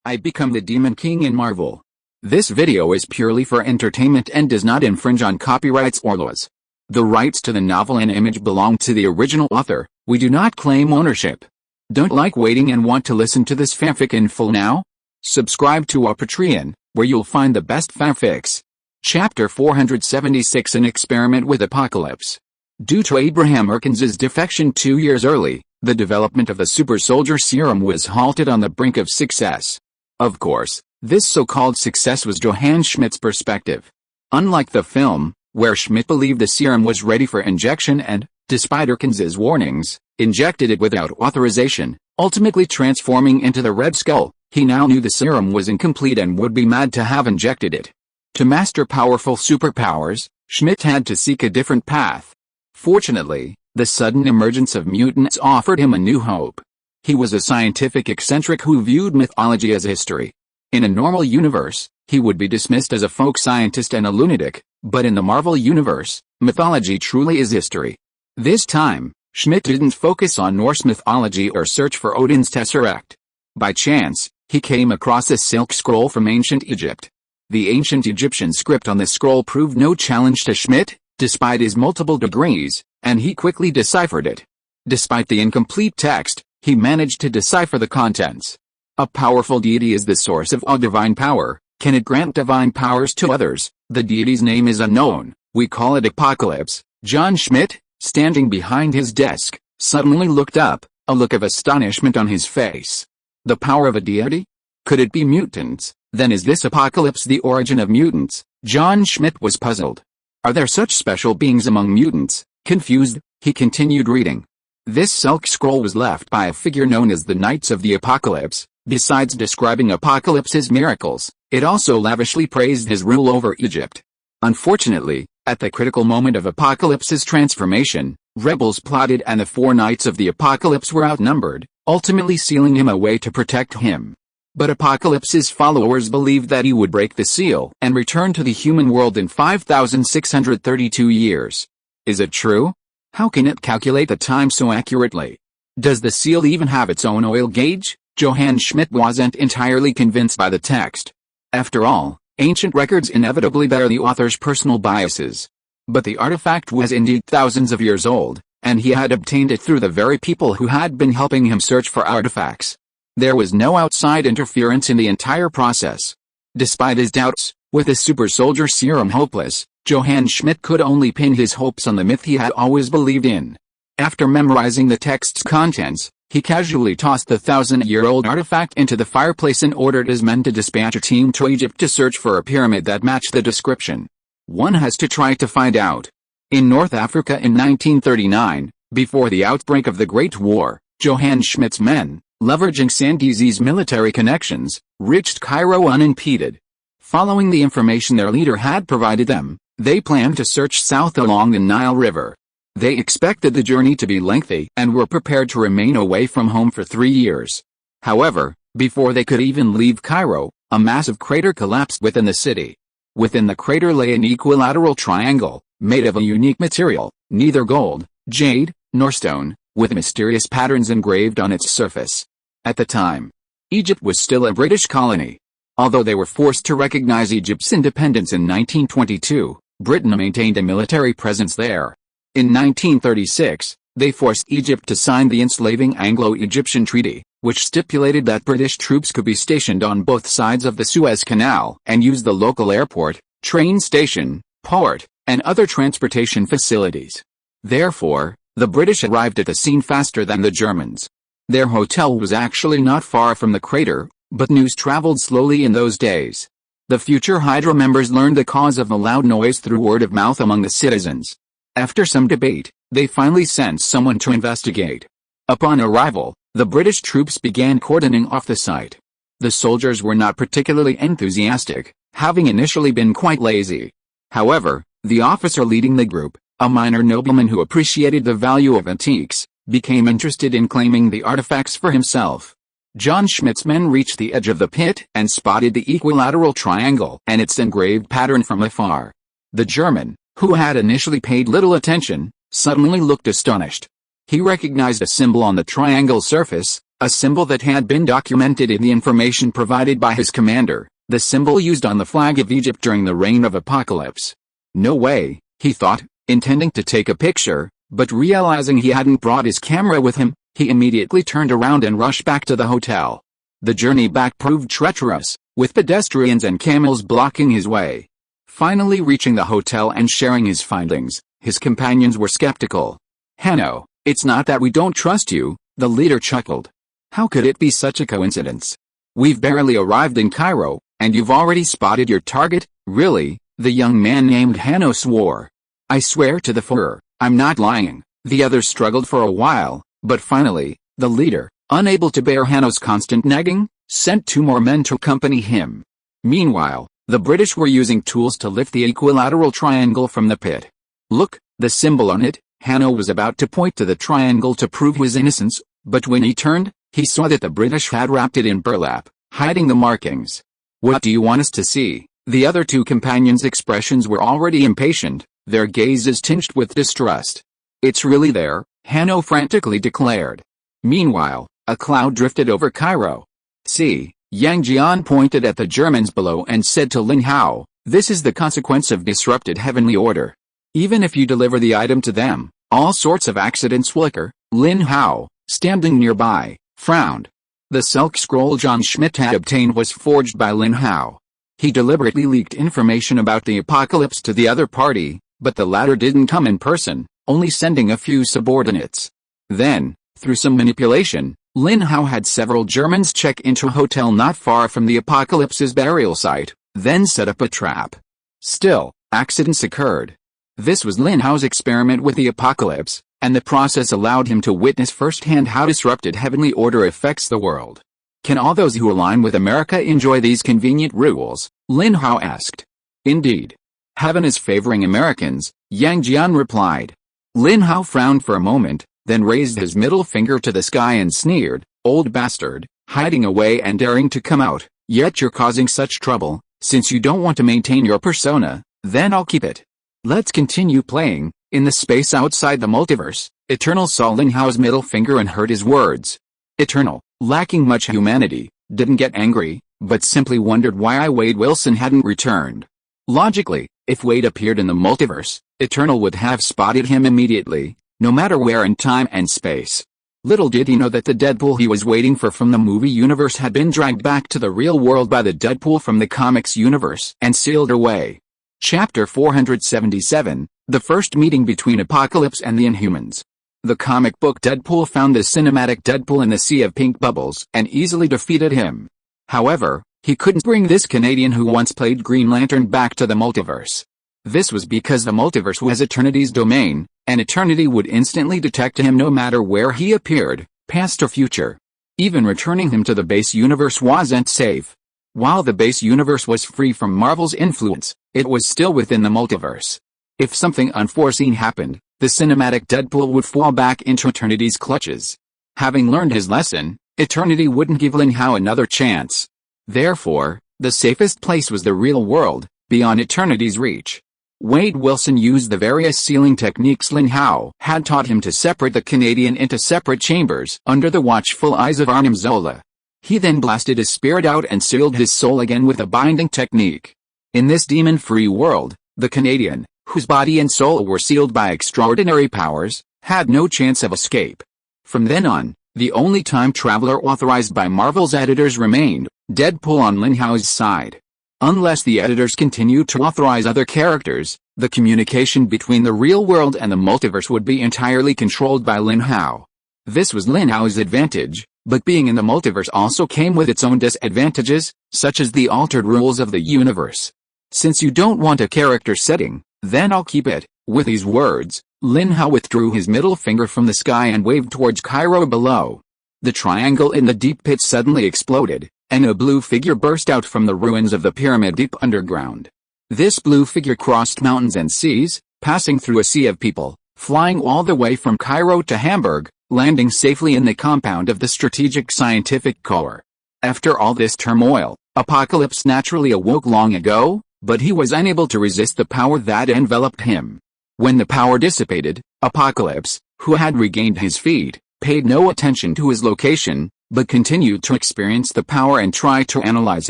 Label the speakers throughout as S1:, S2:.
S1: I become the Demon King in Marvel. This video is purely for entertainment and does not infringe on copyrights or laws. The rights to the novel and image belong to the original author. We do not claim ownership. Don't like waiting and want to listen to this fanfic in full now? Subscribe to our Patreon, where you'll find the best fanfics. Chapter 476, An Experiment with Apocalypse. Due to Abraham Erkins's defection 2 years early, the development of the super soldier serum was halted on the brink of success. Of course, this so-called success was Johann Schmidt's perspective. Unlike the film, where Schmidt believed the serum was ready for injection and, despite Erkins's warnings, injected it without authorization, ultimately transforming into the Red Skull, he now knew the serum was incomplete and would be mad to have injected it. To master powerful superpowers, Schmidt had to seek a different path. Fortunately, the sudden emergence of mutants offered him a new hope. He was a scientific eccentric who viewed mythology as history. In a normal universe, he would be dismissed as a folk scientist and a lunatic, but in the Marvel universe, mythology truly is history. This time, Schmidt didn't focus on Norse mythology or search for Odin's Tesseract. By chance, he came across a silk scroll from ancient Egypt. The ancient Egyptian script on the scroll proved no challenge to Schmidt, despite his multiple degrees, and he quickly deciphered it. Despite the incomplete text, he managed to decipher the contents. A powerful deity is the source of all divine power. Can it grant divine powers to others? The deity's name is unknown. We call it Apocalypse. John Schmidt, standing behind his desk, suddenly looked up, a look of astonishment on his face. The power of a deity? Could it be mutants? Then is this Apocalypse the origin of mutants? John Schmidt was puzzled. Are there such special beings among mutants? Confused, he continued reading. This silk scroll was left by a figure known as the Knights of the Apocalypse. Besides describing Apocalypse's miracles, it also lavishly praised his rule over Egypt. Unfortunately, at the critical moment of Apocalypse's transformation, rebels plotted and the 4 Knights of the Apocalypse were outnumbered, ultimately sealing him away to protect him. But Apocalypse's followers believed that he would break the seal and return to the human world in 5,632 years. Is it true? How can it calculate the time so accurately? Does the seal even have its own oil gauge? Johann Schmidt wasn't entirely convinced by the text. After all, ancient records inevitably bear the author's personal biases. But the artifact was indeed thousands of years old, and he had obtained it through the very people who had been helping him search for artifacts. There was no outside interference in the entire process. Despite his doubts, with the super soldier serum hopeless, Johann Schmidt could only pin his hopes on the myth he had always believed in. After memorizing the text's contents, he casually tossed the 1,000-year-old artifact into the fireplace and ordered his men to dispatch a team to Egypt to search for a pyramid that matched the description. One has to try to find out. In North Africa in 1939, before the outbreak of the Great War, Johann Schmidt's men, leveraging Sandizi's military connections, reached Cairo unimpeded. Following the information their leader had provided them, they planned to search south along the Nile River. They expected the journey to be lengthy and were prepared to remain away from home for 3 years. However, before they could even leave Cairo, a massive crater collapsed within the city. Within the crater lay an equilateral triangle, made of a unique material, neither gold, jade, nor stone, with mysterious patterns engraved on its surface. At the time, Egypt was still a British colony. Although they were forced to recognize Egypt's independence in 1922, Britain maintained a military presence there. In 1936, they forced Egypt to sign the enslaving Anglo-Egyptian Treaty, which stipulated that British troops could be stationed on both sides of the Suez Canal and use the local airport, train station, port, and other transportation facilities. Therefore, the British arrived at the scene faster than the Germans. Their hotel was actually not far from the crater, but news traveled slowly in those days. The future Hydra members learned the cause of the loud noise through word of mouth among the citizens. After some debate, they finally sent someone to investigate. Upon arrival, the British troops began cordoning off the site. The soldiers were not particularly enthusiastic, having initially been quite lazy. However, the officer leading the group, a minor nobleman who appreciated the value of antiques, became interested in claiming the artifacts for himself. John Schmidt's men reached the edge of the pit and spotted the equilateral triangle and its engraved pattern from afar. The German, who had initially paid little attention, suddenly looked astonished. He recognized a symbol on the triangle's surface, A symbol that had been documented in the information provided by his commander, the symbol used on the flag of Egypt during the reign of Apocalypse. No way, he thought, intending to take a picture, but realizing he hadn't brought his camera with him, he immediately turned around and rushed back to the hotel. The journey back proved treacherous, with pedestrians and camels blocking his way. Finally reaching the hotel and sharing his findings, his companions were skeptical. "Hanno, it's not that we don't trust you," the leader chuckled. "How could it be such a coincidence? We've barely arrived in Cairo, and you've already spotted your target." "Really?" the young man named Hanno swore. "I swear to the Führer, I'm not lying." The others struggled for a while, but finally, the leader, unable to bear Hanno's constant nagging, sent 2 more men to accompany him. Meanwhile, the British were using tools to lift the equilateral triangle from the pit. "Look, the symbol on it." Hanno was about to point to the triangle to prove his innocence, but when he turned, he saw that the British had wrapped it in burlap, hiding the markings. "What do you want us to see?" The other 2 companions' expressions were already impatient, their gazes tinged with distrust. "It's really there," Hanno frantically declared. Meanwhile, a cloud drifted over Cairo. "See," Yang Jian pointed at the Germans below and said to Lin Hao, "This is the consequence of disrupted heavenly order. Even if you deliver the item to them, all sorts of accidents will occur." Lin Hao, standing nearby, frowned. The silk scroll John Schmidt had obtained was forged by Lin Hao. He deliberately leaked information about the apocalypse to the other party, but the latter didn't come in person, only sending a few subordinates. Then, through some manipulation, Lin Hao had several Germans check into a hotel not far from the apocalypse's burial site, then set up a trap. Still, accidents occurred. This was Lin Hao's experiment with the apocalypse, and the process allowed him to witness firsthand how disrupted heavenly order affects the world. "Can all those who align with America enjoy these convenient rules?" Lin Hao asked. "Indeed. Heaven is favoring Americans," Yang Jian replied. Lin Hao frowned for a moment, then raised his middle finger to the sky and sneered, "Old bastard, hiding away and daring to come out, yet you're causing such trouble. Since you don't want to maintain your persona, then I'll keep it. Let's continue playing." In the space outside the multiverse, Eternal saw Lin Hao's middle finger and heard his words. Eternal, lacking much humanity, didn't get angry, but simply wondered why Wade Wilson hadn't returned. Logically, if Wade appeared in the multiverse, Eternal would have spotted him immediately, no matter where in time and space. Little did he know that the Deadpool he was waiting for from the movie universe had been dragged back to the real world by the Deadpool from the comics universe and sealed away. Chapter 477, The First Meeting Between Apocalypse and the Inhumans. The comic book Deadpool found the cinematic Deadpool in the sea of pink bubbles and easily defeated him. However, he couldn't bring this Canadian who once played Green Lantern back to the multiverse. This was because the multiverse was Eternity's domain, and Eternity would instantly detect him no matter where he appeared, past or future. Even returning him to the base universe wasn't safe. While the base universe was free from Marvel's influence, it was still within the multiverse. If something unforeseen happened, the cinematic Deadpool would fall back into Eternity's clutches. Having learned his lesson, Eternity wouldn't give Lin Hao another chance. Therefore, the safest place was the real world, beyond Eternity's reach. Wade Wilson used the various sealing techniques Lin Hao had taught him to separate the Canadian into separate chambers under the watchful eyes of Arnim Zola. He then blasted his spirit out and sealed his soul again with a binding technique. In this demon-free world, the Canadian, whose body and soul were sealed by extraordinary powers, had no chance of escape. From then on, the only time traveler authorized by Marvel's editors remained, Deadpool on Lin Hao's side. Unless the editors continued to authorize other characters, the communication between the real world and the multiverse would be entirely controlled by Lin Hao. This was Lin Hao's advantage, but being in the multiverse also came with its own disadvantages, such as the altered rules of the universe. "Since you don't want a character setting, then I'll keep it." With these words, Lin Hao withdrew his middle finger from the sky and waved towards Cairo below. The triangle in the deep pit suddenly exploded, and a blue figure burst out from the ruins of the pyramid deep underground. This blue figure crossed mountains and seas, passing through a sea of people, flying all the way from Cairo to Hamburg, landing safely in the compound of the Strategic Scientific Corps. After all this turmoil, Apocalypse naturally awoke long ago, but he was unable to resist the power that enveloped him. When the power dissipated, Apocalypse, who had regained his feet, paid no attention to his location, but continued to experience the power and try to analyze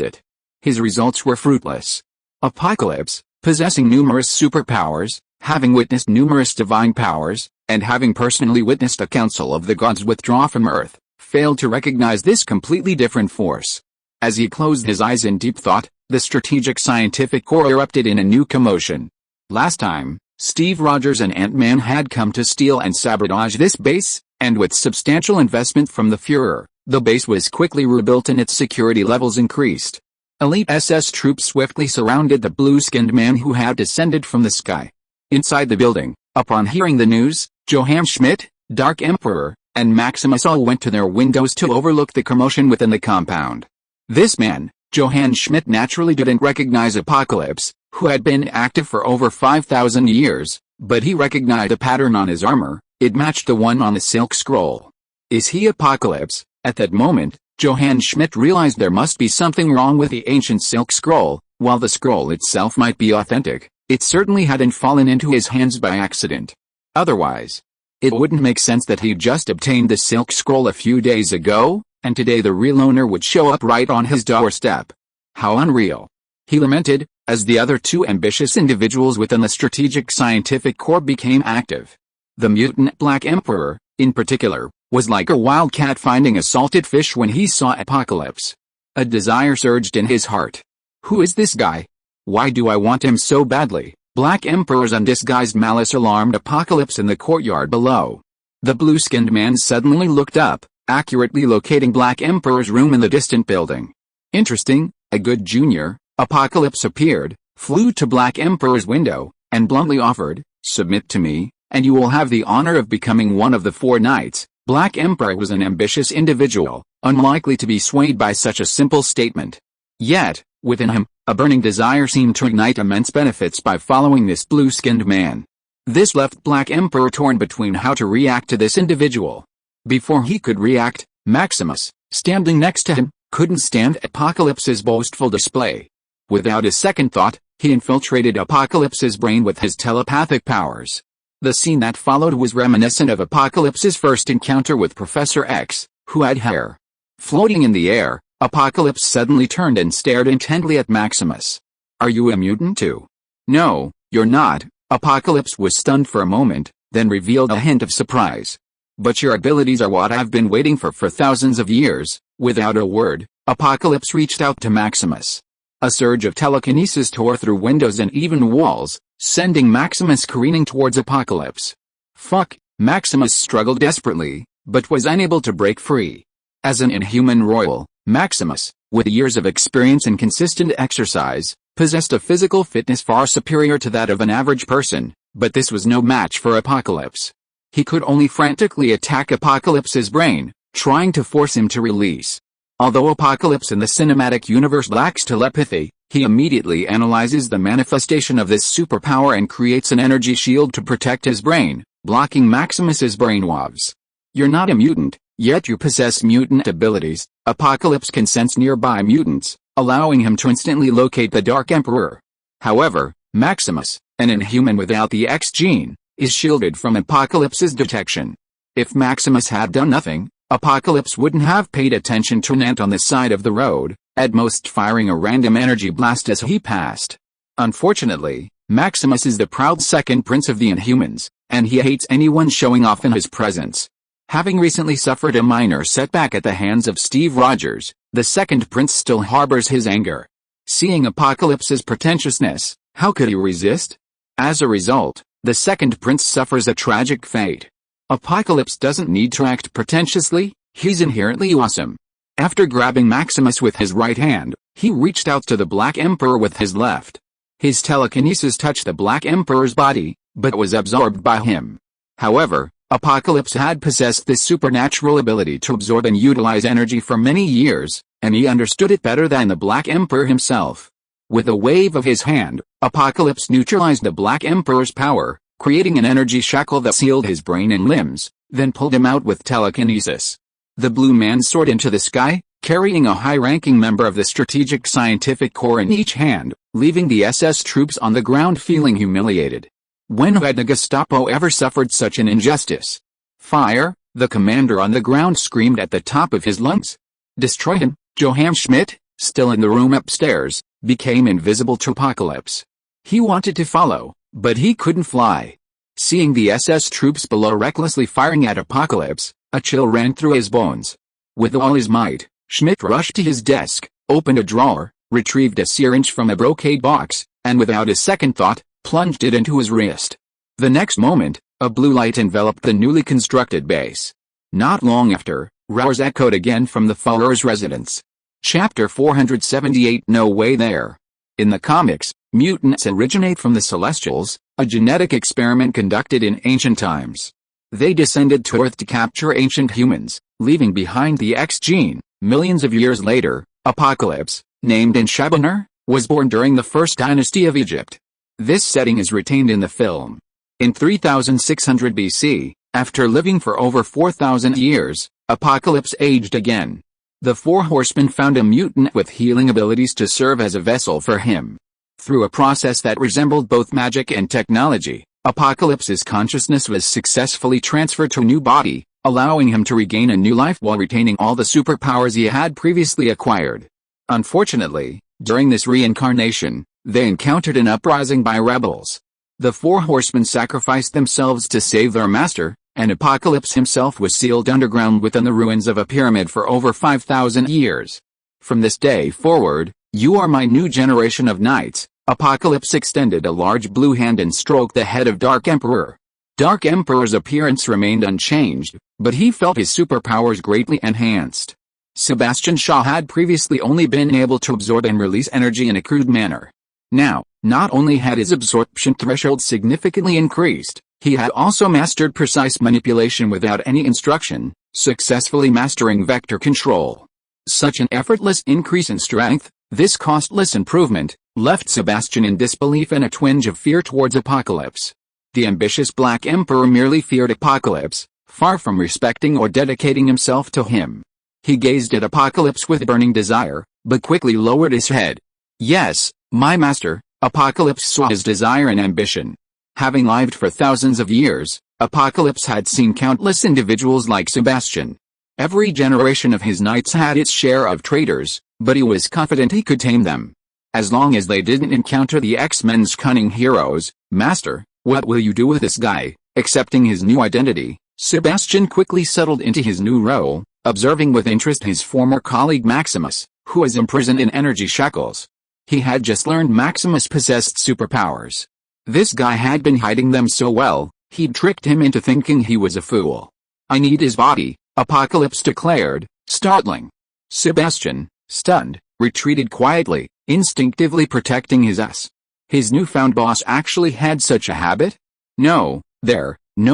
S1: it. His results were fruitless. Apocalypse, possessing numerous superpowers, having witnessed numerous divine powers, and having personally witnessed a council of the gods withdraw from Earth, failed to recognize this completely different force. As he closed his eyes in deep thought, the strategic scientific core erupted in a new commotion. Last time, Steve Rogers and Ant-Man had come to steal and sabotage this base, and with substantial investment from the Führer, the base was quickly rebuilt and its security levels increased. Elite SS troops swiftly surrounded the blue-skinned man who had descended from the sky. Inside the building, upon hearing the news, Johann Schmidt, Dark Emperor, and Maximus all went to their windows to overlook the commotion within the compound. This man, Johann Schmidt, naturally didn't recognize Apocalypse, who had been active for over 5,000 years, but he recognized a pattern on his armor. It matched the one on the Silk Scroll. Is he Apocalypse? At that moment, Johann Schmidt realized there must be something wrong with the ancient Silk Scroll. While the scroll itself might be authentic, it certainly hadn't fallen into his hands by accident. Otherwise, it wouldn't make sense that he'd just obtained the Silk Scroll a few days ago, and today the real owner would show up right on his doorstep. How unreal. He lamented, as the other two ambitious individuals within the strategic scientific corps became active. The mutant Black Emperor, in particular, was like a wild cat finding a salted fish when he saw Apocalypse. A desire surged in his heart. Who is this guy? Why do I want him so badly? Black Emperor's undisguised malice alarmed Apocalypse in the courtyard below. The blue-skinned man suddenly looked up, accurately locating Black Emperor's room in the distant building. Interesting, a good junior. Apocalypse appeared, flew to Black Emperor's window, and bluntly offered, "Submit to me, and you will have the honor of becoming one of the 4 knights." Black Emperor was an ambitious individual, unlikely to be swayed by such a simple statement. Yet, within him, a burning desire seemed to ignite immense benefits by following this blue-skinned man. This left Black Emperor torn between how to react to this individual. Before he could react, Maximus, standing next to him, couldn't stand Apocalypse's boastful display. Without a second thought, he infiltrated Apocalypse's brain with his telepathic powers. The scene that followed was reminiscent of Apocalypse's first encounter with Professor X, who had hair. Floating in the air, Apocalypse suddenly turned and stared intently at Maximus. "Are you a mutant too?" "No, you're not." Apocalypse was stunned for a moment, then revealed a hint of surprise. "But your abilities are what I've been waiting for thousands of years." Without a word, Apocalypse reached out to Maximus. A surge of telekinesis tore through windows and even walls, sending Maximus careening towards Apocalypse. Fuck, Maximus struggled desperately, but was unable to break free. As an inhuman royal, Maximus, with years of experience and consistent exercise, possessed a physical fitness far superior to that of an average person, but this was no match for Apocalypse. He could only frantically attack Apocalypse's brain, trying to force him to release. Although Apocalypse in the cinematic universe lacks telepathy, he immediately analyzes the manifestation of this superpower and creates an energy shield to protect his brain, blocking Maximus's brainwaves. "You're not a mutant, yet you possess mutant abilities." Apocalypse can sense nearby mutants, allowing him to instantly locate the Dark Emperor. However, Maximus, an inhuman without the X gene, is shielded from Apocalypse's detection. If Maximus had done nothing, Apocalypse wouldn't have paid attention to an ant on the side of the road, at most firing a random energy blast as he passed. Unfortunately, Maximus is the proud second prince of the Inhumans, and he hates anyone showing off in his presence. Having recently suffered a minor setback at the hands of Steve Rogers, the second prince still harbors his anger. Seeing Apocalypse's pretentiousness, how could he resist? As a result, the second prince suffers a tragic fate. Apocalypse doesn't need to act pretentiously, he's inherently awesome. After grabbing Maximus with his right hand, he reached out to the Black Emperor with his left. His telekinesis touched the Black Emperor's body, but was absorbed by him. However, Apocalypse had possessed this supernatural ability to absorb and utilize energy for many years, and he understood it better than the Black Emperor himself. With a wave of his hand, Apocalypse neutralized the Black Emperor's power, creating an energy shackle that sealed his brain and limbs, then pulled him out with telekinesis. The blue man soared into the sky, carrying a high-ranking member of the Strategic Scientific Corps in each hand, leaving the SS troops on the ground feeling humiliated. When had the Gestapo ever suffered such an injustice? Fire, The commander on the ground screamed at the top of his lungs. Destroy him. Johann Schmidt, still in the room upstairs, became invisible to Apocalypse. He wanted to follow, but he couldn't fly. Seeing the SS troops below recklessly firing at Apocalypse, a chill ran through his bones. With all his might, Schmidt rushed to his desk, opened a drawer, retrieved a syringe from a brocade box, and without a second thought, plunged it into his wrist. The next moment, a blue light enveloped the newly constructed base. Not long after, roars echoed again from the Führer's residence. Chapter 478 No Way There. In the comics, mutants originate from the Celestials, a genetic experiment conducted in ancient times. They descended to Earth to capture ancient humans, leaving behind the X gene. Millions of years later, Apocalypse, named Inshabaner, was born during the first dynasty of Egypt. This setting is retained in the film. In 3600 BC, after living for over 4,000 years, Apocalypse aged again. The four horsemen found a mutant with healing abilities to serve as a vessel for him. Through a process that resembled both magic and technology, Apocalypse's consciousness was successfully transferred to a new body, allowing him to regain a new life while retaining all the superpowers he had previously acquired. Unfortunately, during this reincarnation, they encountered an uprising by rebels. The four horsemen sacrificed themselves to save their master, and Apocalypse himself was sealed underground within the ruins of a pyramid for over 5,000 years. From this day forward, you are my new generation of knights. Apocalypse extended a large blue hand and stroked the head of Dark Emperor. Dark Emperor's appearance remained unchanged, but he felt his superpowers greatly enhanced. Sebastian Shaw had previously only been able to absorb and release energy in a crude manner. Now, not only had his absorption threshold significantly increased, he had also mastered precise manipulation without any instruction, successfully mastering vector control. Such an effortless increase in strength, this costless improvement, left Sebastian in disbelief and a twinge of fear towards Apocalypse. The ambitious Black Emperor merely feared Apocalypse, far from respecting or dedicating himself to him. He gazed at Apocalypse with burning desire, but quickly lowered his head. Yes, my master. Apocalypse saw his desire and ambition. Having lived for thousands of years, Apocalypse had seen countless individuals like Sebastian. Every generation of his knights had its share of traitors, but he was confident he could tame them. As long as they didn't encounter the X-Men's cunning heroes. Master, what will you do with this guy? Accepting his new identity, Sebastian quickly settled into his new role, observing with interest his former colleague Maximus, who was imprisoned in energy shackles. He had just learned Maximus possessed superpowers. This guy had been hiding them so well, he'd tricked him into thinking he was a fool. I need his body, Apocalypse declared, startling. Sebastian, stunned, retreated quietly, instinctively protecting his ass. His newfound boss actually had such a habit? No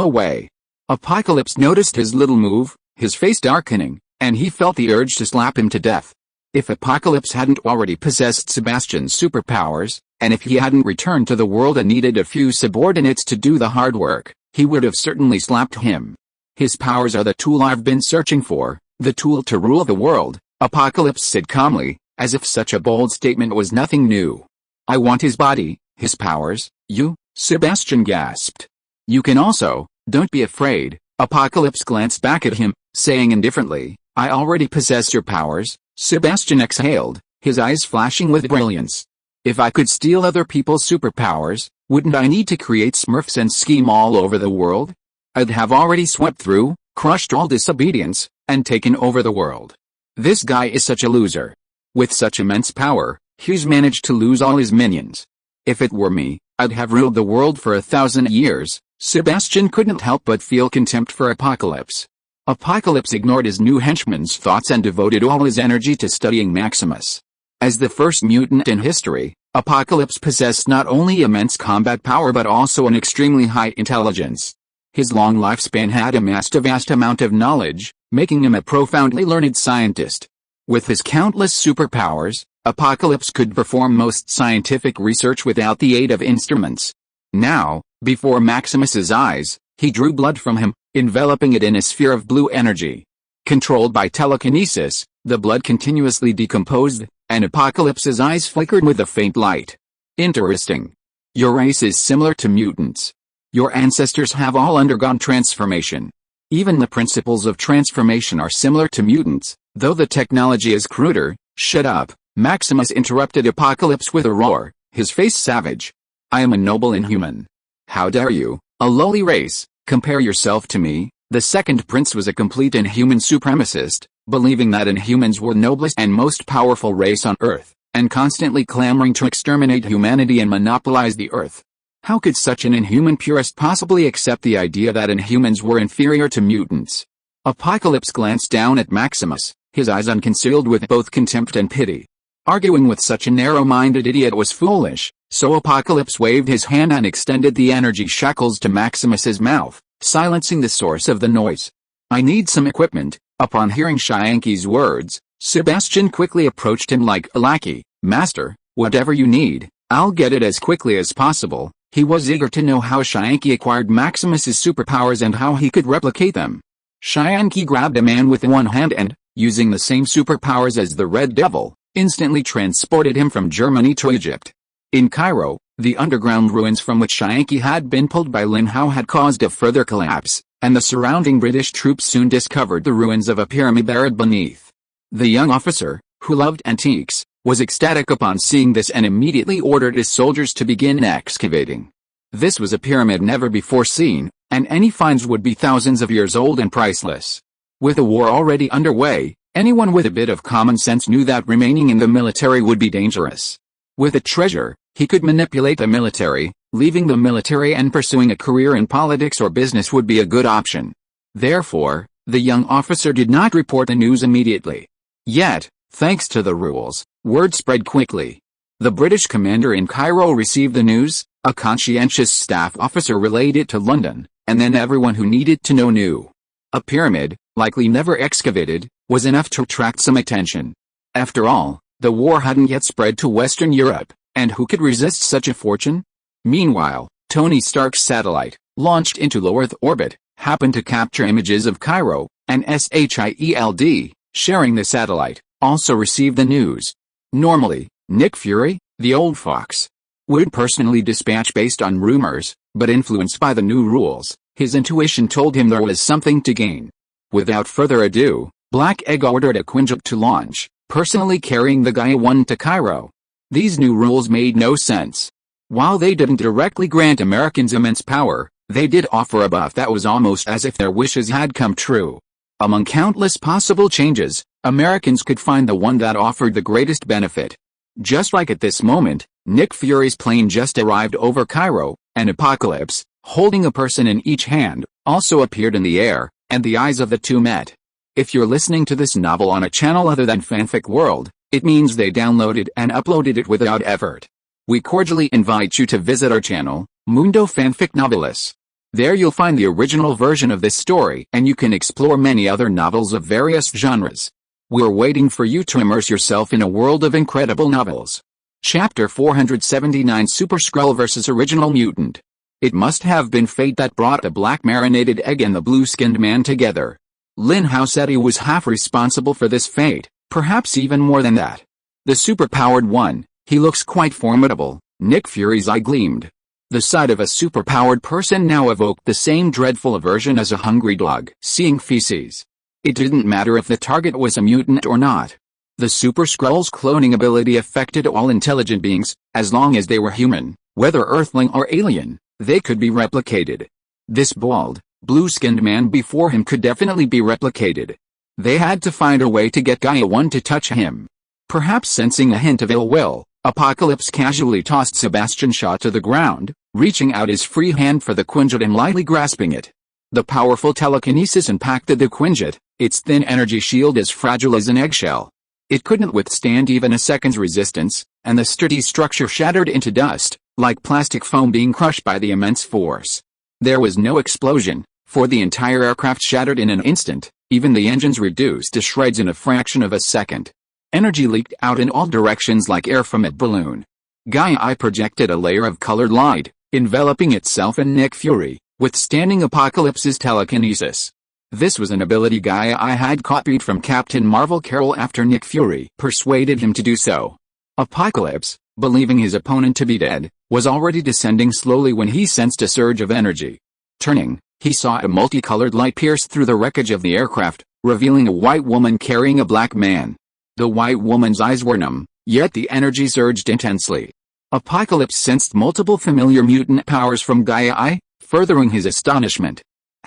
S1: way. Apocalypse noticed his little move, his face darkening, and he felt the urge to slap him to death. If Apocalypse hadn't already possessed Sebastian's superpowers, and if he hadn't returned to the world and needed a few subordinates to do the hard work, he would have certainly slapped him. His powers are the tool I've been searching for, the tool to rule the world, Apocalypse said calmly, as if such a bold statement was nothing new. I want his body, his powers, you, Sebastian gasped. You can also, don't be afraid, Apocalypse glanced back at him, saying indifferently, I already possess your powers. Sebastian exhaled, his eyes flashing with brilliance. If I could steal other people's superpowers, wouldn't I need to create Smurfs and scheme all over the world? I'd have already swept through, crushed all disobedience, and taken over the world. This guy is such a loser. With such immense power, he's managed to lose all his minions. If it were me, I'd have ruled the world for 1,000 years. Sebastian couldn't help but feel contempt for Apocalypse. Apocalypse ignored his new henchman's thoughts and devoted all his energy to studying Maximus. As the first mutant in history, Apocalypse possessed not only immense combat power but also an extremely high intelligence. His long lifespan had amassed a vast amount of knowledge, making him a profoundly learned scientist. With his countless superpowers, Apocalypse could perform most scientific research without the aid of instruments. Now, before Maximus's eyes, he drew blood from him, enveloping it in a sphere of blue energy. Controlled by telekinesis, the blood continuously decomposed, and Apocalypse's eyes flickered with a faint light. Interesting. Your race is similar to mutants. Your ancestors have all undergone transformation. Even the principles of transformation are similar to mutants, though the technology is cruder. Shut up, Maximus interrupted Apocalypse with a roar, his face savage. I am a noble inhuman. How dare you, a lowly race, compare yourself to me? The second prince was a complete inhuman supremacist, believing that inhumans were the noblest and most powerful race on Earth, and constantly clamoring to exterminate humanity and monopolize the Earth. How could such an inhuman purist possibly accept the idea that inhumans were inferior to mutants? Apocalypse glanced down at Maximus, his eyes unconcealed with both contempt and pity. Arguing with such a narrow-minded idiot was foolish, so Apocalypse waved his hand and extended the energy shackles to Maximus's mouth, silencing the source of the noise. I need some equipment. Upon hearing Xianqi's words, Sebastian quickly approached him like a lackey. Master, whatever you need, I'll get it as quickly as possible. He was eager to know how Xianqi acquired Maximus's superpowers and how he could replicate them. Xianqi grabbed a man with one hand and, using the same superpowers as the Red Devil, instantly transported him from Germany to Egypt. In Cairo, the underground ruins from which Xianqi had been pulled by Lin Hao had caused a further collapse, and the surrounding British troops soon discovered the ruins of a pyramid buried beneath. The young officer, who loved antiques, was ecstatic upon seeing this and immediately ordered his soldiers to begin excavating. This was a pyramid never before seen, and any finds would be thousands of years old and priceless. With a war already underway, anyone with a bit of common sense knew that remaining in the military would be dangerous. With the treasure, he could manipulate the military. Leaving the military and pursuing a career in politics or business would be a good option. Therefore, the young officer did not report the news immediately. Yet, thanks to the rules, word spread quickly. The British commander in Cairo received the news, a conscientious staff officer relayed it to London, and then everyone who needed to know knew. A pyramid, likely never excavated, was enough to attract some attention. After all, the war hadn't yet spread to Western Europe, and who could resist such a fortune? Meanwhile, Tony Stark's satellite, launched into low Earth orbit, happened to capture images of Cairo, and SHIELD, sharing the satellite, also received the news. Normally, Nick Fury, the old fox, would personally dispatch based on rumors, but influenced by the new rules, his intuition told him there was something to gain. Without further ado, Black Egg ordered a Quinjet to launch, personally carrying the Gaohua to Cairo. These new rules made no sense. While they didn't directly grant Americans immense power, they did offer a buff that was almost as if their wishes had come true. Among countless possible changes, Americans could find the one that offered the greatest benefit. Just like at this moment, Nick Fury's plane just arrived over Cairo, and Apocalypse, holding a person in each hand, also appeared in the air, and the eyes of the two met. If you're listening to this novel on a channel other than Fanfic World, it means they downloaded and uploaded it without effort. We cordially invite you to visit our channel, Mundo Fanfic Novelis. There you'll find the original version of this story and you can explore many other novels of various genres. We're waiting for you to immerse yourself in a world of incredible novels. Chapter 479 Super Skrull vs. Original Mutant. It must have been fate that brought the black marinated egg and the blue-skinned man together. Lin Hao said he was half responsible for this fate, perhaps even more than that. The superpowered one, he looks quite formidable. Nick Fury's eye gleamed. The sight of a superpowered person now evoked the same dreadful aversion as a hungry dog seeing feces. It didn't matter if the target was a mutant or not. The Super Skrull's cloning ability affected all intelligent beings, as long as they were human, whether Earthling or alien, they could be replicated. This bald, blue-skinned man before him could definitely be replicated. They had to find a way to get Gaohua to touch him. Perhaps sensing a hint of ill will, Apocalypse casually tossed Sebastian Shaw to the ground, reaching out his free hand for the Quinjet and lightly grasping it. The powerful telekinesis impacted the Quinjet, its thin energy shield as fragile as an eggshell. It couldn't withstand even a second's resistance, and the sturdy structure shattered into dust, like plastic foam being crushed by the immense force. There was no explosion, for the entire aircraft shattered in an instant, even the engines reduced to shreds in a fraction of a second. Energy leaked out in all directions like air from a balloon. Gaia projected a layer of colored light, enveloping itself in Nick Fury, withstanding Apocalypse's telekinesis. This was an ability Gaia had copied from Captain Marvel Carol after Nick Fury persuaded him to do so. Apocalypse, believing his opponent to be dead, was already descending slowly when he sensed a surge of energy. Turning, He saw a multicolored light pierce through the wreckage of the aircraft, revealing a white woman carrying a black man. The white woman's eyes were numb, yet the energy surged intensely. Apocalypse sensed multiple familiar mutant powers from Gaia, furthering his astonishment.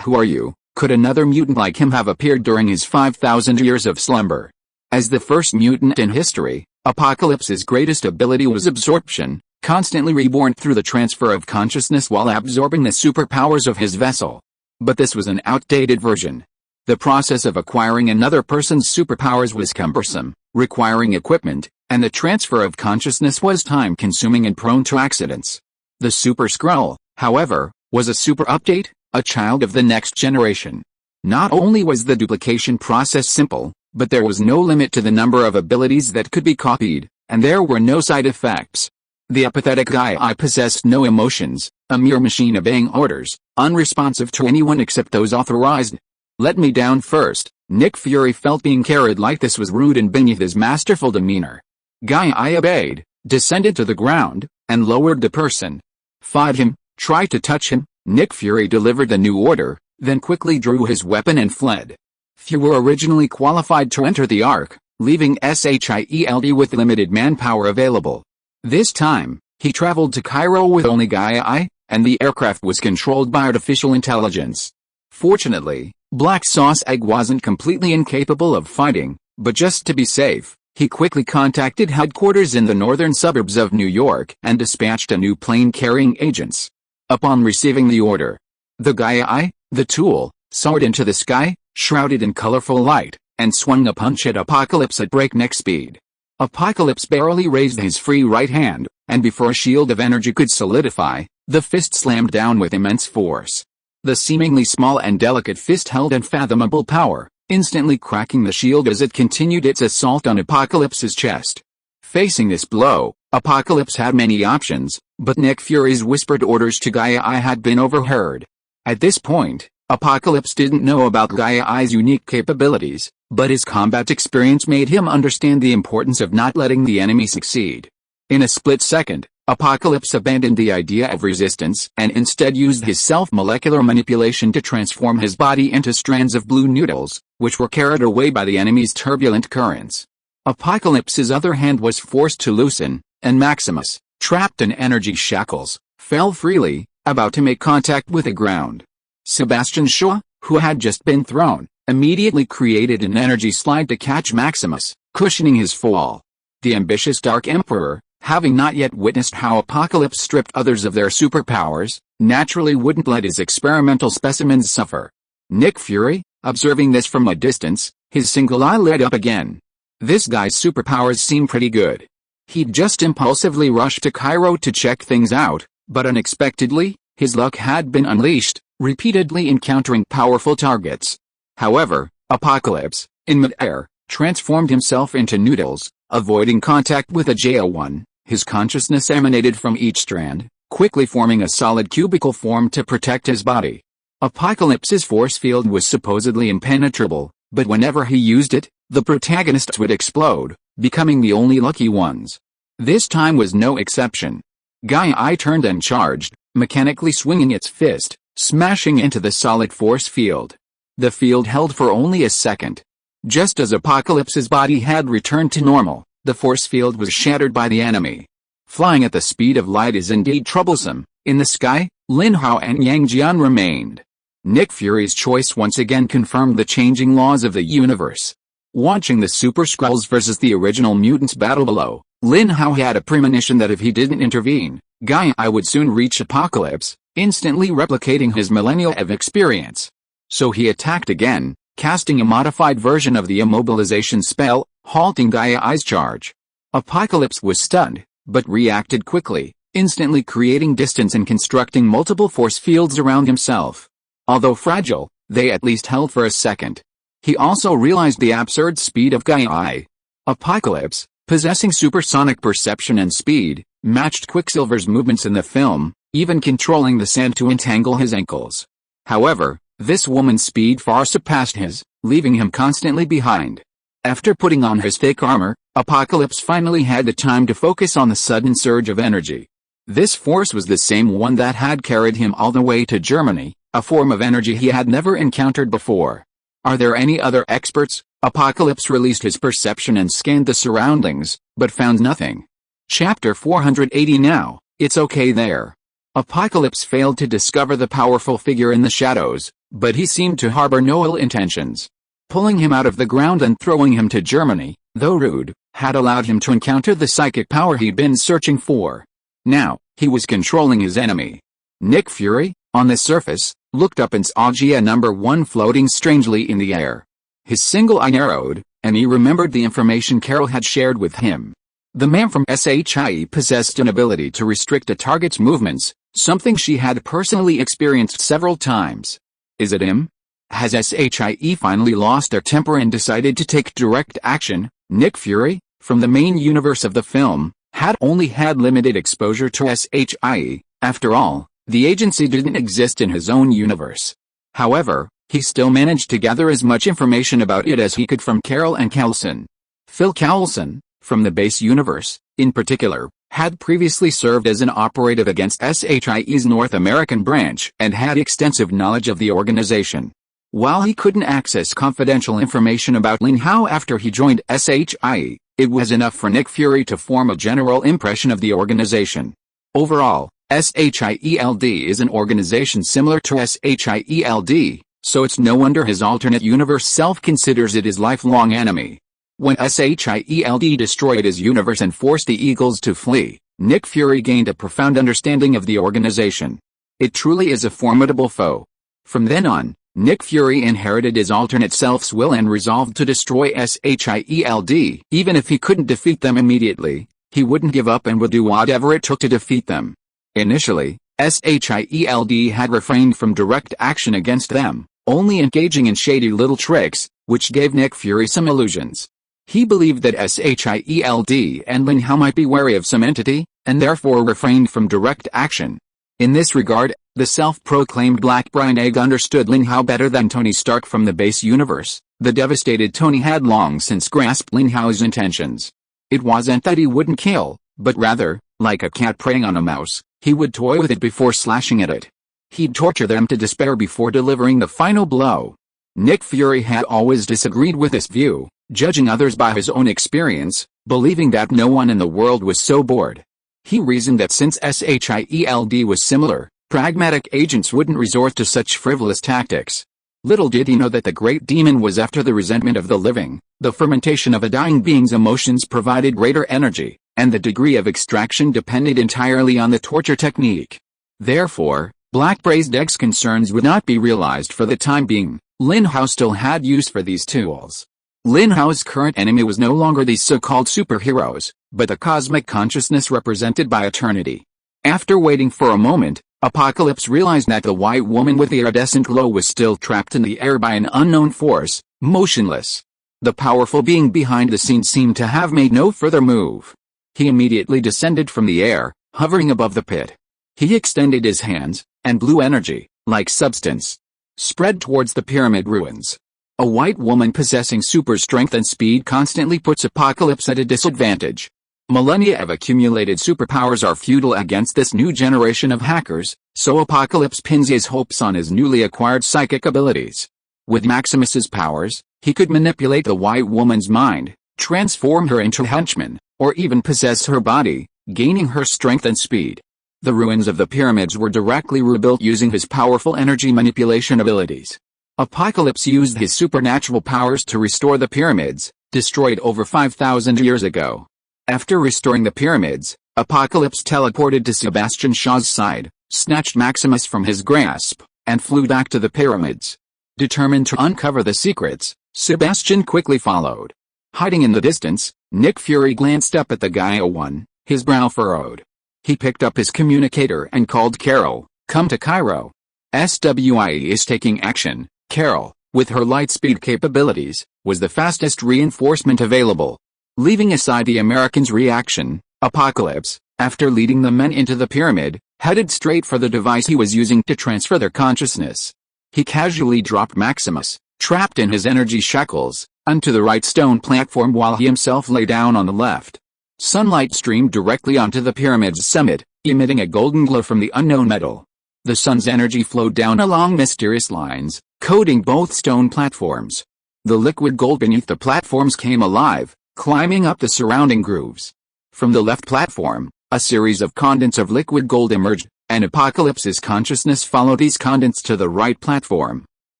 S1: Who are you? Could another mutant like him have appeared during his 5,000 years of slumber? As the first mutant in history, Apocalypse's greatest ability was absorption, constantly reborn through the transfer of consciousness while absorbing the superpowers of his vessel. But this was an outdated version. The process of acquiring another person's superpowers was cumbersome, requiring equipment, and the transfer of consciousness was time-consuming and prone to accidents. The Super Skrull, however, was a super update, a child of the next generation. Not only was the duplication process simple, but there was no limit to the number of abilities that could be copied, and there were no side effects. The apathetic Gaia possessed no emotions, a mere machine obeying orders, unresponsive to anyone except those authorized. Let me down first. Nick Fury felt being carried like this was rude and beneath his masterful demeanor. Gaia obeyed, descended to the ground, and lowered the person. Fight him, try to touch him. Nick Fury delivered the new order, then quickly drew his weapon and fled. Few were originally qualified to enter the Ark, leaving SHIELD with limited manpower available. This time, he traveled to Cairo with only Gaia, and the aircraft was controlled by artificial intelligence. Fortunately, Black Sauce Egg wasn't completely incapable of fighting, but just to be safe, he quickly contacted headquarters in the northern suburbs of New York and dispatched a new plane carrying agents. Upon receiving the order, the Gaia, the tool, soared into the sky, shrouded in colorful light, and swung a punch at Apocalypse at breakneck speed. Apocalypse barely raised his free right hand, and before a shield of energy could solidify, the fist slammed down with immense force. The seemingly small and delicate fist held unfathomable power, instantly cracking the shield as it continued its assault on Apocalypse's chest. Facing this blow, Apocalypse had many options, but Nick Fury's whispered orders to Gaia had been overheard. At this point, Apocalypse didn't know about Gaia's unique capabilities, but his combat experience made him understand the importance of not letting the enemy succeed. In a split second, Apocalypse abandoned the idea of resistance and instead used his self-molecular manipulation to transform his body into strands of blue noodles, which were carried away by the enemy's turbulent currents. Apocalypse's other hand was forced to loosen, and Maximus, trapped in energy shackles, fell freely, about to make contact with the ground. Sebastian Shaw, who had just been thrown, immediately created an energy slide to catch Maximus, cushioning his fall. The ambitious Dark Emperor, having not yet witnessed how Apocalypse stripped others of their superpowers, naturally wouldn't let his experimental specimens suffer. Nick Fury, observing this from a distance, his single eye lit up again. This guy's superpowers seem pretty good. He'd just impulsively rushed to Cairo to check things out, but unexpectedly, his luck had been unleashed, repeatedly encountering powerful targets. However, Apocalypse, in mid-air, transformed himself into noodles, avoiding contact with a JO1. His consciousness emanated from each strand, quickly forming a solid cubical form to protect his body. Apocalypse's force field was supposedly impenetrable, but whenever he used it, the protagonists would explode, becoming the only lucky ones. This time was no exception. Gaia turned and charged, mechanically swinging its fist, smashing into the solid force field. The field held for only a second. Just as Apocalypse's body had returned to normal, the force field was shattered by the enemy. Flying at the speed of light is indeed troublesome. In the sky, Lin Hao and Yang Jian remained. Nick Fury's choice once again confirmed the changing laws of the universe. Watching the Super Skrulls versus the original mutants battle below, Lin Hao had a premonition that if he didn't intervene, Gaia would soon reach Apocalypse, instantly replicating his millennia of experience. So he attacked again, casting a modified version of the immobilization spell, halting Gaia's charge. Apocalypse was stunned, but reacted quickly, instantly creating distance and constructing multiple force fields around himself. Although fragile, they at least held for a second. He also realized the absurd speed of Gaia. Apocalypse, possessing supersonic perception and speed, matched Quicksilver's movements in the film, even controlling the sand to entangle his ankles. However, this woman's speed far surpassed his, leaving him constantly behind. After putting on his fake armor, Apocalypse finally had the time to focus on the sudden surge of energy. This force was the same one that had carried him all the way to Germany, a form of energy he had never encountered before. Are there any other experts? Apocalypse released his perception and scanned the surroundings, but found nothing. Chapter 480. Now, it's okay there. Apocalypse failed to discover the powerful figure in the shadows, but he seemed to harbor no ill intentions. Pulling him out of the ground and throwing him to Germany, though rude, had allowed him to encounter the psychic power he'd been searching for. Now, he was controlling his enemy. Nick Fury, on the surface, looked up and saw Gia number 1 floating strangely in the air. His single eye narrowed, and he remembered the information Carol had shared with him. The man from SHIE possessed an ability to restrict a target's movements, something she had personally experienced several times. Is it him? Has SHIE finally lost their temper and decided to take direct action? Nick Fury, from the main universe of the film, had only had limited exposure to SHIE. After all, the agency didn't exist in his own universe. However, he still managed to gather as much information about it as he could from Carol and Coulson. Phil Coulson, from the base universe, in particular, had previously served as an operative against SHIE's North American branch and had extensive knowledge of the organization. While he couldn't access confidential information about Lin Hao after he joined SHIE, it was enough for Nick Fury to form a general impression of the organization. Overall, SHIELD is an organization similar to SHIELD, so it's no wonder his alternate universe self considers it his lifelong enemy. When SHIELD destroyed his universe and forced the Eagles to flee, Nick Fury gained a profound understanding of the organization. It truly is a formidable foe. From then on, Nick Fury inherited his alternate self's will and resolved to destroy SHIELD. Even if he couldn't defeat them immediately, he wouldn't give up and would do whatever it took to defeat them. Initially, SHIELD had refrained from direct action against them, only engaging in shady little tricks, which gave Nick Fury some illusions. He believed that SHIELD and Lin Hao might be wary of some entity, and therefore refrained from direct action. In this regard, the self-proclaimed Black Brian Egg understood Lin Hao better than Tony Stark from the base universe. The devastated Tony had long since grasped Lin Hao's intentions. It wasn't that he wouldn't kill, but rather, like a cat preying on a mouse, he would toy with it before slashing at it. He'd torture them to despair before delivering the final blow. Nick Fury had always disagreed with this view, judging others by his own experience, believing that no one in the world was so bored. He reasoned that since SHIELD was similar, pragmatic agents wouldn't resort to such frivolous tactics. Little did he know that the great demon was after the resentment of the living. The fermentation of a dying being's emotions provided greater energy, and the degree of extraction depended entirely on the torture technique. Therefore, Black Braised Egg's concerns would not be realized for the time being. Lin Hao still had use for these tools. Lin Hao's current enemy was no longer these so-called superheroes, but the cosmic consciousness represented by eternity. After waiting for a moment, Apocalypse realized that the white woman with the iridescent glow was still trapped in the air by an unknown force, motionless. The powerful being behind the scenes seemed to have made no further move. He immediately descended from the air, hovering above the pit. He extended his hands, and blue energy, like substance, spread towards the pyramid ruins. A white woman possessing super strength and speed constantly puts Apocalypse at a disadvantage. Millennia of accumulated superpowers are futile against this new generation of hackers, so Apocalypse pins his hopes on his newly acquired psychic abilities. With Maximus's powers, he could manipulate the white woman's mind, transform her into a henchman, or even possess her body, gaining her strength and speed. The ruins of the pyramids were directly rebuilt using his powerful energy manipulation abilities. Apocalypse used his supernatural powers to restore the pyramids, destroyed over 5,000 years ago. After restoring the pyramids, Apocalypse teleported to Sebastian Shaw's side, snatched Maximus from his grasp, and flew back to the pyramids. Determined to uncover the secrets, Sebastian quickly followed. Hiding in the distance, Nick Fury glanced up at the Gaohua, his brow furrowed. He picked up his communicator and called Carol. "Come to Cairo. SWIE is taking action." Carol, with her light-speed capabilities, was the fastest reinforcement available. Leaving aside the Americans' reaction, Apocalypse, after leading the men into the pyramid, headed straight for the device he was using to transfer their consciousness. He casually dropped Maximus, trapped in his energy shackles, onto the right stone platform while he himself lay down on the left. Sunlight streamed directly onto the pyramid's summit, emitting a golden glow from the unknown metal. The sun's energy flowed down along mysterious lines, coating both stone platforms. The liquid gold beneath the platforms came alive, climbing up the surrounding grooves. From the left platform, a series of condens of liquid gold emerged, and Apocalypse's consciousness followed these condens to the right platform.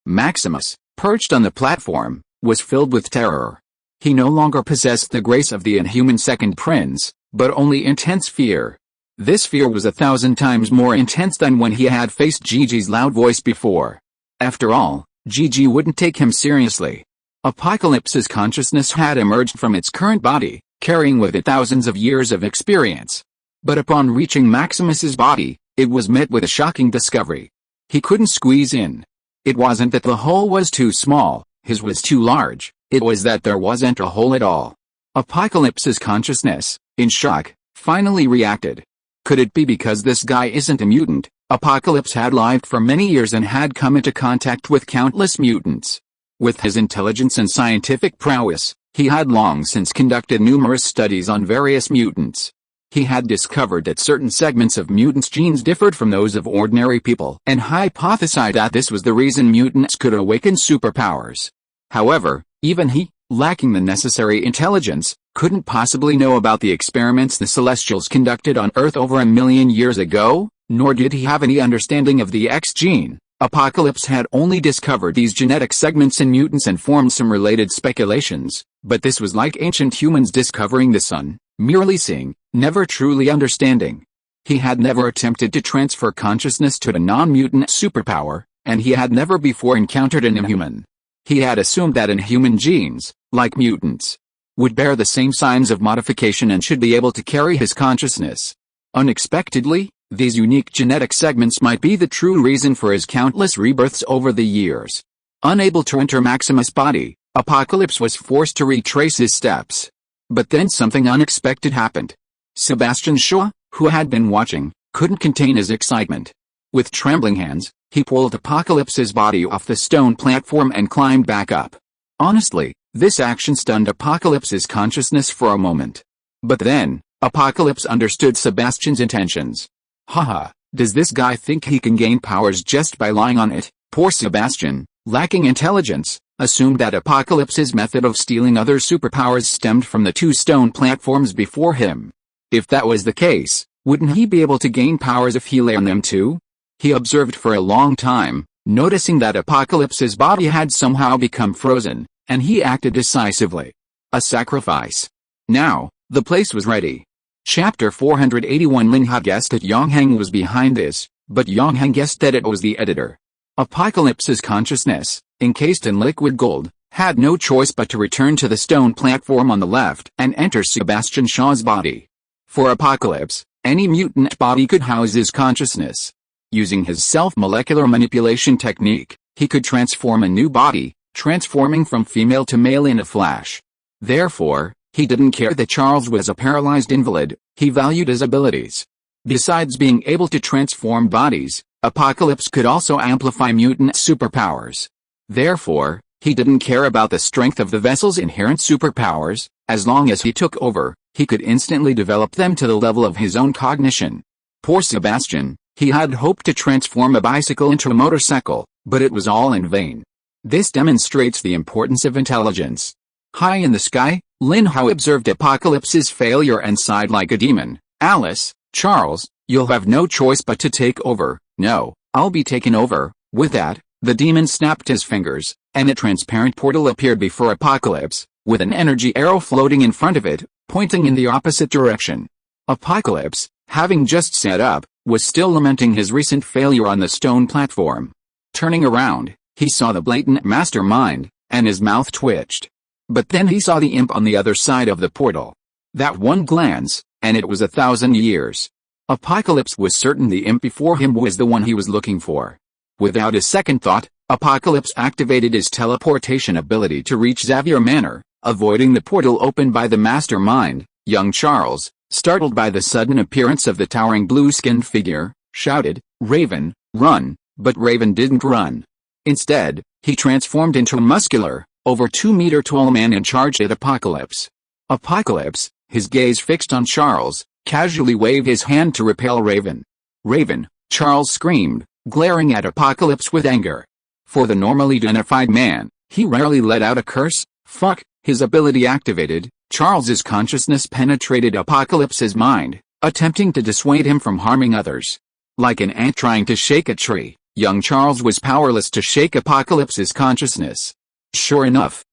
S1: Maximus, perched on the platform, was filled with terror. He no longer possessed the grace of the inhuman second prince, but only intense fear. This fear was 1,000 times more intense than when he had faced Gigi's loud voice before. After all, Gigi wouldn't take him seriously. Apocalypse's consciousness had emerged from its current body, carrying with it thousands of years of experience. But upon reaching Maximus's body, it was met with a shocking discovery. He couldn't squeeze in. It wasn't that the hole was too small, his was too large, it was that there wasn't a hole at all. Apocalypse's consciousness, in shock, finally reacted. Could it be because this guy isn't a mutant? Apocalypse had lived for many years and had come into contact with countless mutants. With his intelligence and scientific prowess, he had long since conducted numerous studies on various mutants. He had discovered that certain segments of mutants' genes differed from those of ordinary people and hypothesized that this was the reason mutants could awaken superpowers. However, even he, lacking the necessary intelligence, couldn't possibly know about the experiments the Celestials conducted on Earth over 1,000,000 years ago, nor did he have any understanding of the X gene. Apocalypse had only discovered these genetic segments in mutants and formed some related speculations, but this was like ancient humans discovering the sun, merely seeing, never truly understanding. He had never attempted to transfer consciousness to a non-mutant superpower, and he had never before encountered an inhuman. He had assumed that inhuman genes, like mutants, would bear the same signs of modification and should be able to carry his consciousness. Unexpectedly, these unique genetic segments might be the true reason for his countless rebirths over the years. Unable to enter Maximus' body, Apocalypse was forced to retrace his steps. But then something unexpected happened. Sebastian Shaw, who had been watching, couldn't contain his excitement. With trembling hands, he pulled Apocalypse's body off the stone platform and climbed back up. Honestly, this action stunned Apocalypse's consciousness for a moment. But then, Apocalypse understood Sebastian's intentions. Haha, does this guy think he can gain powers just by lying on it? Poor Sebastian, lacking intelligence, assumed that Apocalypse's method of stealing other superpowers stemmed from the two stone platforms before him. If that was the case, wouldn't he be able to gain powers if he lay on them too? He observed for a long time, noticing that Apocalypse's body had somehow become frozen, and he acted decisively. A sacrifice. Now, the place was ready. Chapter 481. Lin Hao guessed that Yongheng was behind this, but Yongheng guessed that it was the editor. Apocalypse's consciousness, encased in liquid gold, had no choice but to return to the stone platform on the left and enter Sebastian Shaw's body. For Apocalypse, any mutant body could house his consciousness. Using his self-molecular manipulation technique, he could transform a new body, transforming from female to male in a flash. Therefore, he didn't care that Charles was a paralyzed invalid, he valued his abilities. Besides being able to transform bodies, Apocalypse could also amplify mutant superpowers. Therefore, he didn't care about the strength of the vessel's inherent superpowers, as long as he took over, he could instantly develop them to the level of his own cognition. Poor Sebastian, he had hoped to transform a bicycle into a motorcycle, but it was all in vain. This demonstrates the importance of intelligence. High in the sky, Lin Hao observed Apocalypse's failure and sighed like a demon. Alice, Charles, you'll have no choice but to take over. No, I'll be taken over. With that, the demon snapped his fingers, and a transparent portal appeared before Apocalypse, with an energy arrow floating in front of it, pointing in the opposite direction. Apocalypse, having just sat up, was still lamenting his recent failure on the stone platform. Turning around, he saw the blatant mastermind, and his mouth twitched. But then he saw the imp on the other side of the portal. That one glance, and it was 1,000 years. Apocalypse was certain the imp before him was the one he was looking for. Without a second thought, Apocalypse activated his teleportation ability to reach Xavier Manor, avoiding the portal opened by the mastermind. Young Charles, startled by the sudden appearance of the towering blue-skinned figure, shouted, "Raven, run!" But Raven didn't run. Instead, he transformed into a muscular, over 2-meter tall man and charged at Apocalypse. Apocalypse, his gaze fixed on Charles, casually waved his hand to repel Raven. "Raven!" Charles screamed, glaring at Apocalypse with anger. For the normally identified man, he rarely let out a curse. Fuck. His ability activated, Charles's consciousness penetrated Apocalypse's mind, attempting to dissuade him from harming others. Like an ant trying to shake a tree, young Charles was powerless to shake Apocalypse's consciousness. Sure enough,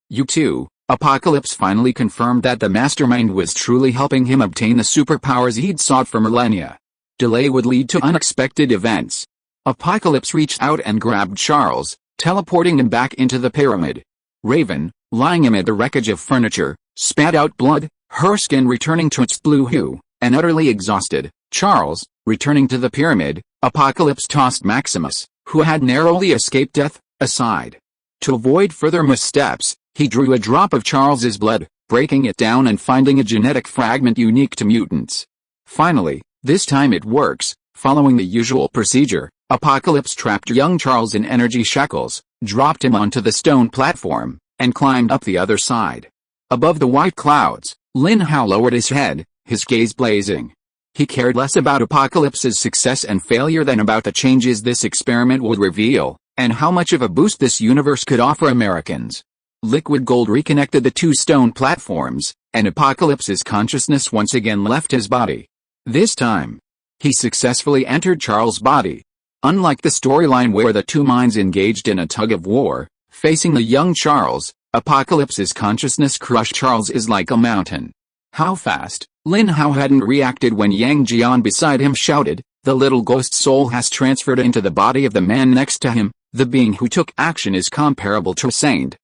S1: Apocalypse finally confirmed that the mastermind was truly helping him obtain the superpowers he'd sought for millennia. Delay would lead to unexpected events. Apocalypse reached out and grabbed Charles, teleporting him back into the pyramid. Raven, lying amid the wreckage of furniture, spat out blood, her skin returning to its blue hue, and utterly exhausted. Charles, returning to the pyramid, Apocalypse tossed Maximus, who had narrowly escaped death, aside. To avoid further missteps, he drew a drop of Charles's blood, breaking it down and finding a genetic fragment unique to mutants. Finally, this time it works. Following the usual procedure, Apocalypse trapped young Charles in energy shackles, dropped him onto the stone platform, and climbed up the other side. Above the white clouds, Lin Hao lowered his head, his gaze blazing. He cared less about Apocalypse's success and failure than about the changes this experiment would reveal, and how much of a boost this universe could offer Americans. Liquid gold reconnected the two stone platforms, and Apocalypse's consciousness once again left his body. This time, he successfully entered Charles' body. Unlike the storyline where the two minds engaged in a tug-of-war, facing the young Charles, Apocalypse's consciousness crushed Charles is like a mountain. How fast? Lin Hao hadn't reacted when Yang Jian beside him shouted, "The little ghost soul has transferred into the body of the man next to him. The being who took action is comparable to a saint."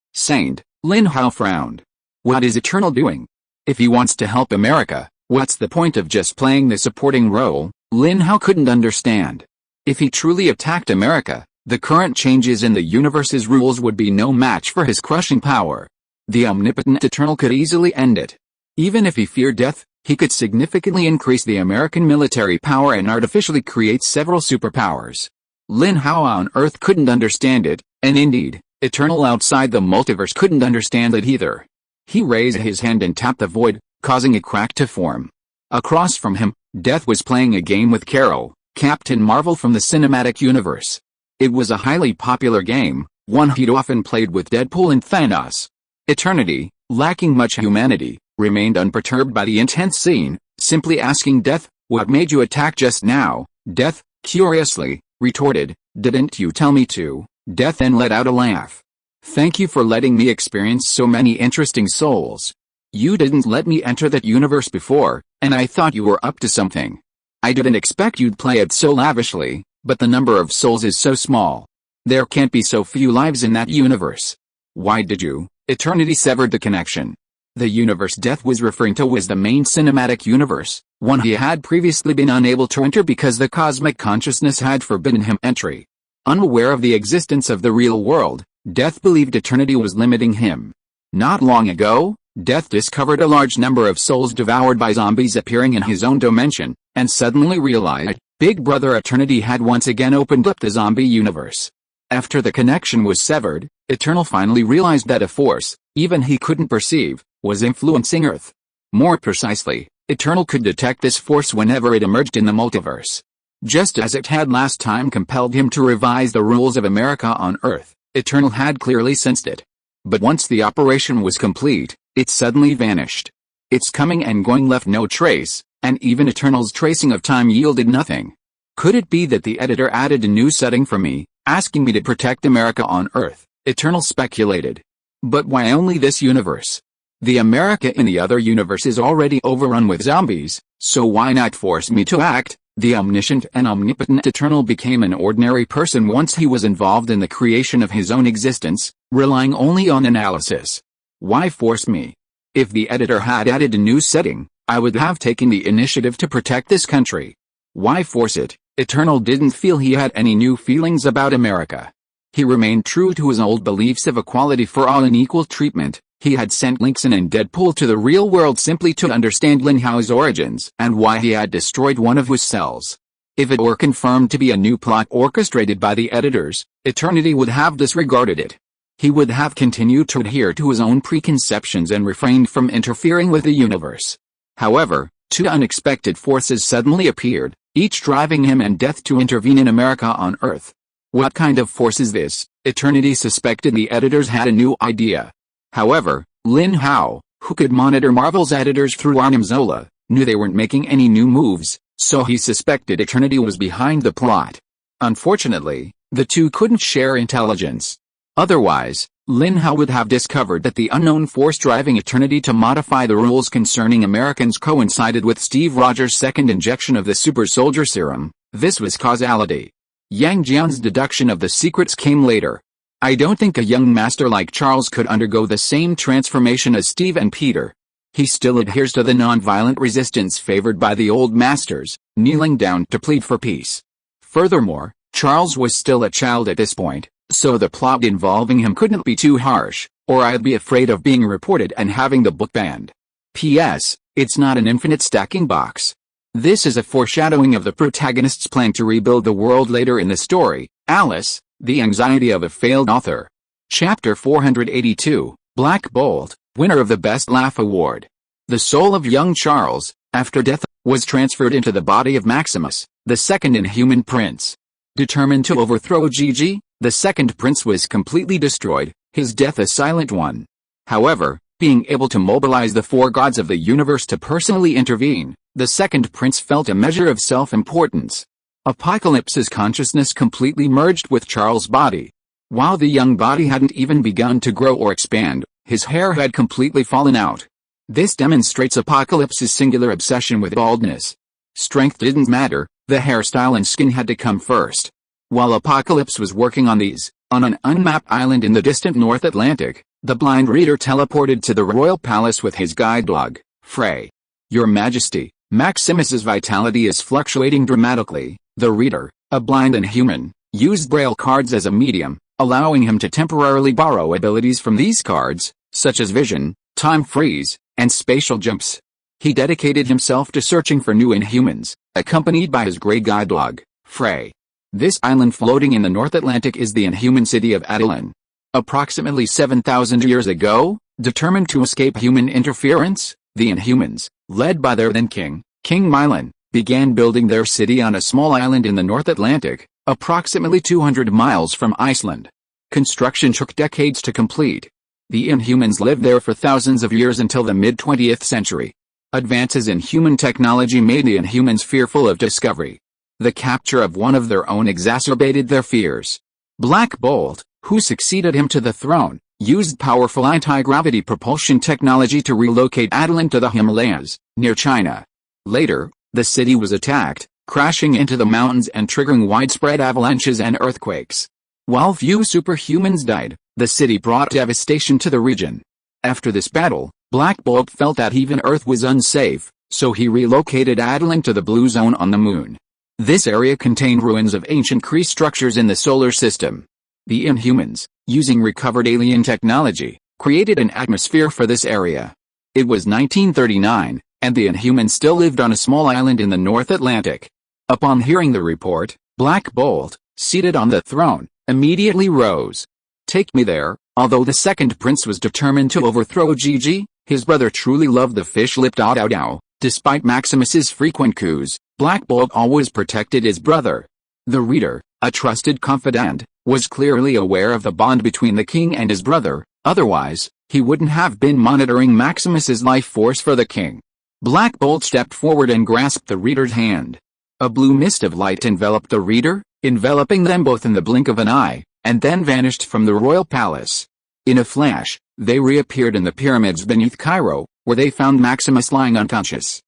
S1: Lin Hao frowned. What is Eternal doing? If he wants to help America, what's the point of just playing the supporting role? Lin Hao couldn't understand. If he truly attacked America, the current changes in the universe's rules would be no match for his crushing power. The omnipotent Eternal could easily end it. Even if he feared death, he could significantly increase the American military power and artificially create several superpowers. Lin Hao on Earth couldn't understand it, and indeed, Eternal outside the multiverse couldn't understand it either. He raised his hand and tapped the void, causing a crack to form. Across from him, Death was playing a game with Carol, Captain Marvel from the cinematic universe. It was a highly popular game, one he'd often played with Deadpool and Thanos. Eternity, lacking much humanity, remained unperturbed by the intense scene, simply asking Death, "What made you attack just now?" Death, curiously, retorted, "Didn't you tell me to?" Death then let out a laugh. "Thank you for letting me experience so many interesting souls. You didn't let me enter that universe before, and I thought you were up to something. I didn't expect you'd play it so lavishly, but the number of souls is so small. There can't be so few lives in that universe. Why did you?" Eternity severed the connection. The universe Death was referring to was the main cinematic universe, one he had previously been unable to enter because the cosmic consciousness had forbidden him entry. Unaware of the existence of the real world, Death believed Eternity was limiting him. Not long ago, Death discovered a large number of souls devoured by zombies appearing in his own dimension, and suddenly realized, Big Brother Eternity had once again opened up the zombie universe. After the connection was severed, Eternal finally realized that a force, even he couldn't perceive, was influencing Earth. More precisely, Eternal could detect this force whenever it emerged in the multiverse. Just as it had last time compelled him to revise the rules of America on Earth, Eternal had clearly sensed it. But once the operation was complete, it suddenly vanished. Its coming and going left no trace, and even Eternal's tracing of time yielded nothing. Could it be that the editor added a new setting for me, asking me to protect America on Earth? Eternal speculated. But why only this universe? The America in the other universe is already overrun with zombies, so why not force me to act? The omniscient and omnipotent Eternal became an ordinary person once he was involved in the creation of his own existence, relying only on analysis. Why force me? If the editor had added a new setting, I would have taken the initiative to protect this country. Why force it? Eternal didn't feel he had any new feelings about America. He remained true to his old beliefs of equality for all and equal treatment. He had sent Linkson and Deadpool to the real world simply to understand Lin Hao's origins and why he had destroyed one of his cells. If it were confirmed to be a new plot orchestrated by the editors, Eternity would have disregarded it. He would have continued to adhere to his own preconceptions and refrained from interfering with the universe. However, two unexpected forces suddenly appeared, each driving him and Death to intervene in America on Earth. What kind of force is this? Eternity suspected the editors had a new idea. However, Lin Hao, who could monitor Marvel's editors through Arnim Zola, knew they weren't making any new moves, so he suspected Eternity was behind the plot. Unfortunately, the two couldn't share intelligence. Otherwise, Lin Hao would have discovered that the unknown force driving Eternity to modify the rules concerning Americans coincided with Steve Rogers' second injection of the super soldier serum. This was causality. Yang Jian's deduction of the secrets came later. I don't think a young master like Charles could undergo the same transformation as Steve and Peter. He still adheres to the non-violent resistance favored by the old masters, kneeling down to plead for peace. Furthermore, Charles was still a child at this point, so the plot involving him couldn't be too harsh, or I'd be afraid of being reported and having the book banned. P.S. It's not an infinite stacking box. This is a foreshadowing of the protagonist's plan to rebuild the world later in the story. Alice, the anxiety of a failed author. Chapter 482, Black Bolt, winner of the Best Laugh Award. The soul of young Charles, after death, was transferred into the body of Maximus, the second Inhuman prince. Determined to overthrow Gigi, the second prince was completely destroyed, his death a silent one. However, being able to mobilize the four gods of the universe to personally intervene, the second prince felt a measure of self-importance. Apocalypse's consciousness completely merged with Charles' body. While the young body hadn't even begun to grow or expand, his hair had completely fallen out. This demonstrates Apocalypse's singular obsession with baldness. Strength didn't matter, the hairstyle and skin had to come first. While Apocalypse was working on these, on an unmapped island in the distant North Atlantic, the blind reader teleported to the royal palace with his guide dog, Frey. Your Majesty, Maximus's vitality is fluctuating dramatically. The reader, a blind Inhuman, used braille cards as a medium, allowing him to temporarily borrow abilities from these cards, such as vision, time freeze, and spatial jumps. He dedicated himself to searching for new Inhumans, accompanied by his gray guide dog, Frey. This island floating in the North Atlantic is the Inhuman city of Adelan. Approximately 7,000 years ago, determined to escape human interference, the Inhumans, led by their then king, King Milan, began building their city on a small island in the North Atlantic, approximately 200 miles from Iceland. Construction took decades to complete. The Inhumans lived there for thousands of years until the mid-20th century. Advances in human technology made the Inhumans fearful of discovery. The capture of one of their own exacerbated their fears. Black Bolt, who succeeded him to the throne, used powerful anti-gravity propulsion technology to relocate Adelan to the Himalayas, near China. Later, the city was attacked, crashing into the mountains and triggering widespread avalanches and earthquakes. While few superhumans died, the city brought devastation to the region. After this battle, Black Bolt felt that even Earth was unsafe, so he relocated Adelan to the Blue Zone on the Moon. This area contained ruins of ancient Kree structures in the solar system. The Inhumans, using recovered alien technology, created an atmosphere for this area. It was 1939, and the Inhumans still lived on a small island in the North Atlantic. Upon hearing the report, Black Bolt, seated on the throne, immediately rose. Take me there. Although the second prince was determined to overthrow Gigi, his brother truly loved the fish-lipped Dao. Despite Maximus's frequent coups, Black Bolt always protected his brother. The reader, a trusted confidant, was clearly aware of the bond between the king and his brother, otherwise, he wouldn't have been monitoring Maximus's life force for the king. Black Bolt stepped forward and grasped the reader's hand. A blue mist of light enveloped the reader, enveloping them both in the blink of an eye, and then vanished from the royal palace. In a flash, they reappeared in the pyramids beneath Cairo, where they found Maximus lying unconscious.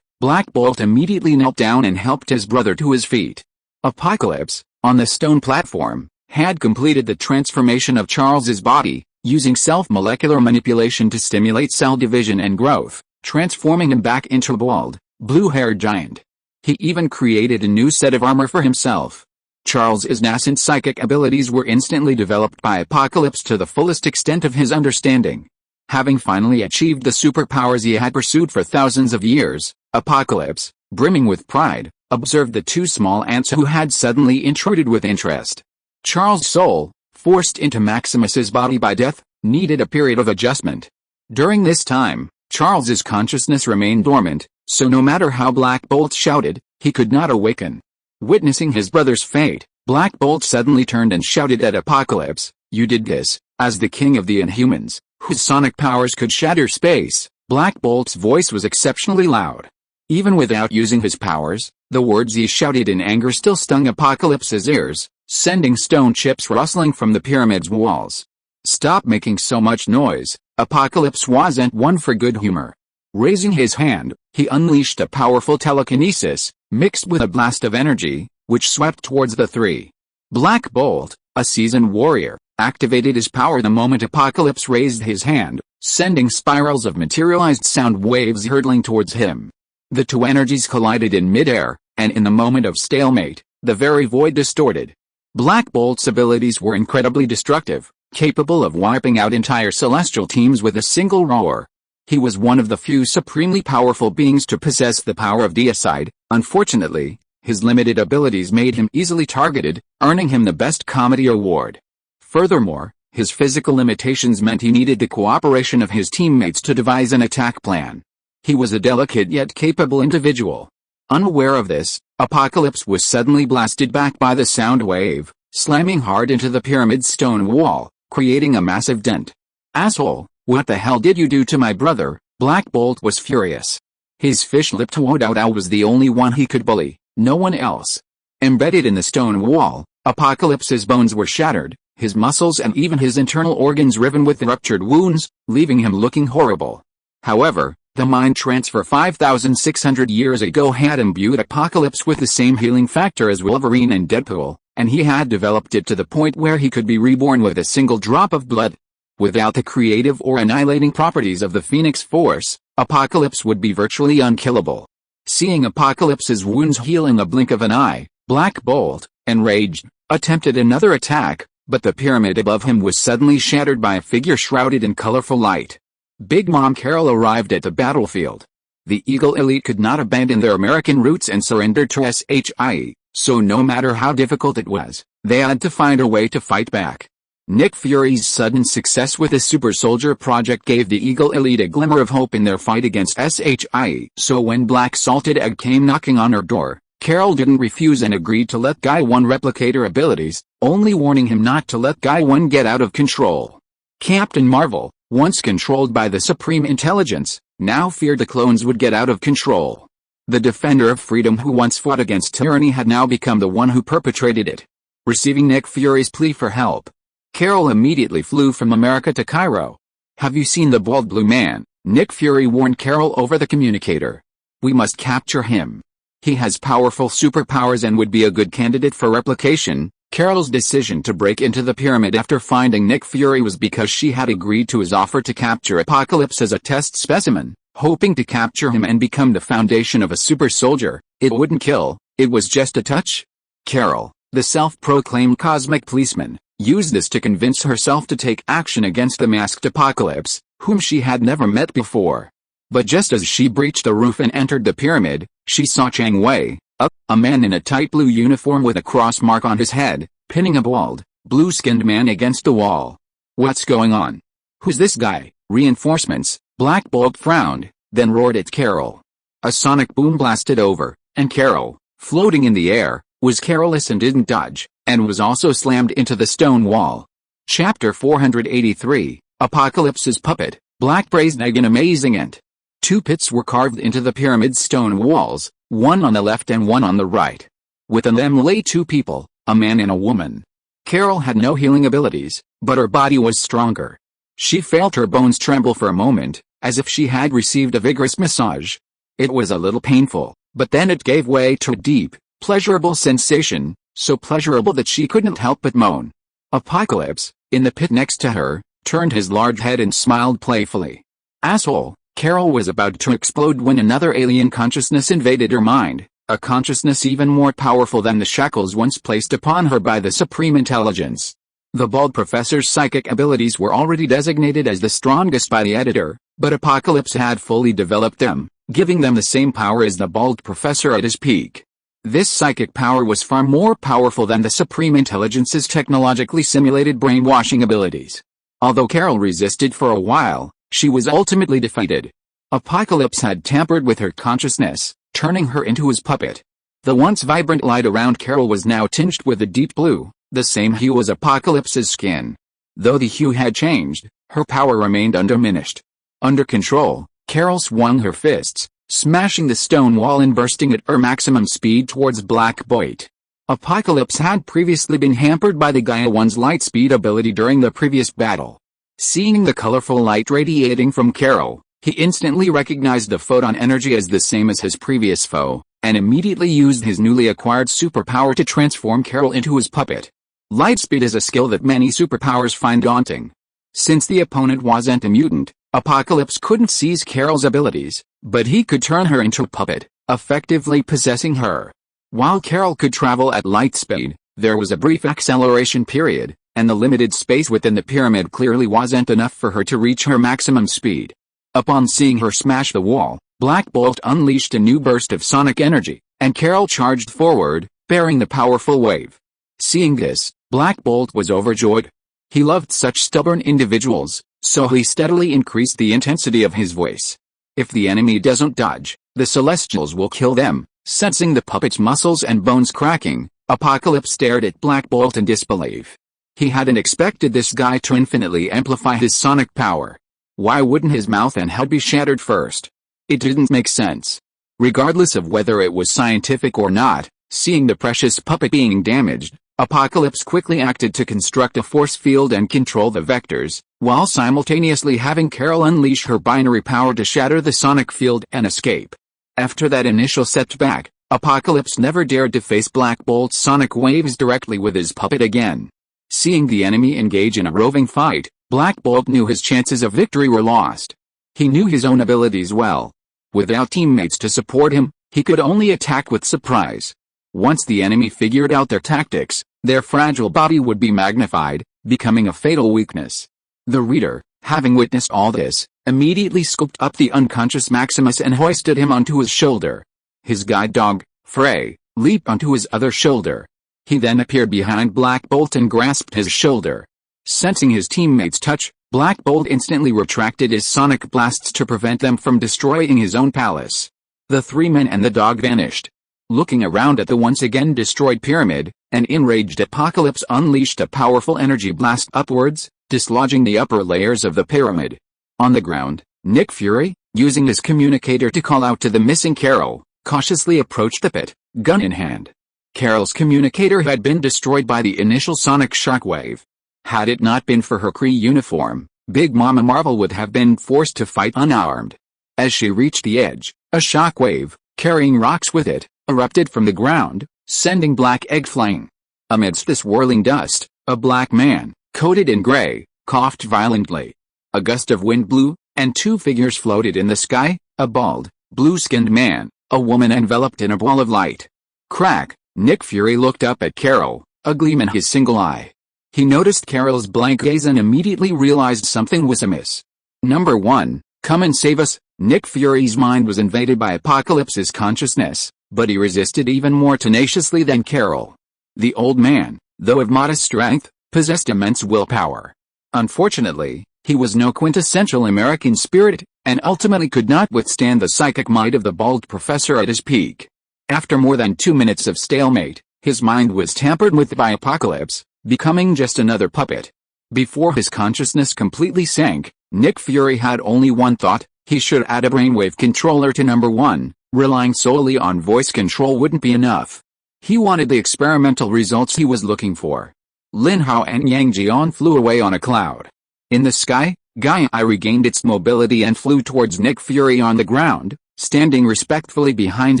S1: Black Bolt immediately knelt down and helped his brother to his feet. Apocalypse, on the stone platform, had completed the transformation of Charles's body, using self-molecular manipulation to stimulate cell division and growth, transforming him back into a bald, blue-haired giant. He even created a new set of armor for himself. Charles's nascent psychic abilities were instantly developed by Apocalypse to the fullest extent of his understanding. Having finally achieved the superpowers he had pursued for thousands of years, Apocalypse, brimming with pride, observed the two small ants who had suddenly intruded with interest. Charles' soul, forced into Maximus's body by death, needed a period of adjustment. During this time, Charles's consciousness remained dormant, so no matter how Black Bolt shouted, he could not awaken. Witnessing his brother's fate, Black Bolt suddenly turned and shouted at Apocalypse, "You did this, as the king of the Inhumans, whose sonic powers could shatter space." Black Bolt's voice was exceptionally loud. Even without using his powers, the words he shouted in anger still stung Apocalypse's ears, sending stone chips rustling from the pyramid's walls. "Stop making so much noise." Apocalypse wasn't one for good humor. Raising his hand, he unleashed a powerful telekinesis, mixed with a blast of energy, which swept towards the three. Black Bolt, a seasoned warrior, activated his power the moment Apocalypse raised his hand, sending spirals of materialized sound waves hurtling towards him. The two energies collided in midair, and in the moment of stalemate, the very void distorted. Black Bolt's abilities were incredibly destructive, capable of wiping out entire celestial teams with a single roar. He was one of the few supremely powerful beings to possess the power of deicide. Unfortunately, his limited abilities made him easily targeted, earning him the Best Comedy Award. Furthermore, his physical limitations meant he needed the cooperation of his teammates to devise an attack plan. He was a delicate yet capable individual. Unaware of this, Apocalypse was suddenly blasted back by the sound wave, slamming hard into the pyramid's stone wall, creating a massive dent. "Asshole, what the hell did you do to my brother?" Black Bolt was furious. His fish-lipped Wodow was the only one he could bully, no one else. Embedded in the stone wall, Apocalypse's bones were shattered, his muscles and even his internal organs riven with ruptured wounds, leaving him looking horrible. However, the mind transfer 5,600 years ago had imbued Apocalypse with the same healing factor as Wolverine and Deadpool, and he had developed it to the point where he could be reborn with a single drop of blood. Without the creative or annihilating properties of the Phoenix Force, Apocalypse would be virtually unkillable. Seeing Apocalypse's wounds heal in the blink of an eye, Black Bolt, enraged, attempted another attack, but the pyramid above him was suddenly shattered by a figure shrouded in colorful light. Big Mom Carol arrived at the battlefield. The Eagle Elite could not abandon their American roots and surrender to SHIE, so no matter how difficult it was, they had to find a way to fight back. Nick Fury's sudden success with the Super Soldier Project gave the Eagle Elite a glimmer of hope in their fight against SHIE. So when Black Salted Egg came knocking on her door, Carol didn't refuse and agreed to let Guy 1 replicate her abilities, only warning him not to let Guy 1 get out of control. Captain Marvel, once controlled by the Supreme Intelligence, now feared the clones would get out of control. The defender of freedom who once fought against tyranny had now become the one who perpetrated it. Receiving Nick Fury's plea for help, Carol immediately flew from America to Cairo. "Have you seen the bald blue man?" Nick Fury warned Carol over the communicator. "We must capture him. He has powerful superpowers and would be a good candidate for replication." Carol's decision to break into the pyramid after finding Nick Fury was because she had agreed to his offer to capture Apocalypse as a test specimen, hoping to capture him and become the foundation of a super soldier. It wouldn't kill, it was just a touch. Carol, the self-proclaimed cosmic policeman, used this to convince herself to take action against the masked Apocalypse, whom she had never met before. But just as she breached the roof and entered the pyramid, she saw Chang Wei, a man in a tight blue uniform with a cross mark on his head, pinning a bald, blue-skinned man against the wall. "What's going on? Who's this guy?" "Reinforcements." Black Bolt frowned, then roared at Carol. A sonic boom blasted over, and Carol, floating in the air, was careless and didn't dodge, and was also slammed into the stone wall. Chapter 483, Apocalypse's Puppet, Black Braised Egg. An amazing ant. Two pits were carved into the pyramid's stone walls, one on the left and one on the right. Within them lay two people, a man and a woman. Carol had no healing abilities, but her body was stronger. She felt her bones tremble for a moment, as if she had received a vigorous massage. It was a little painful, but then it gave way to a deep, pleasurable sensation, so pleasurable that she couldn't help but moan. Apocalypse, in the pit next to her, turned his large head and smiled playfully. "Asshole." Carol was about to explode when another alien consciousness invaded her mind, a consciousness even more powerful than the shackles once placed upon her by the Supreme Intelligence. The bald professor's psychic abilities were already designated as the strongest by the editor, but Apocalypse had fully developed them, giving them the same power as the bald professor at his peak. This psychic power was far more powerful than the Supreme Intelligence's technologically simulated brainwashing abilities. Although Carol resisted for a while, she was ultimately defeated. Apocalypse had tampered with her consciousness, turning her into his puppet. The once vibrant light around Carol was now tinged with a deep blue, the same hue as Apocalypse's skin. Though the hue had changed, her power remained undiminished. Under control, Carol swung her fists, smashing the stone wall and bursting at her maximum speed towards Black Bolt. Apocalypse had previously been hampered by the Gaohua's light speed ability during the previous battle. Seeing the colorful light radiating from Carol, he instantly recognized the photon energy as the same as his previous foe, and immediately used his newly acquired superpower to transform Carol into his puppet. Lightspeed is a skill that many superpowers find daunting. Since the opponent wasn't a mutant, Apocalypse couldn't seize Carol's abilities, but he could turn her into a puppet, effectively possessing her. While Carol could travel at light speed, there was a brief acceleration period, and the limited space within the pyramid clearly wasn't enough for her to reach her maximum speed. Upon seeing her smash the wall, Black Bolt unleashed a new burst of sonic energy, and Carol charged forward, bearing the powerful wave. Seeing this, Black Bolt was overjoyed. He loved such stubborn individuals, so he steadily increased the intensity of his voice. If the enemy doesn't dodge, the Celestials will kill them. Sensing the puppet's muscles and bones cracking, Apocalypse stared at Black Bolt in disbelief. He hadn't expected this guy to infinitely amplify his sonic power. Why wouldn't his mouth and head be shattered first? It didn't make sense. Regardless of whether it was scientific or not, seeing the precious puppet being damaged, Apocalypse quickly acted to construct a force field and control the vectors, while simultaneously having Carol unleash her binary power to shatter the sonic field and escape. After that initial setback, Apocalypse never dared to face Black Bolt's sonic waves directly with his puppet again. Seeing the enemy engage in a roving fight, Black Bolt knew his chances of victory were lost. He knew his own abilities well. Without teammates to support him, he could only attack with surprise. Once the enemy figured out their tactics, their fragile body would be magnified, becoming a fatal weakness. The reader, having witnessed all this, immediately scooped up the unconscious Maximus and hoisted him onto his shoulder. His guide dog, Frey, leaped onto his other shoulder. He then appeared behind Black Bolt and grasped his shoulder. Sensing his teammates' touch, Black Bolt instantly retracted his sonic blasts to prevent them from destroying his own palace. The three men and the dog vanished. Looking around at the once again destroyed pyramid, an enraged Apocalypse unleashed a powerful energy blast upwards, dislodging the upper layers of the pyramid. On the ground, Nick Fury, using his communicator to call out to the missing Carol, cautiously approached the pit, gun in hand. Carol's communicator had been destroyed by the initial sonic shockwave. Had it not been for her Kree uniform, Big Mama Marvel would have been forced to fight unarmed. As she reached the edge, a shockwave, carrying rocks with it, erupted from the ground, sending Black Egg flying. Amidst this whirling dust, a black man, coated in gray, coughed violently. A gust of wind blew, and two figures floated in the sky, a bald, blue-skinned man, a woman enveloped in a ball of light. Crack! Nick Fury looked up at Carol, a gleam in his single eye. He noticed Carol's blank gaze and immediately realized something was amiss. Number 1, come and save us. Nick Fury's mind was invaded by Apocalypse's consciousness, but he resisted even more tenaciously than Carol. The old man, though of modest strength, possessed immense willpower. Unfortunately, he was no quintessential American spirit, and ultimately could not withstand the psychic might of the bald professor at his peak. After more than 2 minutes of stalemate, his mind was tampered with by Apocalypse, becoming just another puppet. Before his consciousness completely sank, Nick Fury had only one thought: he should add a brainwave controller to number 1, relying solely on voice control wouldn't be enough. He wanted the experimental results he was looking for. Lin Hao and Yang Jian flew away on a cloud. In the sky, Gaia regained its mobility and flew towards Nick Fury on the ground, standing respectfully behind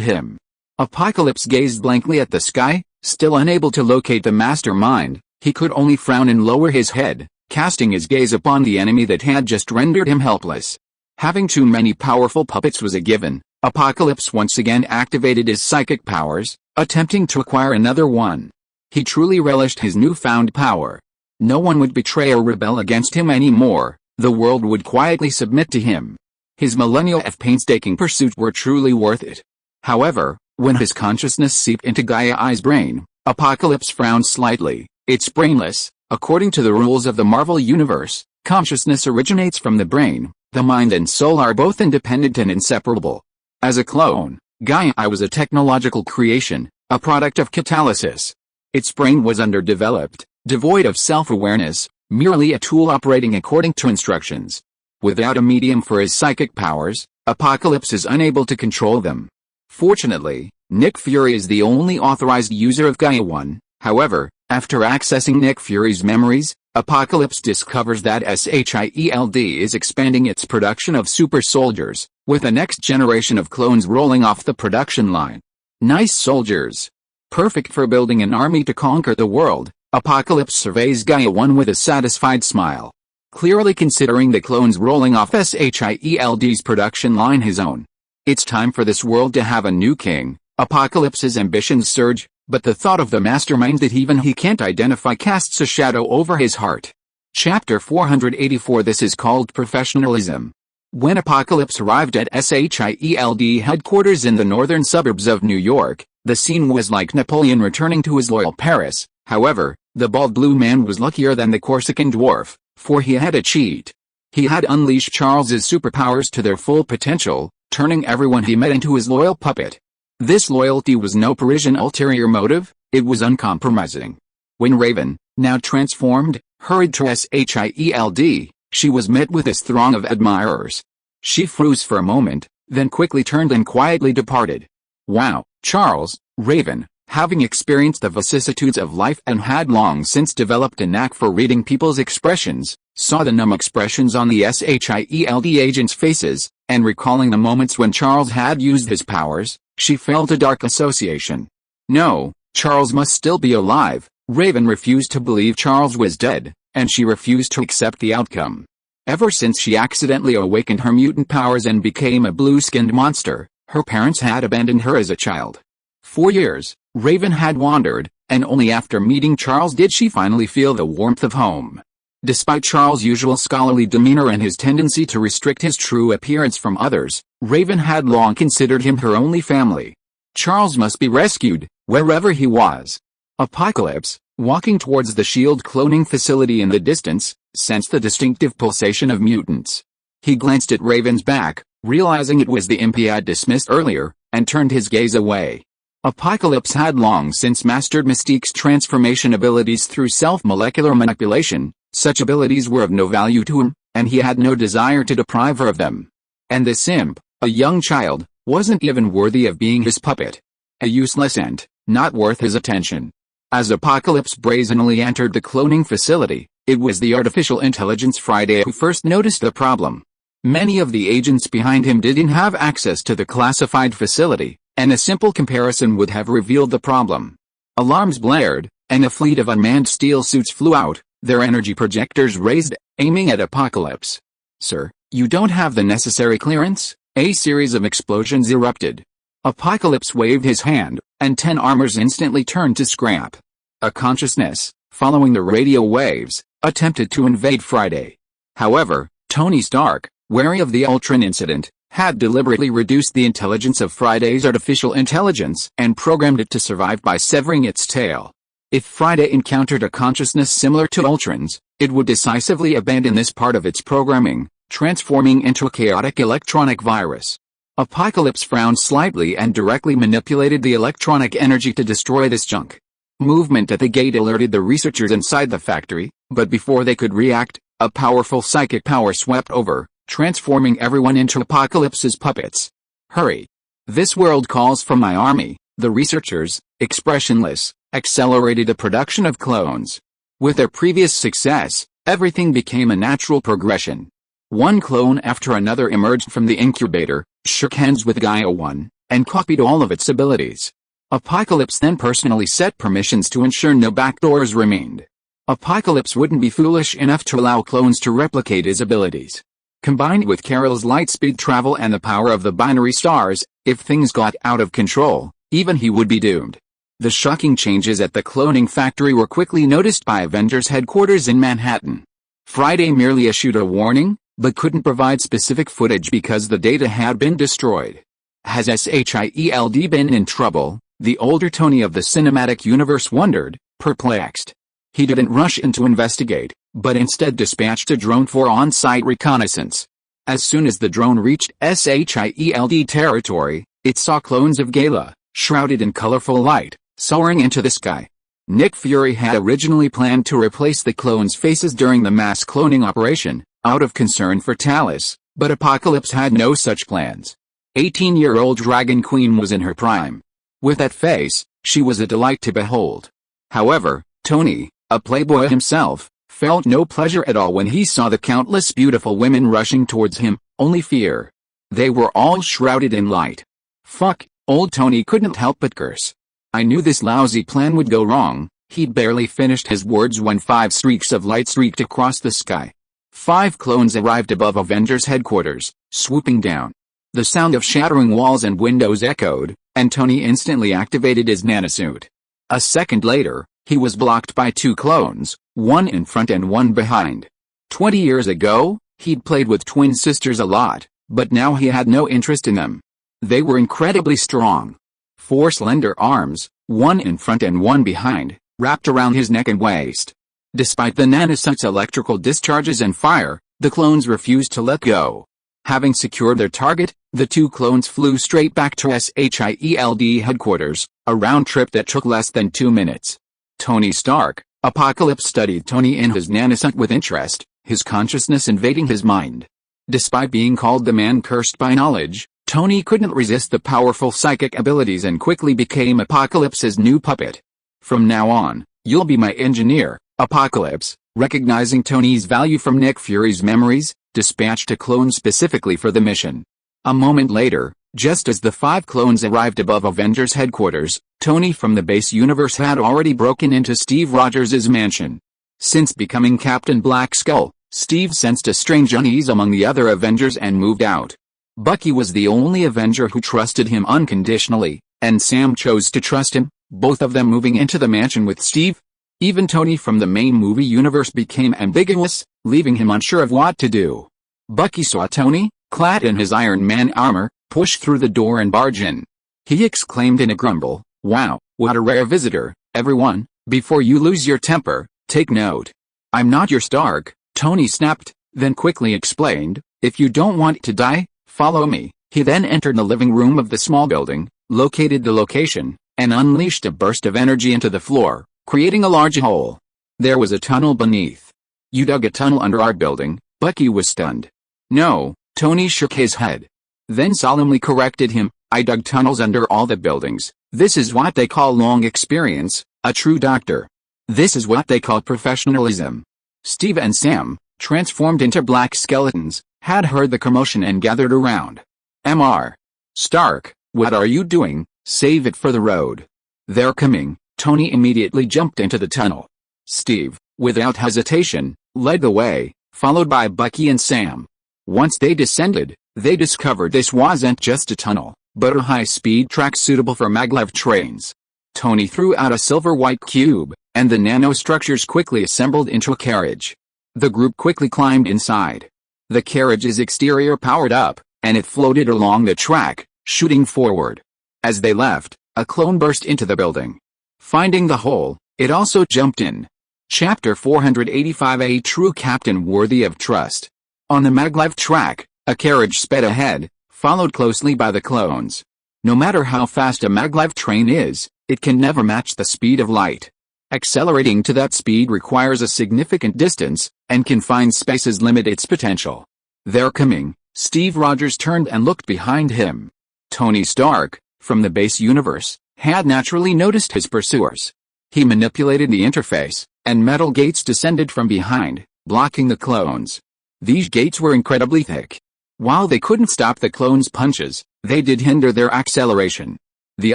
S1: him. Apocalypse gazed blankly at the sky, still unable to locate the mastermind. He could only frown and lower his head, casting his gaze upon the enemy that had just rendered him helpless. Having too many powerful puppets was a given. Apocalypse once again activated his psychic powers, attempting to acquire another one. He truly relished his newfound power. No one would betray or rebel against him anymore. The world would quietly submit to him. His millennia of painstaking pursuit were truly worth it. However, when his consciousness seeped into Gaia's brain, Apocalypse frowned slightly. It's brainless. According to the rules of the Marvel Universe, consciousness originates from the brain. The mind and soul are both independent and inseparable. As a clone, Gaia was a technological creation, a product of catalysis. Its brain was underdeveloped, devoid of self-awareness, merely a tool operating according to instructions. Without a medium for his psychic powers, Apocalypse is unable to control them. Fortunately, Nick Fury is the only authorized user of Gaohua. However, after accessing Nick Fury's memories, Apocalypse discovers that SHIELD is expanding its production of super soldiers, with a next generation of clones rolling off the production line. Nice soldiers. Perfect for building an army to conquer the world, Apocalypse surveys Gaohua with a satisfied smile. Clearly considering the clones rolling off SHIELD's production line his own. It's time for this world to have a new king. Apocalypse's ambitions surge, but the thought of the mastermind that even he can't identify casts a shadow over his heart. Chapter 484. This is called professionalism. When Apocalypse arrived at SHIELD headquarters in the northern suburbs of New York, the scene was like Napoleon returning to his loyal Paris. However, the bald blue man was luckier than the Corsican dwarf, for he had a cheat. He had unleashed Charles's superpowers to their full potential, turning everyone he met into his loyal puppet. This loyalty was no Parisian ulterior motive, it was uncompromising. When Raven, now transformed, hurried to SHIELD, she was met with this throng of admirers. She froze for a moment, then quickly turned and quietly departed. Wow, Charles, Raven, having experienced the vicissitudes of life and had long since developed a knack for reading people's expressions, saw the numb expressions on the SHIELD agents' faces, and recalling the moments when Charles had used his powers, she felt a dark association. No, Charles must still be alive. Raven refused to believe Charles was dead, and she refused to accept the outcome. Ever since she accidentally awakened her mutant powers and became a blue-skinned monster, her parents had abandoned her as a child. For years, Raven had wandered, and only after meeting Charles did she finally feel the warmth of home. Despite Charles' usual scholarly demeanor and his tendency to restrict his true appearance from others, Raven had long considered him her only family. Charles must be rescued, wherever he was. Apocalypse, walking towards the SHIELD cloning facility in the distance, sensed the distinctive pulsation of mutants. He glanced at Raven's back, realizing it was the imp he had dismissed earlier, and turned his gaze away. Apocalypse had long since mastered Mystique's transformation abilities through self-molecular manipulation. Such abilities were of no value to him, and he had no desire to deprive her of them. And this imp, a young child, wasn't even worthy of being his puppet. A useless ent, not worth his attention. As Apocalypse brazenly entered the cloning facility, it was the artificial intelligence Friday who first noticed the problem. Many of the agents behind him didn't have access to the classified facility, and a simple comparison would have revealed the problem. Alarms blared, and a fleet of unmanned steel suits flew out, their energy projectors raised, aiming at Apocalypse. "Sir, you don't have the necessary clearance?" A series of explosions erupted. Apocalypse waved his hand, and 10 armors instantly turned to scrap. A consciousness, following the radio waves, attempted to invade Friday. However, Tony Stark, wary of the Ultron incident, had deliberately reduced the intelligence of Friday's artificial intelligence and programmed it to survive by severing its tail. If Friday encountered a consciousness similar to Ultron's, it would decisively abandon this part of its programming, transforming into a chaotic electronic virus. Apocalypse frowned slightly and directly manipulated the electronic energy to destroy this junk. Movement at the gate alerted the researchers inside the factory, but before they could react, a powerful psychic power swept over, transforming everyone into Apocalypse's puppets. "Hurry! This world calls for my army." The researchers, expressionless, accelerated the production of clones. With their previous success, everything became a natural progression. One clone after another emerged from the incubator, shook hands with Gaohua, and copied all of its abilities. Apocalypse then personally set permissions to ensure no backdoors remained. Apocalypse wouldn't be foolish enough to allow clones to replicate his abilities. Combined with Carol's lightspeed travel and the power of the binary stars, if things got out of control, even he would be doomed. The shocking changes at the cloning factory were quickly noticed by Avengers headquarters in Manhattan. Friday merely issued a warning, but couldn't provide specific footage because the data had been destroyed. Has SHIELD been in trouble? The older Tony of the cinematic universe wondered, perplexed. He didn't rush in to investigate, but instead dispatched a drone for on-site reconnaissance. As soon as the drone reached SHIELD territory, it saw clones of Gala, shrouded in colorful light, soaring into the sky. Nick Fury had originally planned to replace the clones' faces during the mass cloning operation, out of concern for Talos, but Apocalypse had no such plans. 18-year-old Dragon Queen was in her prime. With that face, she was a delight to behold. However, Tony, a playboy himself, felt no pleasure at all when he saw the countless beautiful women rushing towards him, only fear. They were all shrouded in light. Fuck, old Tony couldn't help but curse. I knew this lousy plan would go wrong. He'd barely finished his words when 5 streaks of light streaked across the sky. 5 clones arrived above Avengers headquarters, swooping down. The sound of shattering walls and windows echoed, and Tony instantly activated his nanosuit. A second later, he was blocked by 2 clones, one in front and one behind. 20 years ago, he'd played with twin sisters a lot, but now he had no interest in them. They were incredibly strong. 4 slender arms, one in front and one behind, wrapped around his neck and waist. Despite the nanosuit's electrical discharges and fire, the clones refused to let go. Having secured their target, the 2 clones flew straight back to SHIELD headquarters, a round trip that took less than 2 minutes. Tony Stark, Apocalypse studied Tony in his nanosuit with interest, his consciousness invading his mind. Despite being called the man cursed by knowledge, Tony couldn't resist the powerful psychic abilities and quickly became Apocalypse's new puppet. From now on, you'll be my engineer, Apocalypse, recognizing Tony's value from Nick Fury's memories, dispatched a clone specifically for the mission. A moment later, just as the 5 clones arrived above Avengers headquarters, Tony from the base universe had already broken into Steve Rogers' mansion. Since becoming Captain Black Skull, Steve sensed a strange unease among the other Avengers and moved out. Bucky was the only Avenger who trusted him unconditionally, and Sam chose to trust him, both of them moving into the mansion with Steve. Even Tony from the main movie universe became ambiguous, leaving him unsure of what to do. Bucky saw Tony, clad in his Iron Man armor, push through the door and barge in. He exclaimed in a grumble, "Wow, what a rare visitor, everyone. Before you lose your temper, take note. I'm not your Stark," Tony snapped, then quickly explained, "If you don't want to die, follow me." He then entered the living room of the small building, located the location, and unleashed a burst of energy into the floor, creating a large hole. There was a tunnel beneath. "You dug a tunnel under our building?" Bucky was stunned. "No," Tony shook his head. Then solemnly corrected him, "I dug tunnels under all the buildings. This is what they call long experience, a true doctor. This is what they call professionalism." Steve and Sam, transformed into black skeletons, had heard the commotion and gathered around. "Mr. Stark, what are you doing? Save it for the road." "They're coming." Tony immediately jumped into the tunnel. Steve, without hesitation, led the way, followed by Bucky and Sam. Once they descended, they discovered this wasn't just a tunnel, but a high-speed track suitable for maglev trains. Tony threw out a silver-white cube, and the nanostructures quickly assembled into a carriage. The group quickly climbed inside. The carriage's exterior powered up, and it floated along the track, shooting forward. As they left, a clone burst into the building. Finding the hole, it also jumped in. Chapter 485: A true captain worthy of trust. On the maglev track, a carriage sped ahead, followed closely by the clones. No matter how fast a maglev train is, it can never match the speed of light. Accelerating to that speed requires a significant distance, and confined spaces limit its potential. "They're coming." Steve Rogers turned and looked behind him. Tony Stark, from the base universe, had naturally noticed his pursuers. He manipulated the interface, and metal gates descended from behind, blocking the clones. These gates were incredibly thick. While they couldn't stop the clones' punches, they did hinder their acceleration. The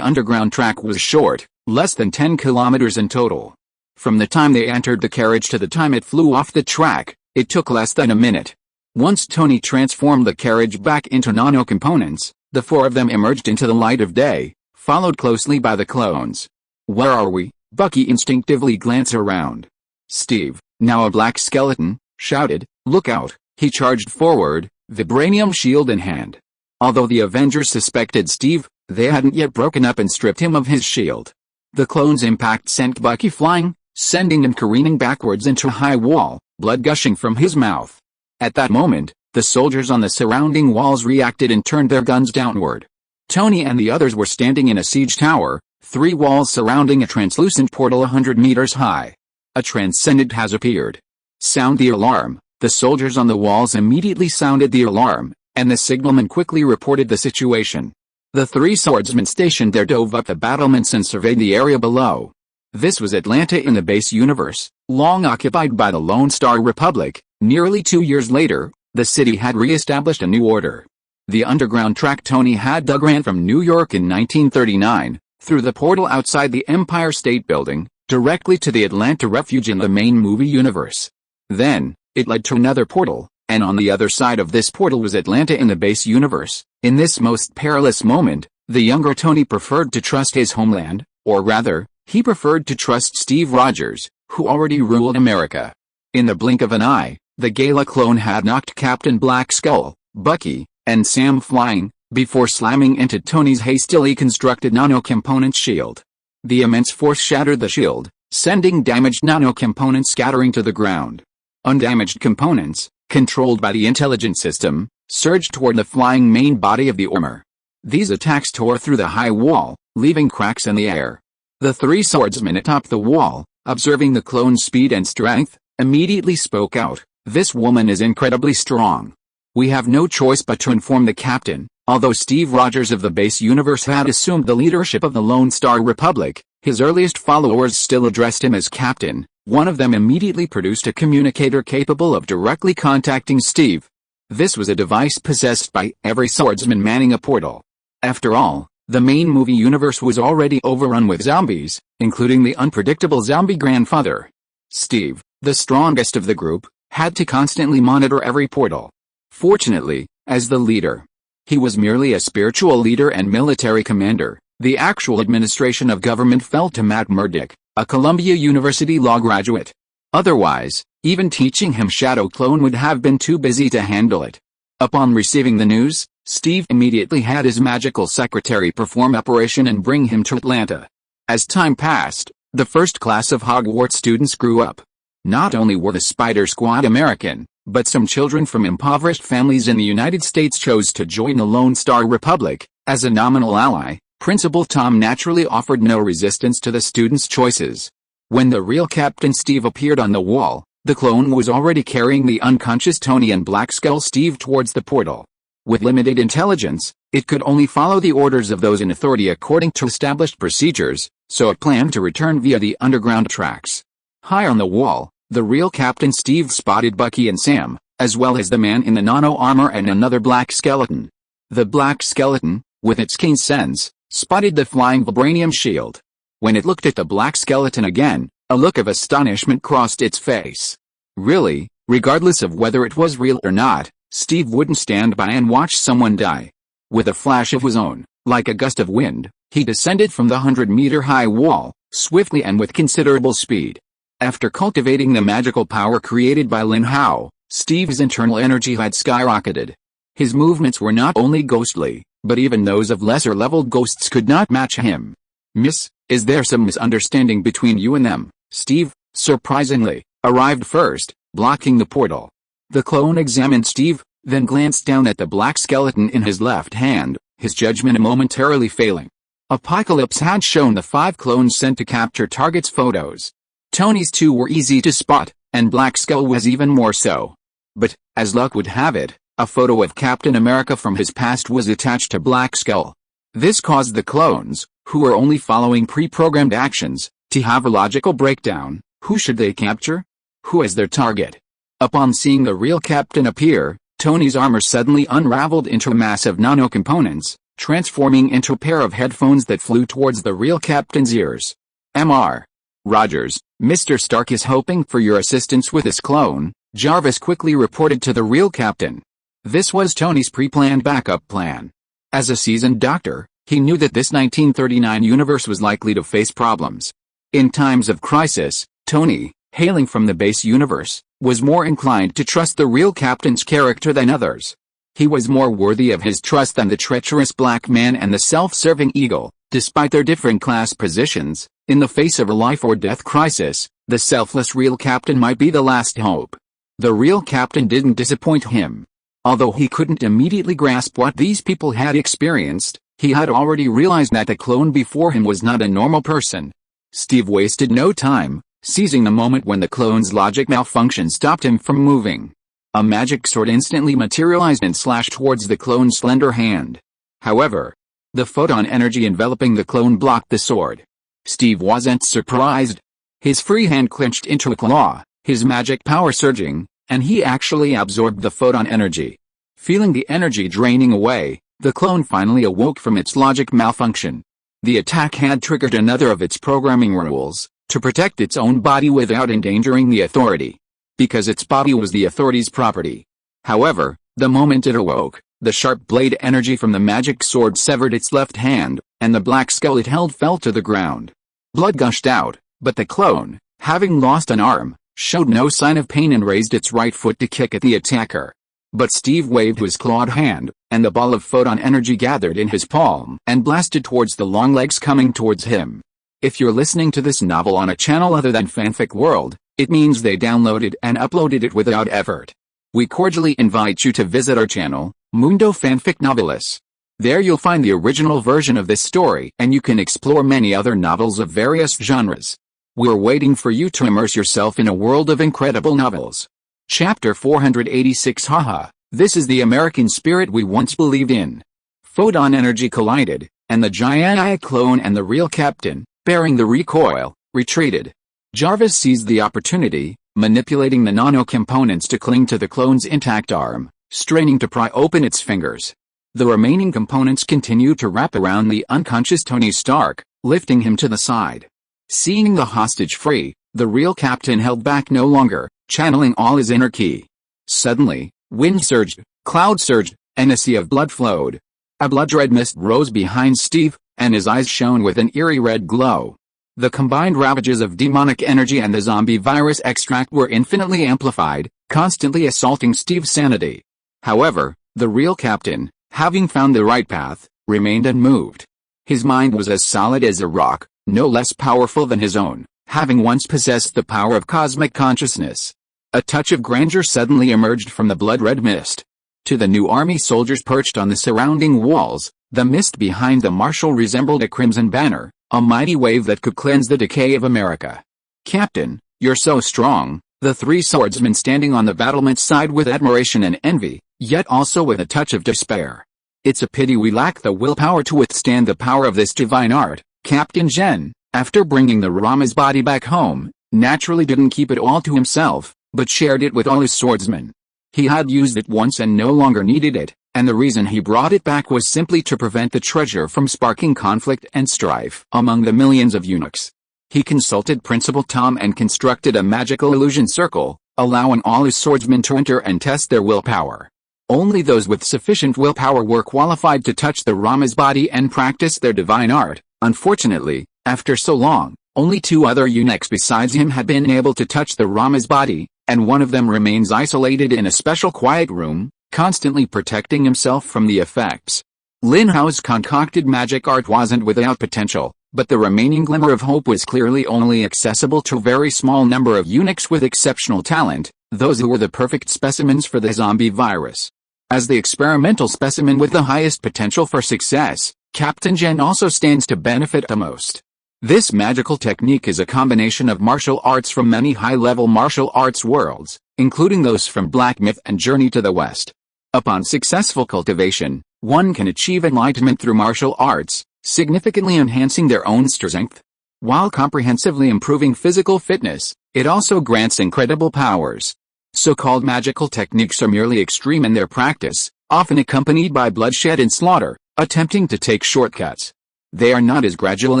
S1: underground track was short, less than 10 kilometers in total. From the time they entered the carriage to the time it flew off the track, it took less than a minute. Once Tony transformed the carriage back into nano-components, the 4 of them emerged into the light of day, followed closely by the clones. "Where are we?" Bucky instinctively glanced around. Steve, now a black skeleton, shouted, "Look out!" He charged forward, vibranium shield in hand. Although the Avengers suspected Steve, they hadn't yet broken up and stripped him of his shield. The clone's impact sent Bucky flying, sending him careening backwards into a high wall, blood gushing from his mouth. At that moment, the soldiers on the surrounding walls reacted and turned their guns downward. Tony and the others were standing in a siege tower, 3 walls surrounding a translucent portal 100 meters high. A transcendent has appeared. Sound the alarm. The soldiers on the walls immediately sounded the alarm, and the signalman quickly reported the situation. The 3 swordsmen stationed there dove up the battlements and surveyed the area below. This was Atlanta in the base universe, long occupied by the Lone Star Republic. Nearly 2 years later, the city had re-established a new order. The underground track Tony had dug ran from New York in 1939, through the portal outside the Empire State Building, directly to the Atlanta refuge in the main movie universe. Then, it led to another portal, and on the other side of this portal was Atlanta in the base universe. In this most perilous moment, the younger Tony preferred to trust his homeland, or rather, he preferred to trust Steve Rogers, who already ruled America. In the blink of an eye, the Gala clone had knocked Captain Black Skull, Bucky, and Sam flying, before slamming into Tony's hastily constructed nano-component shield. The immense force shattered the shield, sending damaged nano-components scattering to the ground. Undamaged components, controlled by the intelligence system, surged toward the flying main body of the armor. These attacks tore through the high wall, leaving cracks in the air. The 3 swordsmen atop the wall, observing the clone's speed and strength, immediately spoke out, "This woman is incredibly strong. We have no choice but to inform the captain." Although Steve Rogers of the base universe had assumed the leadership of the Lone Star Republic, his earliest followers still addressed him as captain. One of them immediately produced a communicator capable of directly contacting Steve. This was a device possessed by every swordsman manning a portal. After all, the main movie universe was already overrun with zombies, including the unpredictable zombie grandfather. Steve, the strongest of the group, had to constantly monitor every portal. Fortunately, as the leader, he was merely a spiritual leader and military commander. The actual administration of government fell to Matt Murdock, a Columbia University law graduate. Otherwise, even teaching him Shadow Clone would have been too busy to handle it. Upon receiving the news, Steve immediately had his magical secretary perform operation and bring him to Atlanta. As time passed, the first class of Hogwarts students grew up. Not only were the Spider Squad American, but some children from impoverished families in the United States chose to join the Lone Star Republic. As a nominal ally, Principal Tom naturally offered no resistance to the students' choices. When the real Captain Steve appeared on the wall, the clone was already carrying the unconscious Tony and Black Skull Steve towards the portal. With limited intelligence, it could only follow the orders of those in authority according to established procedures, so it planned to return via the underground tracks. High on the wall, the real Captain Steve spotted Bucky and Sam, as well as the man in the nano armor and another black skeleton. The black skeleton, with its keen sense, spotted the flying vibranium shield. When it looked at the black skeleton again, a look of astonishment crossed its face. Really, regardless of whether it was real or not, Steve wouldn't stand by and watch someone die. With a flash of his own, like a gust of wind, he descended from the 100-meter-high wall, swiftly and with considerable speed. After cultivating the magical power created by Lin Hao, Steve's internal energy had skyrocketed. His movements were not only ghostly, but even those of lesser-leveled ghosts could not match him. "Miss, is there some misunderstanding between you and them?" Steve, surprisingly, arrived first, blocking the portal. The clone examined Steve, then glanced down at the black skeleton in his left hand, his judgment momentarily failing. Apocalypse had shown the 5 clones sent to capture targets photos. Tony's 2 were easy to spot, and Black Skull was even more so. But, as luck would have it, a photo of Captain America from his past was attached to Black Skull. This caused the clones, who were only following pre-programmed actions, to have a logical breakdown. Who should they capture? Who is their target? Upon seeing the real captain appear, Tony's armor suddenly unraveled into a mass of nano-components, transforming into a pair of headphones that flew towards the real captain's ears. Mr. Rogers, Mr. Stark is hoping for your assistance with his clone, Jarvis quickly reported to the real captain. This was Tony's pre-planned backup plan. As a seasoned doctor, he knew that this 1939 universe was likely to face problems. In times of crisis, Tony, hailing from the base universe, was more inclined to trust the real captain's character than others. He was more worthy of his trust than the treacherous black man and the self-serving eagle. Despite their different class positions, in the face of a life-or-death crisis, the selfless real captain might be the last hope. The real captain didn't disappoint him. Although he couldn't immediately grasp what these people had experienced, He had already realized that the clone before him was not a normal person. Steve wasted no time, seizing the moment when the clone's logic malfunction stopped him from moving. A magic sword instantly materialized and slashed towards the clone's slender hand. However, the photon energy enveloping the clone blocked the sword. Steve wasn't surprised. His free hand clenched into a claw, his magic power surging, and he actually absorbed the photon energy. Feeling the energy draining away, the clone finally awoke from its logic malfunction. The attack had triggered another of its programming rules, to protect its own body without endangering the authority. Because its body was the authority's property. However, the moment it awoke, the sharp blade energy from the magic sword severed its left hand, and the black skull it held fell to the ground. Blood gushed out, but the clone, having lost an arm, showed no sign of pain and raised its right foot to kick at the attacker. But Steve waved his clawed hand, and the ball of photon energy gathered in his palm and blasted towards the long legs coming towards him. If you're listening to this novel on a channel other than Fanfic World, it means they downloaded and uploaded it without effort. We cordially invite you to visit our channel, Mundo Fanfic Novelis. There you'll find the original version of this story and you can explore many other novels of various genres. We're waiting for you to immerse yourself in a world of incredible novels. Chapter 486. Haha, this is the American spirit we once believed in. Photon energy collided, and the giant clone and the real captain, bearing the recoil, retreated. Jarvis seized the opportunity, manipulating the nano-components to cling to the clone's intact arm, straining to pry open its fingers. The remaining components continued to wrap around the unconscious Tony Stark, lifting him to the side. Seeing the hostage free, the real captain held back no longer, channeling all his inner ki. Suddenly, wind surged, cloud surged, and a sea of blood flowed. A blood-red mist rose behind Steve, and his eyes shone with an eerie red glow. The combined ravages of demonic energy and the zombie virus extract were infinitely amplified, constantly assaulting Steve's sanity. However, the real captain, having found the right path, remained unmoved. His mind was as solid as a rock, no less powerful than his own, having once possessed the power of cosmic consciousness. A touch of grandeur suddenly emerged from the blood-red mist. To the new army soldiers perched on the surrounding walls, the mist behind the marshal resembled a crimson banner, a mighty wave that could cleanse the decay of America. "Captain, you're so strong," the three swordsmen standing on the battlement sighed with admiration and envy, yet also with a touch of despair. "It's a pity we lack the willpower to withstand the power of this divine art." Captain Zhen, after bringing the Rama's body back home, naturally didn't keep it all to himself, but shared it with all his swordsmen. He had used it once and no longer needed it, and the reason he brought it back was simply to prevent the treasure from sparking conflict and strife among the millions of eunuchs. He consulted Principal Tom and constructed a magical illusion circle, allowing all his swordsmen to enter and test their willpower. Only those with sufficient willpower were qualified to touch the Rama's body and practice their divine art. Unfortunately, after so long, only two other eunuchs besides him had been able to touch the Rama's body, and one of them remains isolated in a special quiet room, constantly protecting himself from the effects. Lin Hao's concocted magic art wasn't without potential, but the remaining glimmer of hope was clearly only accessible to a very small number of eunuchs with exceptional talent, those who were the perfect specimens for the zombie virus. As the experimental specimen with the highest potential for success, Captain Zhen also stands to benefit the most. This magical technique is a combination of martial arts from many high-level martial arts worlds, including those from Black Myth and Journey to the West. Upon successful cultivation, one can achieve enlightenment through martial arts, significantly enhancing their own strength. While comprehensively improving physical fitness, it also grants incredible powers. So-called magical techniques are merely extreme in their practice, often accompanied by bloodshed and slaughter, attempting to take shortcuts. They are not as gradual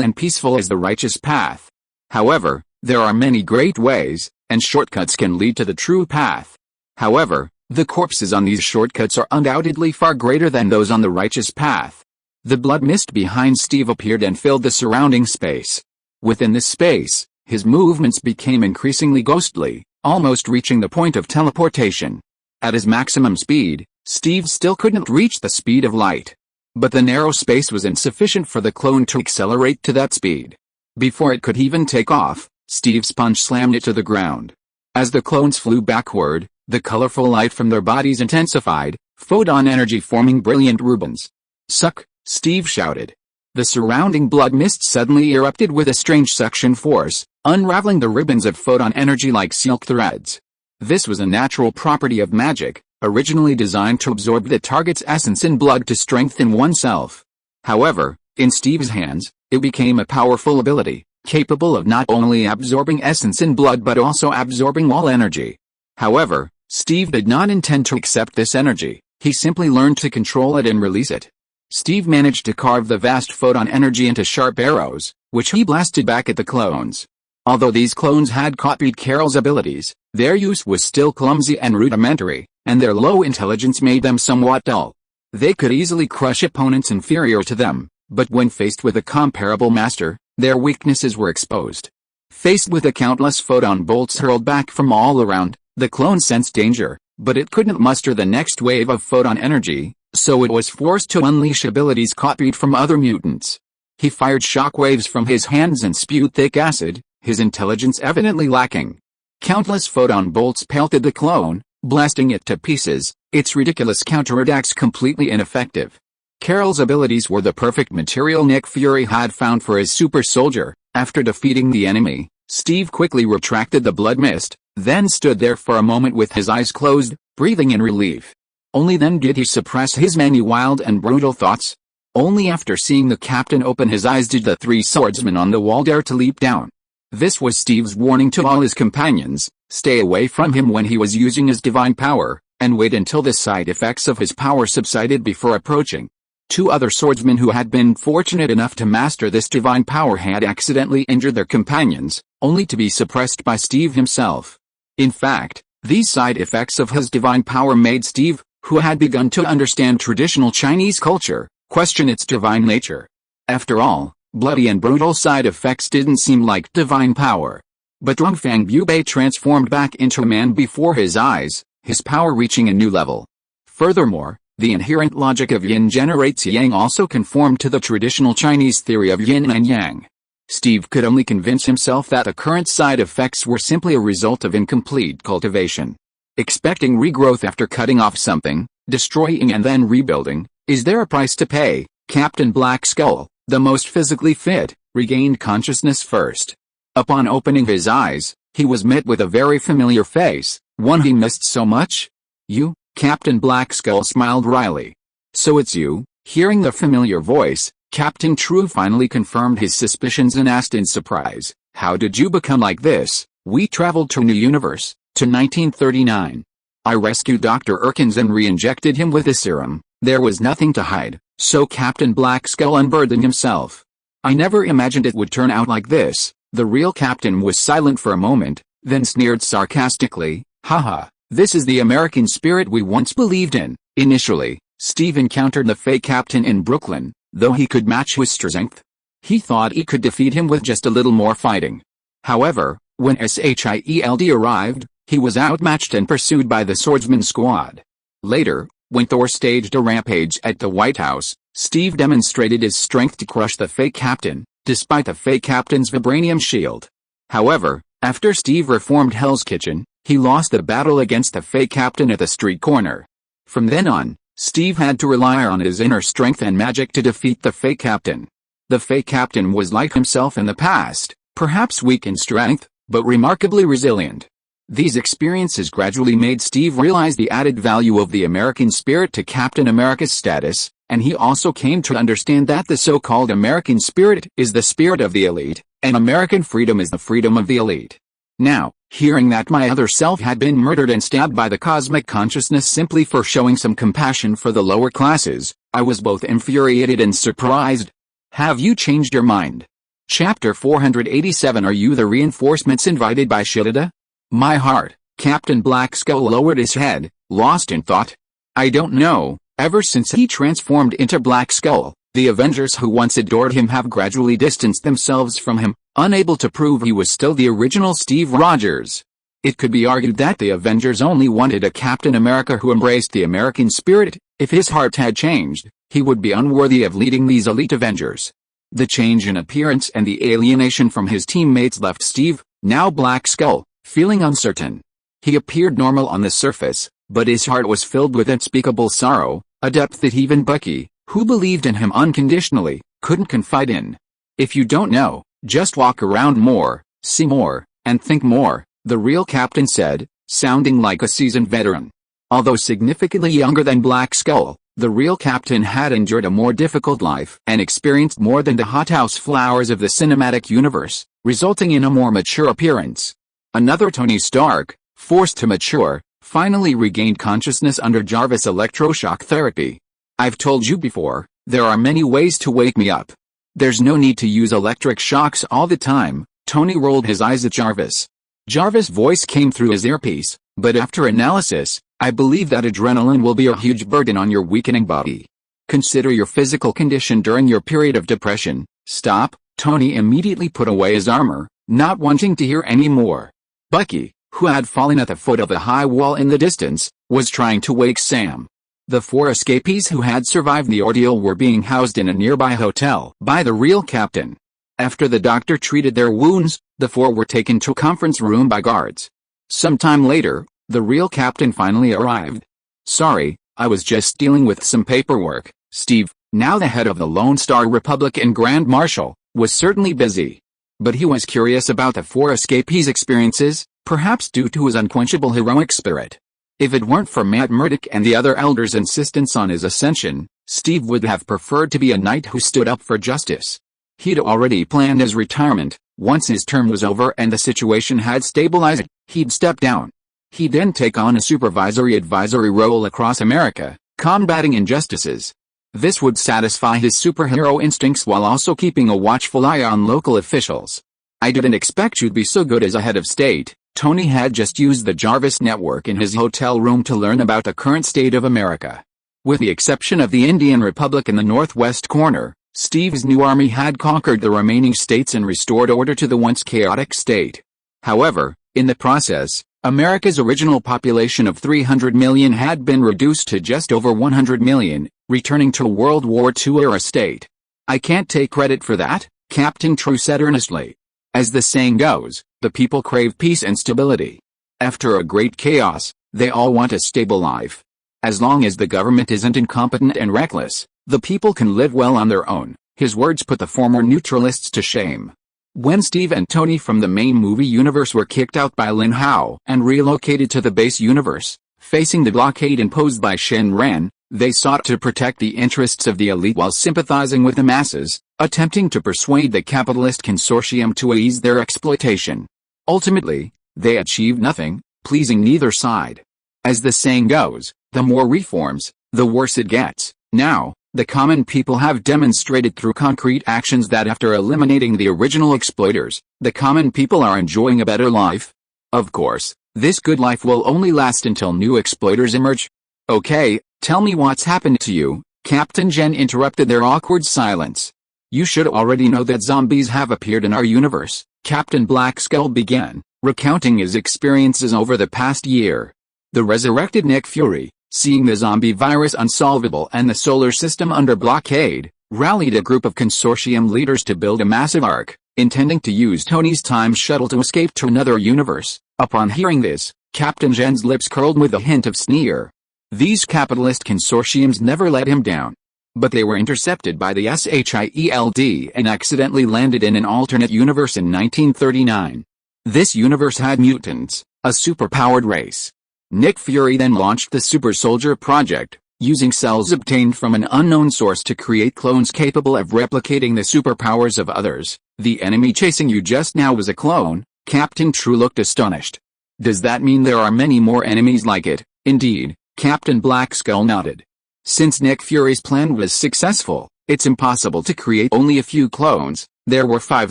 S1: and peaceful as the righteous path. However, there are many great ways, and shortcuts can lead to the true path. However, the corpses on these shortcuts are undoubtedly far greater than those on the righteous path. The blood mist behind Steve appeared and filled the surrounding space. Within this space, his movements became increasingly ghostly, almost reaching the point of teleportation. At his maximum speed, Steve still couldn't reach the speed of light. But the narrow space was insufficient for the clone to accelerate to that speed. Before it could even take off, Steve's punch slammed it to the ground. As the clones flew backward, the colorful light from their bodies intensified, photon energy forming brilliant ribbons. Suck, Steve shouted. The surrounding blood mist suddenly erupted with a strange suction force, unraveling the ribbons of photon energy like silk threads. This was a natural property of magic, originally designed to absorb the target's essence in blood to strengthen oneself. However, in Steve's hands, it became a powerful ability, capable of not only absorbing essence in blood but also absorbing all energy. However, Steve did not intend to accept this energy, he simply learned to control it and release it. Steve managed to carve the vast photon energy into sharp arrows, which he blasted back at the clones. Although these clones had copied Carol's abilities, their use was still clumsy and rudimentary, and their low intelligence made them somewhat dull. They could easily crush opponents inferior to them, but when faced with a comparable master, their weaknesses were exposed. Faced with the countless photon bolts hurled back from all around, the clone sensed danger, but it couldn't muster the next wave of photon energy, so it was forced to unleash abilities copied from other mutants. He fired shockwaves from his hands and spewed thick acid, his intelligence evidently lacking. Countless photon bolts pelted the clone, blasting it to pieces, its ridiculous counterattacks completely ineffective. Carol's abilities were the perfect material Nick Fury had found for his super soldier. After defeating the enemy, Steve quickly retracted the blood mist, then stood there for a moment with his eyes closed, breathing in relief. Only then did he suppress his many wild and brutal thoughts. Only after seeing the captain open his eyes did the three swordsmen on the wall dare to leap down. This was Steve's warning to all his companions: stay away from him when he was using his divine power, and wait until the side effects of his power subsided before approaching. Two other swordsmen who had been fortunate enough to master this divine power had accidentally injured their companions, only to be suppressed by Steve himself. In fact, these side effects of his divine power made Steve, who had begun to understand traditional Chinese culture, question its divine nature. After all, bloody and brutal side effects didn't seem like divine power. But Dongfang Bubei transformed back into a man before his eyes, his power reaching a new level. Furthermore, the inherent logic of yin generates yang also conformed to the traditional Chinese theory of yin and yang. Steve could only convince himself that the current side effects were simply a result of incomplete cultivation. Expecting regrowth after cutting off something, destroying and then rebuilding, is there a price to pay? Captain Black Skull, the most physically fit, regained consciousness first. Upon opening his eyes, he was met with a very familiar face, one he missed so much. You? Captain Black Skull smiled wryly. So it's you? Hearing the familiar voice, Captain True finally confirmed his suspicions and asked in surprise, how did you become like this? We traveled to New Universe, to 1939. I rescued Dr. Erkins and re-injected him with a serum. There was nothing to hide, so Captain Black Skull unburdened himself. I never imagined it would turn out like this. The real captain was silent for a moment, then sneered sarcastically, haha, this is the American spirit we once believed in. Initially, Steve encountered the fake captain in Brooklyn, though he could match his strength. He thought he could defeat him with just a little more fighting. However, when SHIELD arrived, he was outmatched and pursued by the swordsman squad. Later, when Thor staged a rampage at the White House, Steve demonstrated his strength to crush the fake captain, despite the fake captain's vibranium shield. However, after Steve reformed Hell's Kitchen, he lost the battle against the fake captain at the street corner. From then on, Steve had to rely on his inner strength and magic to defeat the fake captain. The fake captain was like himself in the past, perhaps weak in strength, but remarkably resilient. These experiences gradually made Steve realize the added value of the American spirit to Captain America's status, and he also came to understand that the so-called American spirit is the spirit of the elite, and American freedom is the freedom of the elite. Now, hearing that my other self had been murdered and stabbed by the cosmic consciousness simply for showing some compassion for the lower classes, I was both infuriated and surprised. Have you changed your mind? Chapter 487. Are you the reinforcements invited by Shirida? My heart. Captain Black Skull lowered his head, lost in thought. I don't know, ever since he transformed into Black Skull, the Avengers who once adored him have gradually distanced themselves from him, unable to prove he was still the original Steve Rogers. It could be argued that the Avengers only wanted a Captain America who embraced the American spirit. If his heart had changed, he would be unworthy of leading these elite Avengers. The change in appearance and the alienation from his teammates left Steve, now Black Skull, feeling uncertain. He appeared normal on the surface, but his heart was filled with unspeakable sorrow, a depth that even Bucky, who believed in him unconditionally, couldn't confide in. If you don't know, just walk around more, see more, and think more, the real captain said, sounding like a seasoned veteran. Although significantly younger than Black Skull, the real captain had endured a more difficult life and experienced more than the hothouse flowers of the cinematic universe, resulting in a more mature appearance. Another Tony Stark, forced to mature, finally regained consciousness under Jarvis electroshock therapy. I've told you before, there are many ways to wake me up. There's no need to use electric shocks all the time. Tony rolled his eyes at Jarvis. Jarvis' voice came through his earpiece, but after analysis, I believe that adrenaline will be a huge burden on your weakening body. Consider your physical condition during your period of depression. Stop. Tony immediately put away his armor, not wanting to hear any more. Bucky, who had fallen at the foot of a high wall in the distance, was trying to wake Sam. The 4 escapees who had survived the ordeal were being housed in a nearby hotel by the real captain. After the doctor treated their wounds, the 4 were taken to a conference room by guards. Sometime later, the real captain finally arrived. Sorry, I was just dealing with some paperwork. Steve, now the head of the Lone Star Republic and Grand Marshal, was certainly busy. But he was curious about the 4 escapees' experiences, perhaps due to his unquenchable heroic spirit. If it weren't for Matt Murdock and the other elders' insistence on his ascension, Steve would have preferred to be a knight who stood up for justice. He'd already planned his retirement. Once his term was over and the situation had stabilized, he'd step down. He'd then take on a supervisory advisory role across America, combating injustices. This would satisfy his superhero instincts while also keeping a watchful eye on local officials. I didn't expect you'd be so good as a head of state. Tony had just used the Jarvis network in his hotel room to learn about the current state of America. With the exception of the Indian Republic in the northwest corner, Steve's new army had conquered the remaining states and restored order to the once chaotic state. However, in the process, America's original population of 300 million had been reduced to just over 100 million, returning to a World War II-era state. I can't take credit for that, Captain True said earnestly. As the saying goes, the people crave peace and stability. After a great chaos, they all want a stable life. As long as the government isn't incompetent and reckless, the people can live well on their own. His words put the former neutralists to shame. When Steve and Tony from the main movie universe were kicked out by Lin Hao and relocated to the base universe, facing the blockade imposed by Shenran, they sought to protect the interests of the elite while sympathizing with the masses, attempting to persuade the capitalist consortium to ease their exploitation. Ultimately, they achieved nothing, pleasing neither side. As the saying goes, the more reforms, the worse it gets. Now, the common people have demonstrated through concrete actions that after eliminating the original exploiters, the common people are enjoying a better life. Of course, this good life will only last until new exploiters emerge. Okay, tell me what's happened to you, Captain Jen interrupted their awkward silence. You should already know that zombies have appeared in our universe, Captain Black Skull began, recounting his experiences over the past year. The resurrected Nick Fury, seeing the zombie virus unsolvable and the solar system under blockade, rallied a group of consortium leaders to build a massive ark, intending to use Tony's time shuttle to escape to another universe. Upon hearing this, Captain Jen's lips curled with a hint of sneer. These capitalist consortiums never let him down. But they were intercepted by the SHIELD and accidentally landed in an alternate universe in 1939. This universe had mutants, a superpowered race. Nick Fury then launched the Super Soldier Project, using cells obtained from an unknown source to create clones capable of replicating the superpowers of others. The enemy chasing you just now was a clone, Captain True looked astonished. Does that mean there are many more enemies like it? Indeed, Captain Black Skull nodded. Since Nick Fury's plan was successful, it's impossible to create only a few clones. There were 5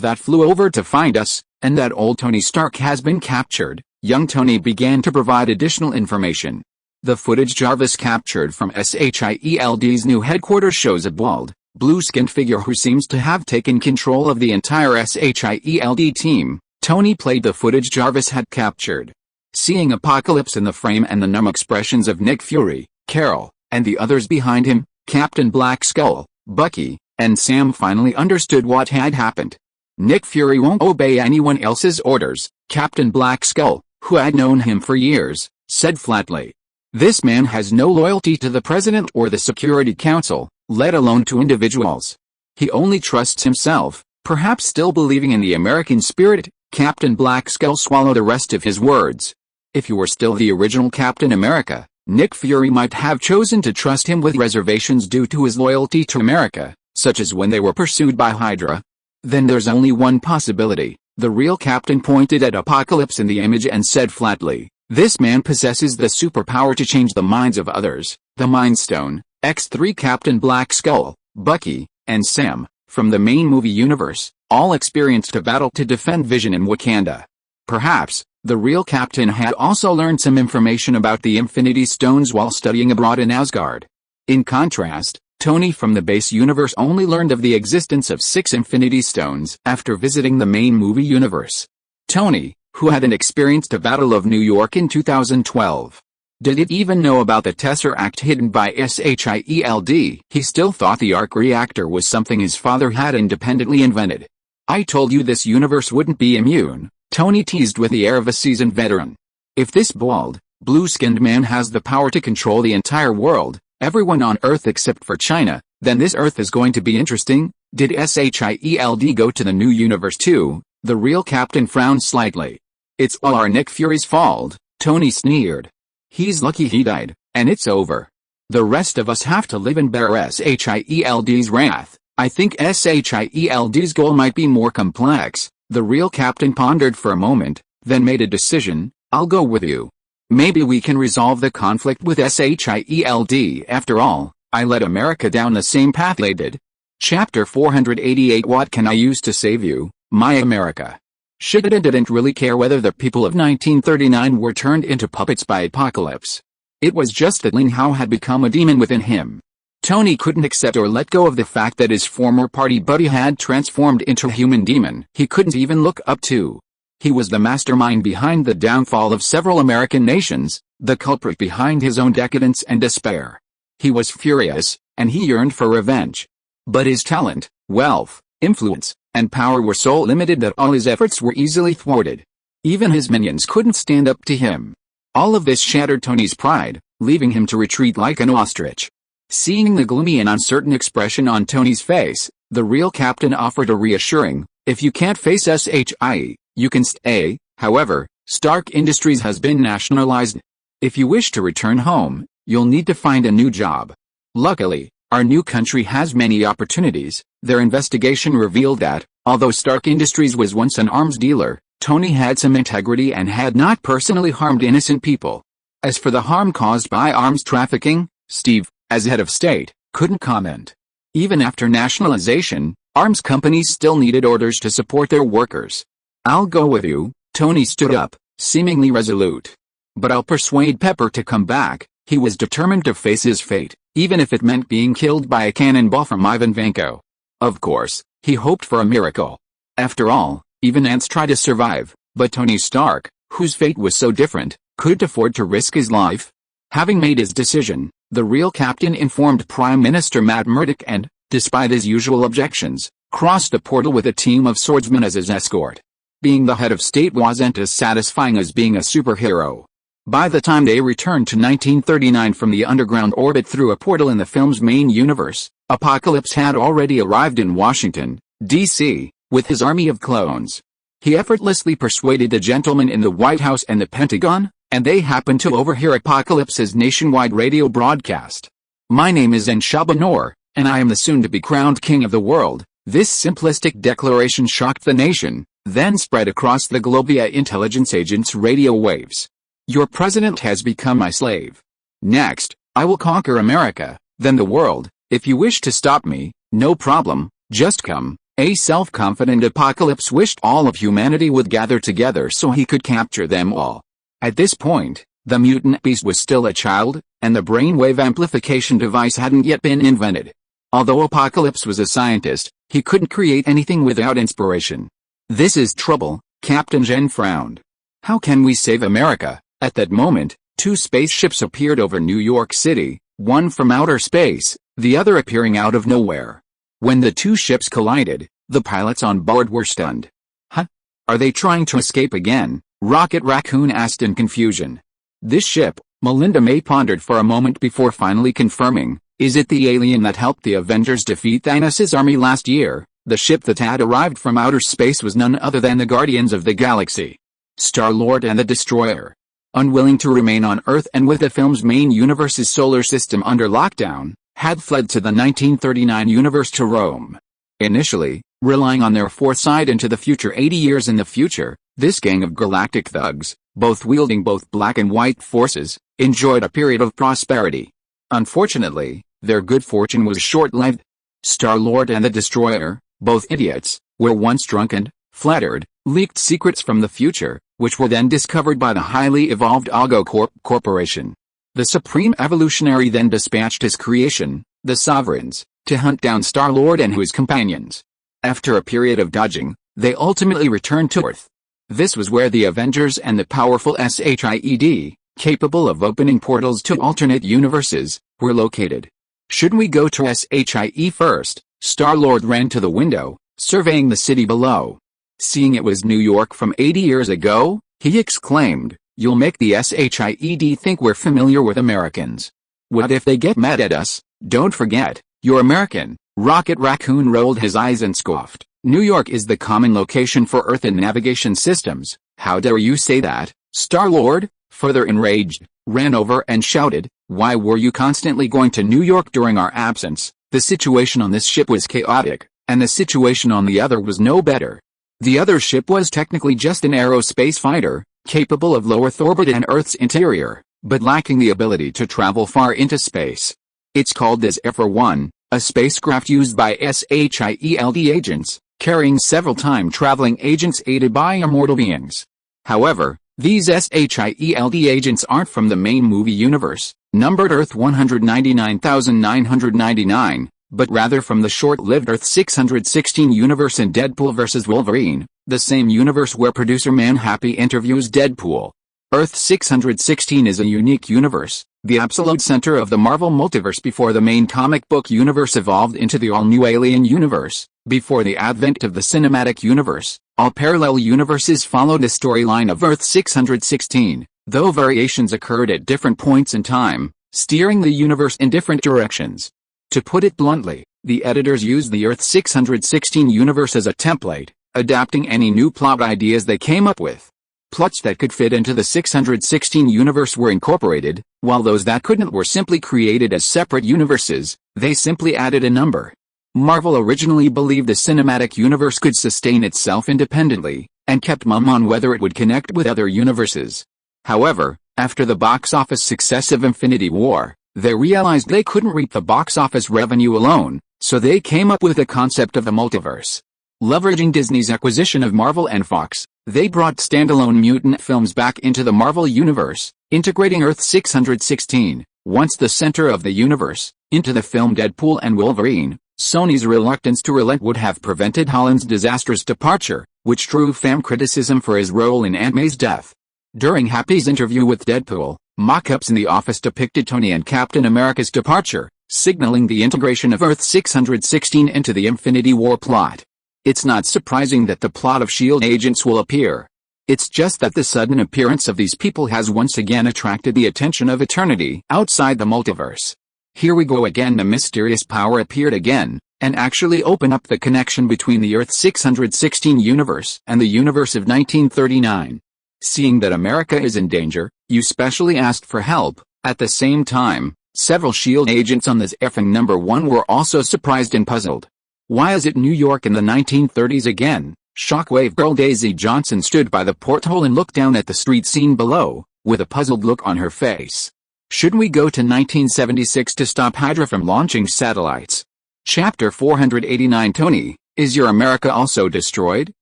S1: that flew over to find us, and that old Tony Stark has been captured. Young Tony began to provide additional information. The footage Jarvis captured from SHIELD's new headquarters shows a bald, blue-skinned figure who seems to have taken control of the entire SHIELD team. Tony played the footage Jarvis had captured. Seeing Apocalypse in the frame and the numb expressions of Nick Fury, Carol, and the others behind him, Captain Black Skull, Bucky, and Sam finally understood what had happened. Nick Fury won't obey anyone else's orders, Captain Black Skull, who had known him for years, said flatly. This man has no loyalty to the President or the Security Council. let alone to individuals. He only trusts himself, perhaps still believing in the American spirit. Captain Black Skull swallowed the rest of his words. If you were still the original Captain America, Nick Fury might have chosen to trust him with reservations due to his loyalty to America, such as when they were pursued by Hydra. Then there's only one possibility. The real Captain pointed at Apocalypse in the image and said flatly, "This man possesses the superpower to change the minds of others." The Mind Stone. X3 Captain Black Skull, Bucky, and Sam, from the main movie universe, all experienced a battle to defend Vision in Wakanda. Perhaps, the real Captain had also learned some information about the Infinity Stones while studying abroad in Asgard. In contrast, Tony from the base universe only learned of the existence of 6 Infinity Stones after visiting the main movie universe. Tony, who hadn't experienced a Battle of New York in 2012, didn't even know about the Tesseract hidden by SHIELD. He still thought the arc reactor was something his father had independently invented. "I told you this universe wouldn't be immune," Tony teased with the air of a seasoned veteran. "If this bald, blue-skinned man has the power to control the entire world, everyone on Earth except for China, then this Earth is going to be interesting." Did SHIELD go to the new universe too? The real Captain frowned slightly. "It's all our Nick Fury's fault," Tony sneered. "He's lucky he died, and it's over. The rest of us have to live and bear SHIELD's wrath." "I think SHIELD's goal might be more complex." The real Captain pondered for a moment, then made a decision. "I'll go with you. Maybe we can resolve the conflict with SHIELD. After all, I led America down the same path they did." Chapter 488. What can I use to save you, my America? Shigeta didn't really care whether the people of 1939 were turned into puppets by Apocalypse. It was just that Lin Hao had become a demon within him. Tony couldn't accept or let go of the fact that his former party buddy had transformed into a human demon he couldn't even look up to. He was the mastermind behind the downfall of several American nations, the culprit behind his own decadence and despair. He was furious, and he yearned for revenge. But his talent, wealth, influence, and power were so limited that all his efforts were easily thwarted. Even his minions couldn't stand up to him. All of this shattered Tony's pride, leaving him to retreat like an ostrich. Seeing the gloomy and uncertain expression on Tony's face, the real Captain offered a reassuring, "If you can't face SHIE, you can stay." However, Stark Industries has been nationalized. If you wish to return home, you'll need to find a new job. Luckily, our new country has many opportunities. Their investigation revealed that, although Stark Industries was once an arms dealer, Tony had some integrity and had not personally harmed innocent people. As for the harm caused by arms trafficking, Steve, as head of state, couldn't comment. Even after nationalization, arms companies still needed orders to support their workers. "I'll go with you." Tony stood up, seemingly resolute. "But I'll persuade Pepper to come back." He was determined to face his fate, even if it meant being killed by a cannonball from Ivan Vanko. Of course, he hoped for a miracle. After all, even ants try to survive, but Tony Stark, whose fate was so different, couldn't afford to risk his life. Having made his decision, the real Captain informed Prime Minister Matt Murdock and, despite his usual objections, crossed a portal with a team of swordsmen as his escort. Being the head of state wasn't as satisfying as being a superhero. By the time they returned to 1939 from the underground orbit through a portal in the film's main universe, Apocalypse had already arrived in Washington, D.C., with his army of clones. He effortlessly persuaded the gentlemen in the White House and the Pentagon, and they happened to overhear Apocalypse's nationwide radio broadcast. "My name is Enshabanor, and I am the soon-to-be crowned king of the world." This simplistic declaration shocked the nation, then spread across the globe via intelligence agents' radio waves. "Your president has become my slave. Next, I will conquer America, then the world. If you wish to stop me, no problem, just come." A self-confident Apocalypse wished all of humanity would gather together so he could capture them all. At this point, the mutant beast was still a child, and the brainwave amplification device hadn't yet been invented. Although Apocalypse was a scientist, he couldn't create anything without inspiration. "This is trouble," Captain Zhen frowned. "How can we save America?" At that moment, 2 spaceships appeared over New York City, one from outer space, the other appearing out of nowhere. When the 2 ships collided, the pilots on board were stunned. "Huh? Are they trying to escape again?" Rocket Raccoon asked in confusion. "This ship," Melinda May pondered for a moment before finally confirming, Is it the alien that helped the Avengers defeat Thanos' army last year? The ship that had arrived from outer space was none other than the Guardians of the Galaxy, Star-Lord and the Destroyer. Unwilling to remain on Earth and with the film's main universe's solar system under lockdown, had fled to the 1939 universe to Rome. Initially, relying on their foresight into the future 80 years in the future, this gang of galactic thugs, both wielding both black and white forces, enjoyed a period of prosperity. Unfortunately, their good fortune was short-lived. Star-Lord and the Destroyer, both idiots, were once drunken, flattered, leaked secrets from the future, which were then discovered by the highly evolved AugoCorp Corporation. The Supreme Evolutionary then dispatched his creation, the Sovereigns, to hunt down Star-Lord and his companions. After a period of dodging, they ultimately returned to Earth. This was where the Avengers and the powerful SHIED, capable of opening portals to alternate universes, were located. Should we go to SHIE first? Star-Lord ran to the window, surveying the city below. Seeing it was New York from 80 years ago, he exclaimed, "You'll make the SHIED think we're familiar with Americans. What if they get mad at us? Don't forget, you're American." Rocket Raccoon rolled his eyes and scoffed. "New York is the common location for Earth and navigation systems. How dare you say that?" Star-Lord, further enraged, ran over and shouted, "Why were you constantly going to New York during our absence? The situation on this ship was chaotic, and the situation on the other was no better. The other ship was technically just an aerospace fighter, capable of low Earth orbit and Earth's interior, but lacking the ability to travel far into space. It's called as Air for One, a spacecraft used by SHIELD agents, carrying several time-traveling agents aided by immortal beings. However, these SHIELD agents aren't from the main movie universe, numbered Earth 199,999, but rather from the short-lived Earth 616 universe in Deadpool vs. Wolverine, the same universe where producer Manhappy interviews Deadpool. Earth 616 is a unique universe, the absolute center of the Marvel multiverse before the main comic book universe evolved into the all-new Alien universe. Before the advent of the cinematic universe, all parallel universes followed the storyline of Earth 616, though variations occurred at different points in time, steering the universe in different directions. To put it bluntly, the editors used the Earth 616 universe as a template, adapting any new plot ideas they came up with. Plots that could fit into the 616 universe were incorporated, while those that couldn't were simply created as separate universes. They simply added a number. Marvel originally believed the cinematic universe could sustain itself independently, and kept mum on whether it would connect with other universes. However, after the box office success of Infinity War, they realized they couldn't reap the box office revenue alone, so they came up with the concept of the multiverse. Leveraging Disney's acquisition of Marvel and Fox, they brought standalone mutant films back into the Marvel universe, integrating Earth 616, once the center of the universe, into the film Deadpool and Wolverine. Sony's reluctance to relent would have prevented Holland's disastrous departure, which drew fan criticism for his role in Aunt May's death. During Happy's interview with Deadpool, mock-ups in the office depicted Tony and Captain America's departure, signaling the integration of Earth 616 into the Infinity War plot. It's not surprising that the plot of S.H.I.E.L.D. agents will appear. It's just that the sudden appearance of these people has once again attracted the attention of eternity outside the multiverse. Here we go again. The mysterious power appeared again, and actually opened up the connection between the Earth 616 universe and the universe of 1939. Seeing that America is in danger, you specially asked for help. At the same time, several S.H.I.E.L.D. agents on this effing number one were also surprised and puzzled. Why is it New York in the 1930s again? Shockwave girl Daisy Johnson stood by the porthole and looked down at the street scene below, with a puzzled look on her face. Should we go to 1976 to stop Hydra from launching satellites? Chapter 489 Tony, is your America also destroyed?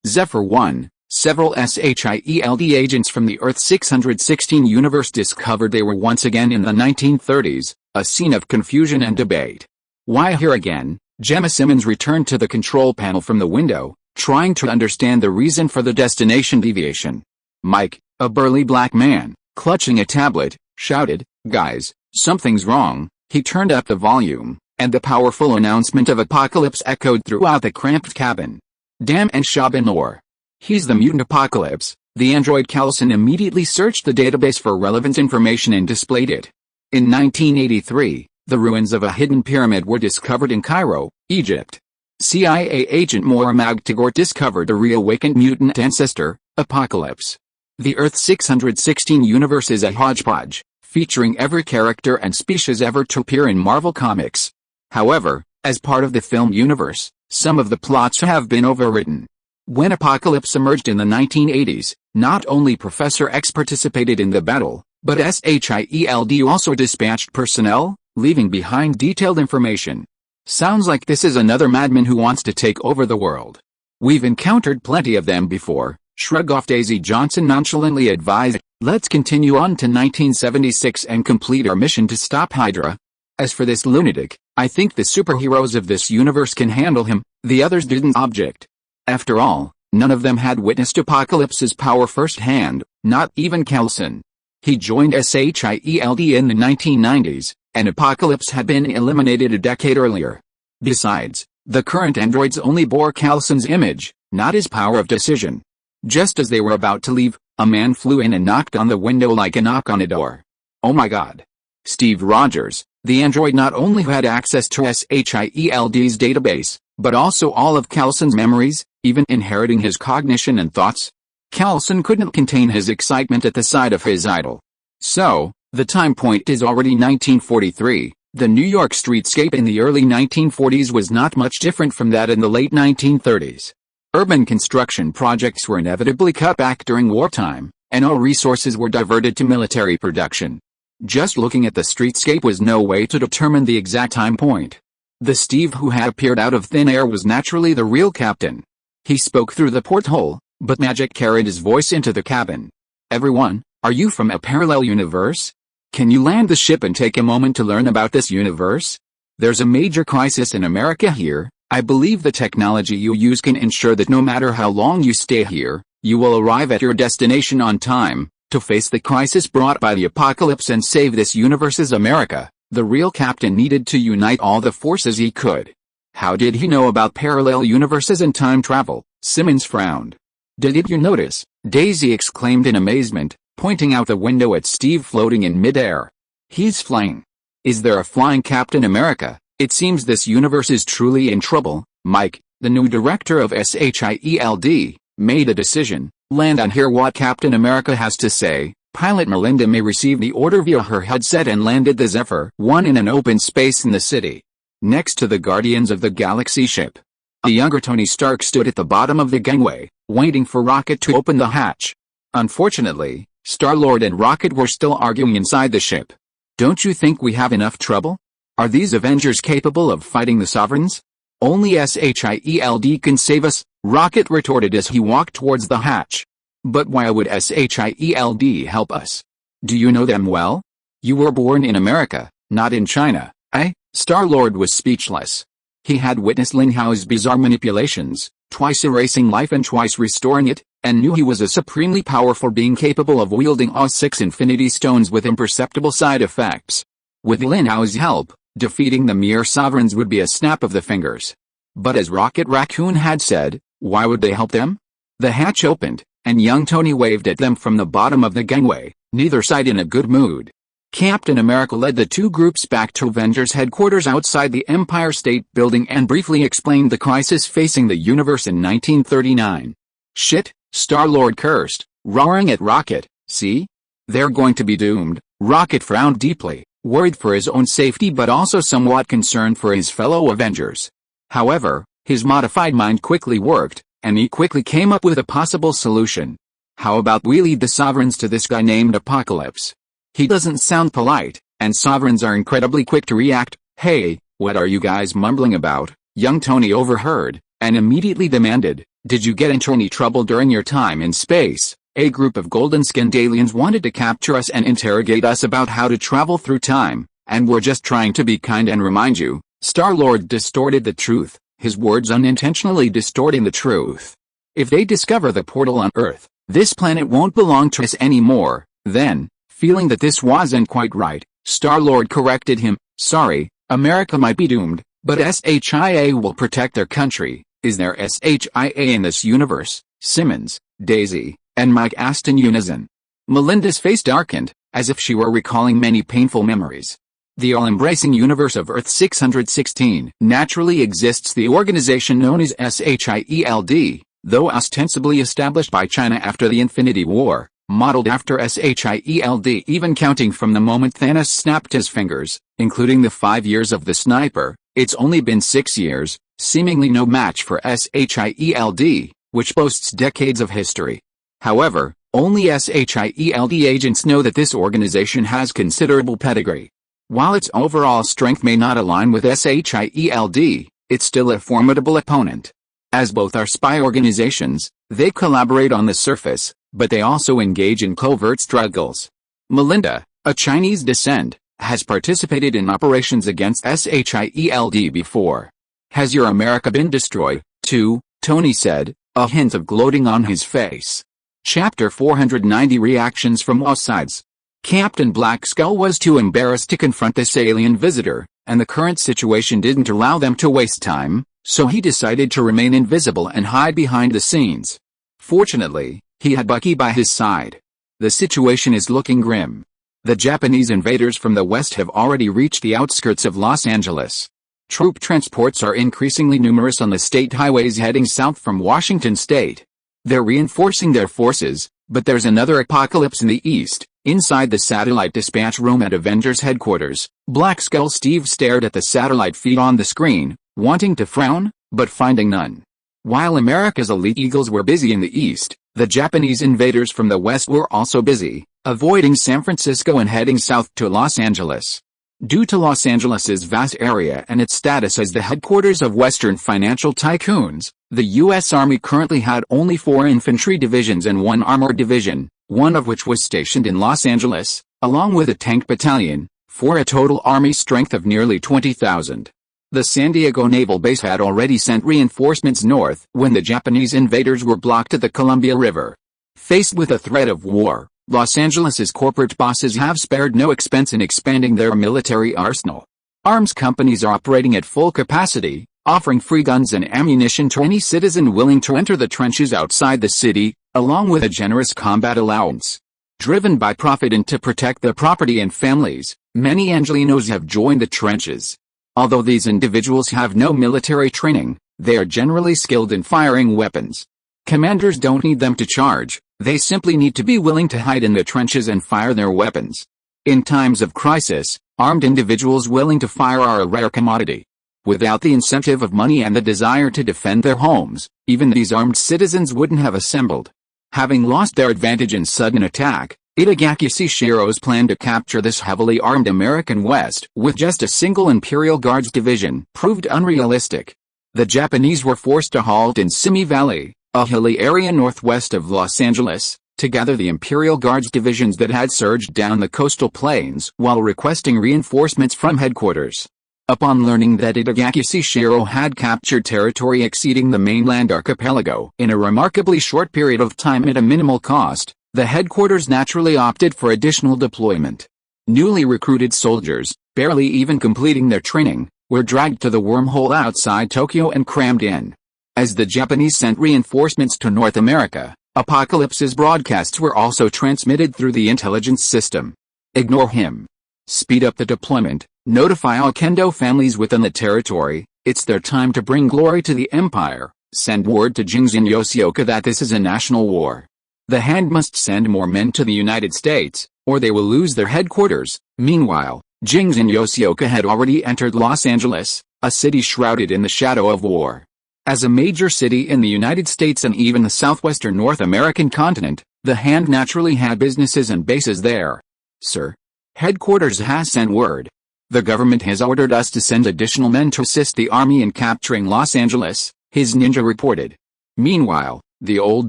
S1: Zephyr 1. Several SHIELD agents from the Earth 616 universe discovered they were once again in the 1930s, a scene of confusion and debate. Why here again? Gemma Simmons returned to the control panel from the window, trying to understand the reason for the destination deviation. Mike, a burly black man, clutching a tablet, shouted, "Guys, something's wrong." He turned up the volume, and the powerful announcement of apocalypse echoed throughout the cramped cabin. "Damn and Shabanor. He's the mutant apocalypse." The android Callison immediately searched the database for relevant information and displayed it. In 1983, The ruins of a hidden pyramid were discovered in Cairo, Egypt. CIA agent Morag Tagore discovered a reawakened mutant ancestor, Apocalypse. The Earth 616 universe is a hodgepodge, featuring every character and species ever to appear in Marvel Comics. However, as part of the film universe, some of the plots have been overwritten. When Apocalypse emerged in the 1980s, not only Professor X participated in the battle, but SHIELD also dispatched personnel, leaving behind detailed information. Sounds like this is another madman who wants to take over the world. We've encountered plenty of them before, Shrug Off Daisy Johnson nonchalantly advised. Let's continue on to 1976 and complete our mission to stop Hydra. As for this lunatic, I think the superheroes of this universe can handle him, the others didn't object. After all, none of them had witnessed Apocalypse's power firsthand, not even Coulson. He joined SHIELD in the 1990s, and Apocalypse had been eliminated a decade earlier. Besides, the current androids only bore Coulson's image, not his power of decision. Just as they were about to leave, a man flew in and knocked on the window like a knock on a door. Oh my god. Steve Rogers, the android, not only had access to SHIELD's database, but also all of Coulson's memories, even inheriting his cognition and thoughts. Coulson couldn't contain his excitement at the sight of his idol. So, the time point is already 1943. The New York streetscape in the early 1940s was not much different from that in the late 1930s. Urban construction projects were inevitably cut back during wartime, and all resources were diverted to military production. Just looking at the streetscape was no way to determine the exact time point. The Steve who had appeared out of thin air was naturally the real captain. He spoke through the porthole, but magic carried his voice into the cabin. Everyone, are you from a parallel universe? Can you land the ship and take a moment to learn about this universe? There's a major crisis in America here. I believe the technology you use can ensure that no matter how long you stay here, you will arrive at your destination on time. To face the crisis brought by the apocalypse and save this universe's America, the real captain needed to unite all the forces he could. How did he know about parallel universes and time travel? Simmons frowned. Did you notice? Daisy exclaimed in amazement, pointing out the window at Steve floating in midair. He's flying. Is there a flying Captain America? It seems this universe is truly in trouble. Mike, the new director of SHIELD, made a decision. Land and hear what Captain America has to say. Pilot Melinda May received the order via her headset and landed the Zephyr 1 in an open space in the city, next to the Guardians of the Galaxy ship. A younger Tony Stark stood at the bottom of the gangway, waiting for Rocket to open the hatch. Unfortunately, Star-Lord and Rocket were still arguing inside the ship. Don't you think we have enough trouble? Are these Avengers capable of fighting the Sovereigns? Only SHIELD can save us, Rocket retorted as he walked towards the hatch. But why would SHIELD help us? Do you know them well? You were born in America, not in China, eh? Star-Lord was speechless. He had witnessed Lin Hao's bizarre manipulations, twice erasing life and twice restoring it, and knew he was a supremely powerful being capable of wielding all 6 Infinity Stones with imperceptible side effects. With Lin Hao's help, defeating the mere Sovereigns would be a snap of the fingers. But as Rocket Raccoon had said, why would they help them? The hatch opened, and young Tony waved at them from the bottom of the gangway, neither side in a good mood. Captain America led the two groups back to Avengers headquarters outside the Empire State Building and briefly explained the crisis facing the universe in 1939. Shit, Star-Lord cursed, roaring at Rocket. See? They're going to be doomed. Rocket frowned deeply, worried for his own safety but also somewhat concerned for his fellow Avengers. However, his modified mind quickly worked, and he quickly came up with a possible solution. How about we lead the Sovereigns to this guy named Apocalypse? He doesn't sound polite, and Sovereigns are incredibly quick to react. Hey, what are you guys mumbling about? Young Tony overheard, and immediately demanded, did you get into any trouble during your time in space? A group of golden-skinned aliens wanted to capture us and interrogate us about how to travel through time, and we're just trying to be kind and remind you. Star-Lord distorted the truth, his words unintentionally distorting the truth. If they discover the portal on Earth, this planet won't belong to us anymore. Then, feeling that this wasn't quite right, Star-Lord corrected him. Sorry, America might be doomed, but SHIA will protect their country. Is there SHIA in this universe? Simmons, Daisy, and Mike asked in unison. Melinda's face darkened, as if she were recalling many painful memories. the all-embracing universe of Earth 616 naturally exists. The organization known as SHIELD, though ostensibly established by China after the Infinity War, modeled after SHIELD even counting from the moment Thanos snapped his fingers, including the 5 years of the sniper, it's only been 6 years, seemingly no match for SHIELD, which boasts decades of history. However, only SHIELD agents know that this organization has considerable pedigree. While its overall strength may not align with SHIELD, it's still a formidable opponent. As both are spy organizations, they collaborate on the surface, but they also engage in covert struggles. Melinda, a Chinese descent, has participated in operations against SHIELD before. Has your America been destroyed, too? Tony said, a hint of gloating on his face. Chapter 490 Reactions from all sides. Captain Black Skull was too embarrassed to confront this alien visitor, and the current situation didn't allow them to waste time, so he decided to remain invisible and hide behind the scenes. Fortunately, he had Bucky by his side. The situation is looking grim. The Japanese invaders from the west have already reached the outskirts of Los Angeles. Troop transports are increasingly numerous on the state highways heading south from Washington state. They're reinforcing their forces, but there's another apocalypse in the east. Inside the satellite dispatch room at Avengers headquarters, Black Skull Steve stared at the satellite feed on the screen, wanting to frown, but finding none. While America's elite eagles were busy in the east, the Japanese invaders from the west were also busy, avoiding San Francisco and heading south to Los Angeles. Due to Los Angeles's vast area and its status as the headquarters of Western financial tycoons, the U.S. Army currently had only 4 infantry divisions and 1 armored division, one of which was stationed in Los Angeles, along with a tank battalion, for a total Army strength of nearly 20,000. The San Diego Naval Base had already sent reinforcements north when the Japanese invaders were blocked at the Columbia River. Faced with a threat of war, Los Angeles's corporate bosses have spared no expense in expanding their military arsenal. Arms companies are operating at full capacity, offering free guns and ammunition to any citizen willing to enter the trenches outside the city, along with a generous combat allowance. Driven by profit and to protect their property and families, many Angelinos have joined the trenches. Although these individuals have no military training, they are generally skilled in firing weapons. Commanders don't need them to charge, they simply need to be willing to hide in the trenches and fire their weapons. In times of crisis, armed individuals willing to fire are a rare commodity. Without the incentive of money and the desire to defend their homes, even these armed citizens wouldn't have assembled. Having lost their advantage in sudden attack, Itagaki Shishiro's plan to capture this heavily armed American West with just a single Imperial Guards division proved unrealistic. The Japanese were forced to halt in Simi Valley, a hilly area northwest of Los Angeles, to gather the Imperial Guards divisions that had surged down the coastal plains while requesting reinforcements from headquarters. Upon learning that Itagaki Shishiro had captured territory exceeding the mainland archipelago in a remarkably short period of time at a minimal cost, the headquarters naturally opted for additional deployment. Newly recruited soldiers, barely even completing their training, were dragged to the wormhole outside Tokyo and crammed in. As the Japanese sent reinforcements to North America, Apocalypse's broadcasts were also transmitted through the intelligence system. Ignore him. Speed up the deployment, notify all Kendo families within the territory, it's their time to bring glory to the Empire, send word to Jingxin Yoshioka that this is a national war. The Hand must send more men to the United States, or they will lose their headquarters. Meanwhile, Jingxin Yoshioka had already entered Los Angeles, a city shrouded in the shadow of war. As a major city in the United States and even the southwestern North American continent, the Hand naturally had businesses and bases there. Sir. Headquarters has sent word. The government has ordered us to send additional men to assist the army in capturing Los Angeles, his ninja reported. Meanwhile, the old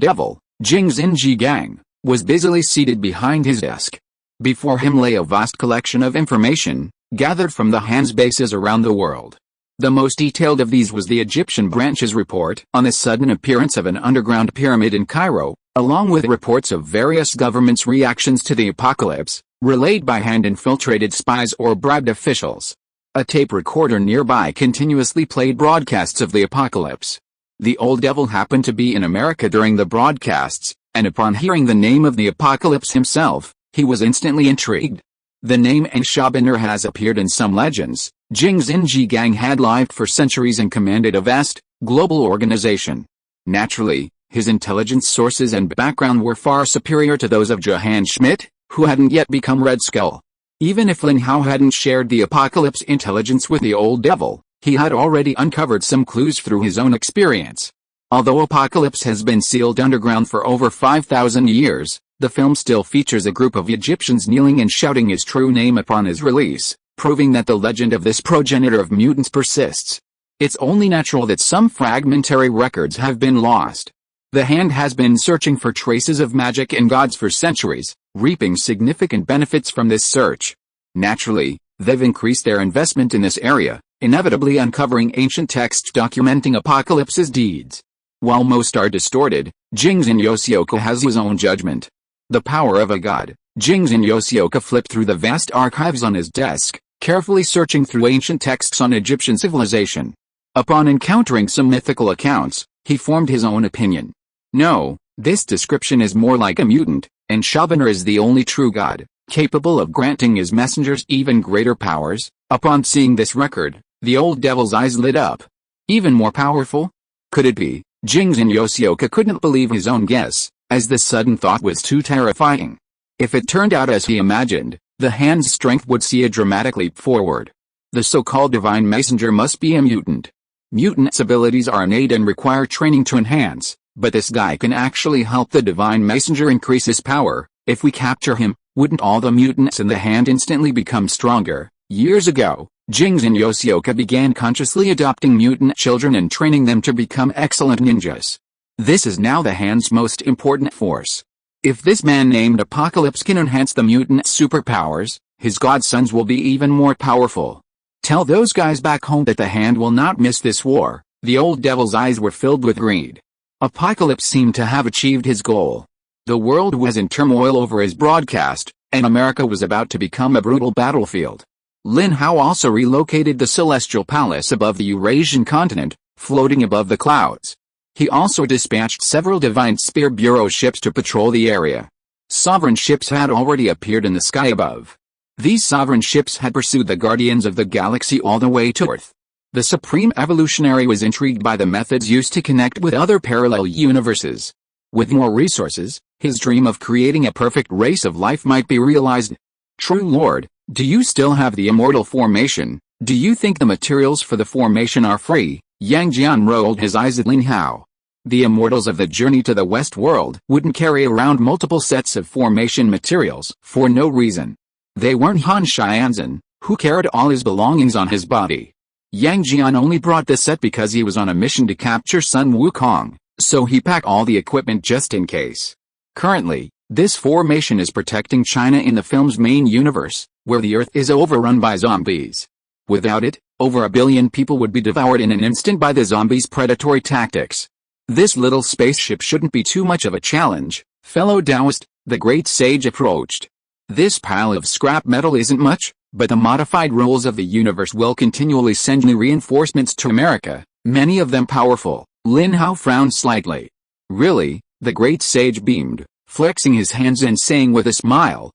S1: devil, Jingxin Jigang, was busily seated behind his desk. Before him lay a vast collection of information, gathered from the Hand's bases around the world. The most detailed of these was the Egyptian branch's report on the sudden appearance of an underground pyramid in Cairo, along with reports of various governments' reactions to the apocalypse, relayed by Hand-infiltrated spies or bribed officials. A tape recorder nearby continuously played broadcasts of the apocalypse. The old devil happened to be in America during the broadcasts, and upon hearing the name of the apocalypse himself, he was instantly intrigued. The name Enshabener has appeared in some legends. Jing's Inji gang had lived for centuries and commanded a vast, global organization. Naturally, his intelligence sources and background were far superior to those of Johann Schmidt, who hadn't yet become Red Skull. Even if Lin Hao hadn't shared the Apocalypse intelligence with the old devil, he had already uncovered some clues through his own experience. Although Apocalypse has been sealed underground for over 5,000 years, the film still features a group of Egyptians kneeling and shouting his true name upon his release, proving that the legend of this progenitor of mutants persists. It's only natural that some fragmentary records have been lost. The Hand has been searching for traces of magic and gods for centuries, reaping significant benefits from this search. Naturally, they've increased their investment in this area, inevitably uncovering ancient texts documenting Apocalypse's deeds. While most are distorted, Jingzhen Yoshioka has his own judgment. The power of a god, Jingzhen Yoshioka flipped through the vast archives on his desk, carefully searching through ancient texts on Egyptian civilization. Upon encountering some mythical accounts, he formed his own opinion. No, this description is more like a mutant, and Enshabener is the only true god, capable of granting his messengers even greater powers. Upon seeing this record, the old devil's eyes lit up. Even more powerful? Could it be? Jingzhen Yoshioka couldn't believe his own guess, as the sudden thought was too terrifying. If it turned out as he imagined, the Hand's strength would see a dramatic leap forward. The so-called divine messenger must be a mutant. Mutants' abilities are innate and require training to enhance, but this guy can actually help the divine messenger increase his power. If we capture him, wouldn't all the mutants in the Hand instantly become stronger? Years ago, Jingzhen Yoshioka began consciously adopting mutant children and training them to become excellent ninjas. This is now the Hand's most important force. If this man named Apocalypse can enhance the mutant superpowers, his godsons will be even more powerful. Tell those guys back home that the Hand will not miss this war. The old devil's eyes were filled with greed. Apocalypse seemed to have achieved his goal. The world was in turmoil over his broadcast, and America was about to become a brutal battlefield. Lin Hao also relocated the Celestial Palace above the Eurasian continent, floating above the clouds. He also dispatched several Divine Spear Bureau ships to patrol the area. Sovereign ships had already appeared in the sky above. These sovereign ships had pursued the Guardians of the Galaxy all the way to Earth. The Supreme Evolutionary was intrigued by the methods used to connect with other parallel universes. With more resources, his dream of creating a perfect race of life might be realized. True Lord, do you still have the immortal formation? Do you think the materials for the formation are free? Yang Jian rolled his eyes at Lin Hao. The immortals of the journey to the West World wouldn't carry around multiple sets of formation materials for no reason. They weren't Han Xianzhen, who carried all his belongings on his body. Yang Jian only brought the set because he was on a mission to capture Sun Wukong, so he packed all the equipment just in case. Currently, this formation is protecting China in the film's main universe, where the Earth is overrun by zombies. Without it, over 1 billion people would be devoured in an instant by the zombies' predatory tactics. This little spaceship shouldn't be too much of a challenge, fellow Taoist, the great sage approached. This pile of scrap metal isn't much, but the modified rules of the universe will continually send new reinforcements to America, many of them powerful. Lin Hao frowned slightly. Really? The great sage beamed, flexing his hands and saying with a smile,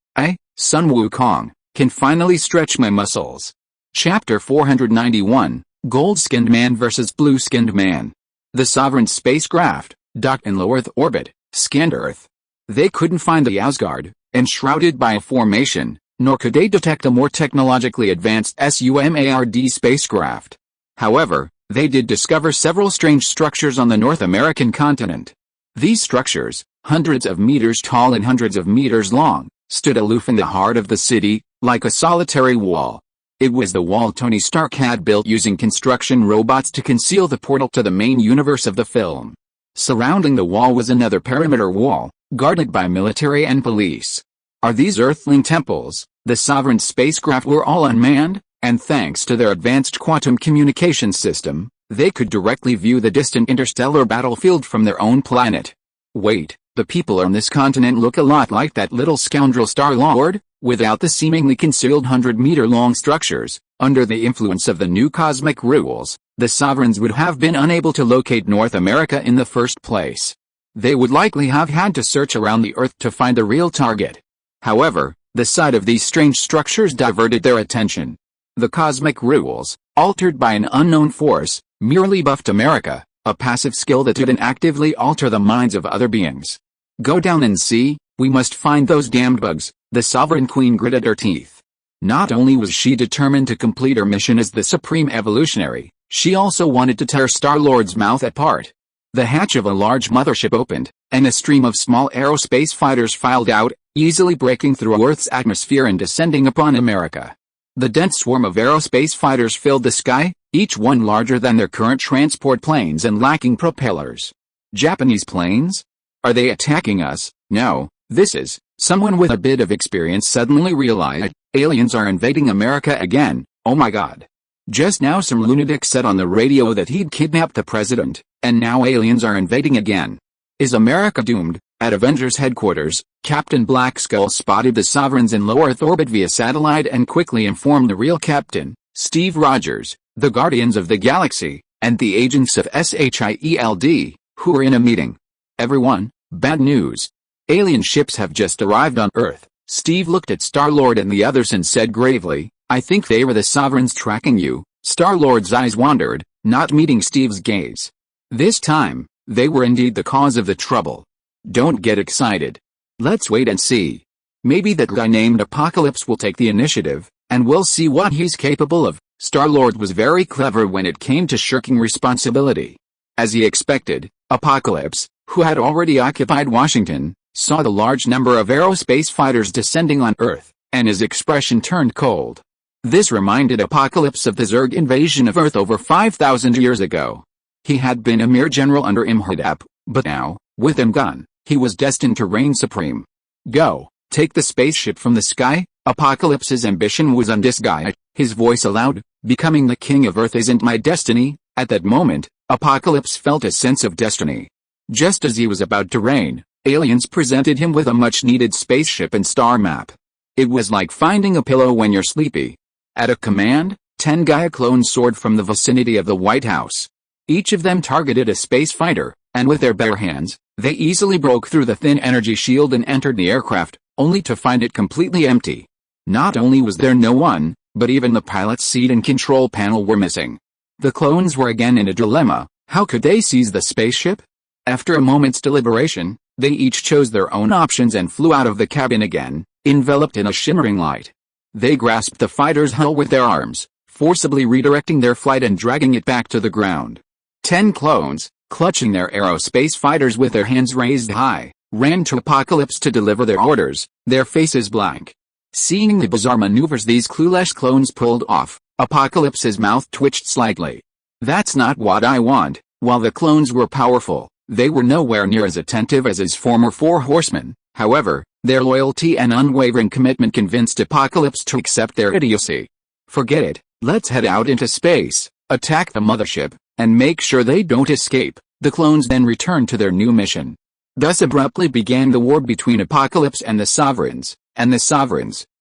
S1: Sun Wukong, can finally stretch my muscles. Chapter 491, Gold-Skinned Man vs. Blue-Skinned Man. The Sovereign spacecraft, docked in low Earth orbit, scanned Earth. They couldn't find the Asgard, enshrouded by a formation, nor could they detect a more technologically advanced SUMARD spacecraft. However, they did discover several strange structures on the North American continent. These structures, hundreds of meters tall and hundreds of meters long, stood aloof in the heart of the city, like a solitary wall. It was the wall Tony Stark had built using construction robots to conceal the portal to the main universe of the film. Surrounding the wall was another perimeter wall, guarded by military and police. Are these Earthling temples? The Sovereign spacecraft were all unmanned, and thanks to their advanced quantum communication system, they could directly view the distant interstellar battlefield from their own planet. Wait, the people on this continent look a lot like that little scoundrel Star-Lord? Without the seemingly concealed 100-meter-long structures, under the influence of the new cosmic rules, the Sovereigns would have been unable to locate North America in the first place. They would likely have had to search around the Earth to find a real target. However, The sight of these strange structures diverted their attention. The cosmic rules, altered by an unknown force, merely buffed America, a passive skill that didn't actively alter the minds of other beings. Go down and see, we must find those damned bugs, the Sovereign Queen gritted her teeth. Not only was she determined to complete her mission as the Supreme Evolutionary, she also wanted to tear Star-Lord's mouth apart. The hatch of a large mothership opened, and a stream of small aerospace fighters filed out, easily breaking through Earth's atmosphere and descending upon America. The dense swarm of aerospace fighters filled the sky, each one larger than their current transport planes and lacking propellers. Japanese planes? Are they attacking us? No, this is... Someone with a bit of experience suddenly realized, aliens are invading America again, oh my god. Just now some lunatic said on the radio that he'd kidnapped the president, and now aliens are invading again. Is America doomed? At Avengers headquarters, Captain Black Skull spotted the Sovereigns in low Earth orbit via satellite and quickly informed the real captain, Steve Rogers, the Guardians of the Galaxy, and the agents of SHIELD, who were in a meeting. Everyone, bad news. Alien ships have just arrived on Earth. Steve looked at Star-Lord and the others and said gravely, I think they were the Sovereigns tracking you. Star-Lord's eyes wandered, not meeting Steve's gaze. This time, they were indeed the cause of the trouble. Don't get excited. Let's wait and see. Maybe that guy named Apocalypse will take the initiative, and we'll see what he's capable of. Star-Lord was very clever when it came to shirking responsibility. As he expected, Apocalypse, who had already occupied Washington, saw the large number of aerospace fighters descending on Earth, and his expression turned cold. This reminded Apocalypse of the Zerg invasion of Earth over 5,000 years ago. He had been a mere general under Imhotep, but now, with him gone, he was destined to reign supreme. Go, take the spaceship from the sky. Apocalypse's ambition was undisguised, his voice aloud, becoming the king of Earth isn't my destiny. At that moment, Apocalypse felt a sense of destiny. Just as he was about to reign, aliens presented him with a much-needed spaceship and star map. It was like finding a pillow when you're sleepy. At a command, 10 Gaia clones soared from the vicinity of the White House. Each of them targeted a space fighter, and with their bare hands, they easily broke through the thin energy shield and entered the aircraft, only to find it completely empty. Not only was there no one, but even the pilot's seat and control panel were missing. The clones were again in a dilemma. How could they seize the spaceship? After a moment's deliberation, they each chose their own options and flew out of the cabin again, enveloped in a shimmering light. They grasped the fighter's hull with their arms, forcibly redirecting their flight and dragging it back to the ground. 10 clones, clutching their aerospace fighters with their hands raised high, ran to Apocalypse to deliver their orders, their faces blank. Seeing the bizarre maneuvers these clueless clones pulled off, Apocalypse's mouth twitched slightly. That's not what I want. While the clones were powerful, they were nowhere near as attentive as his former 4 horsemen. However, their loyalty and unwavering commitment convinced Apocalypse to accept their idiocy. Forget it, let's head out into space, attack the mothership, and make sure they don't escape. The clones then returned to their new mission. Thus abruptly began the war between Apocalypse and the Sovereigns,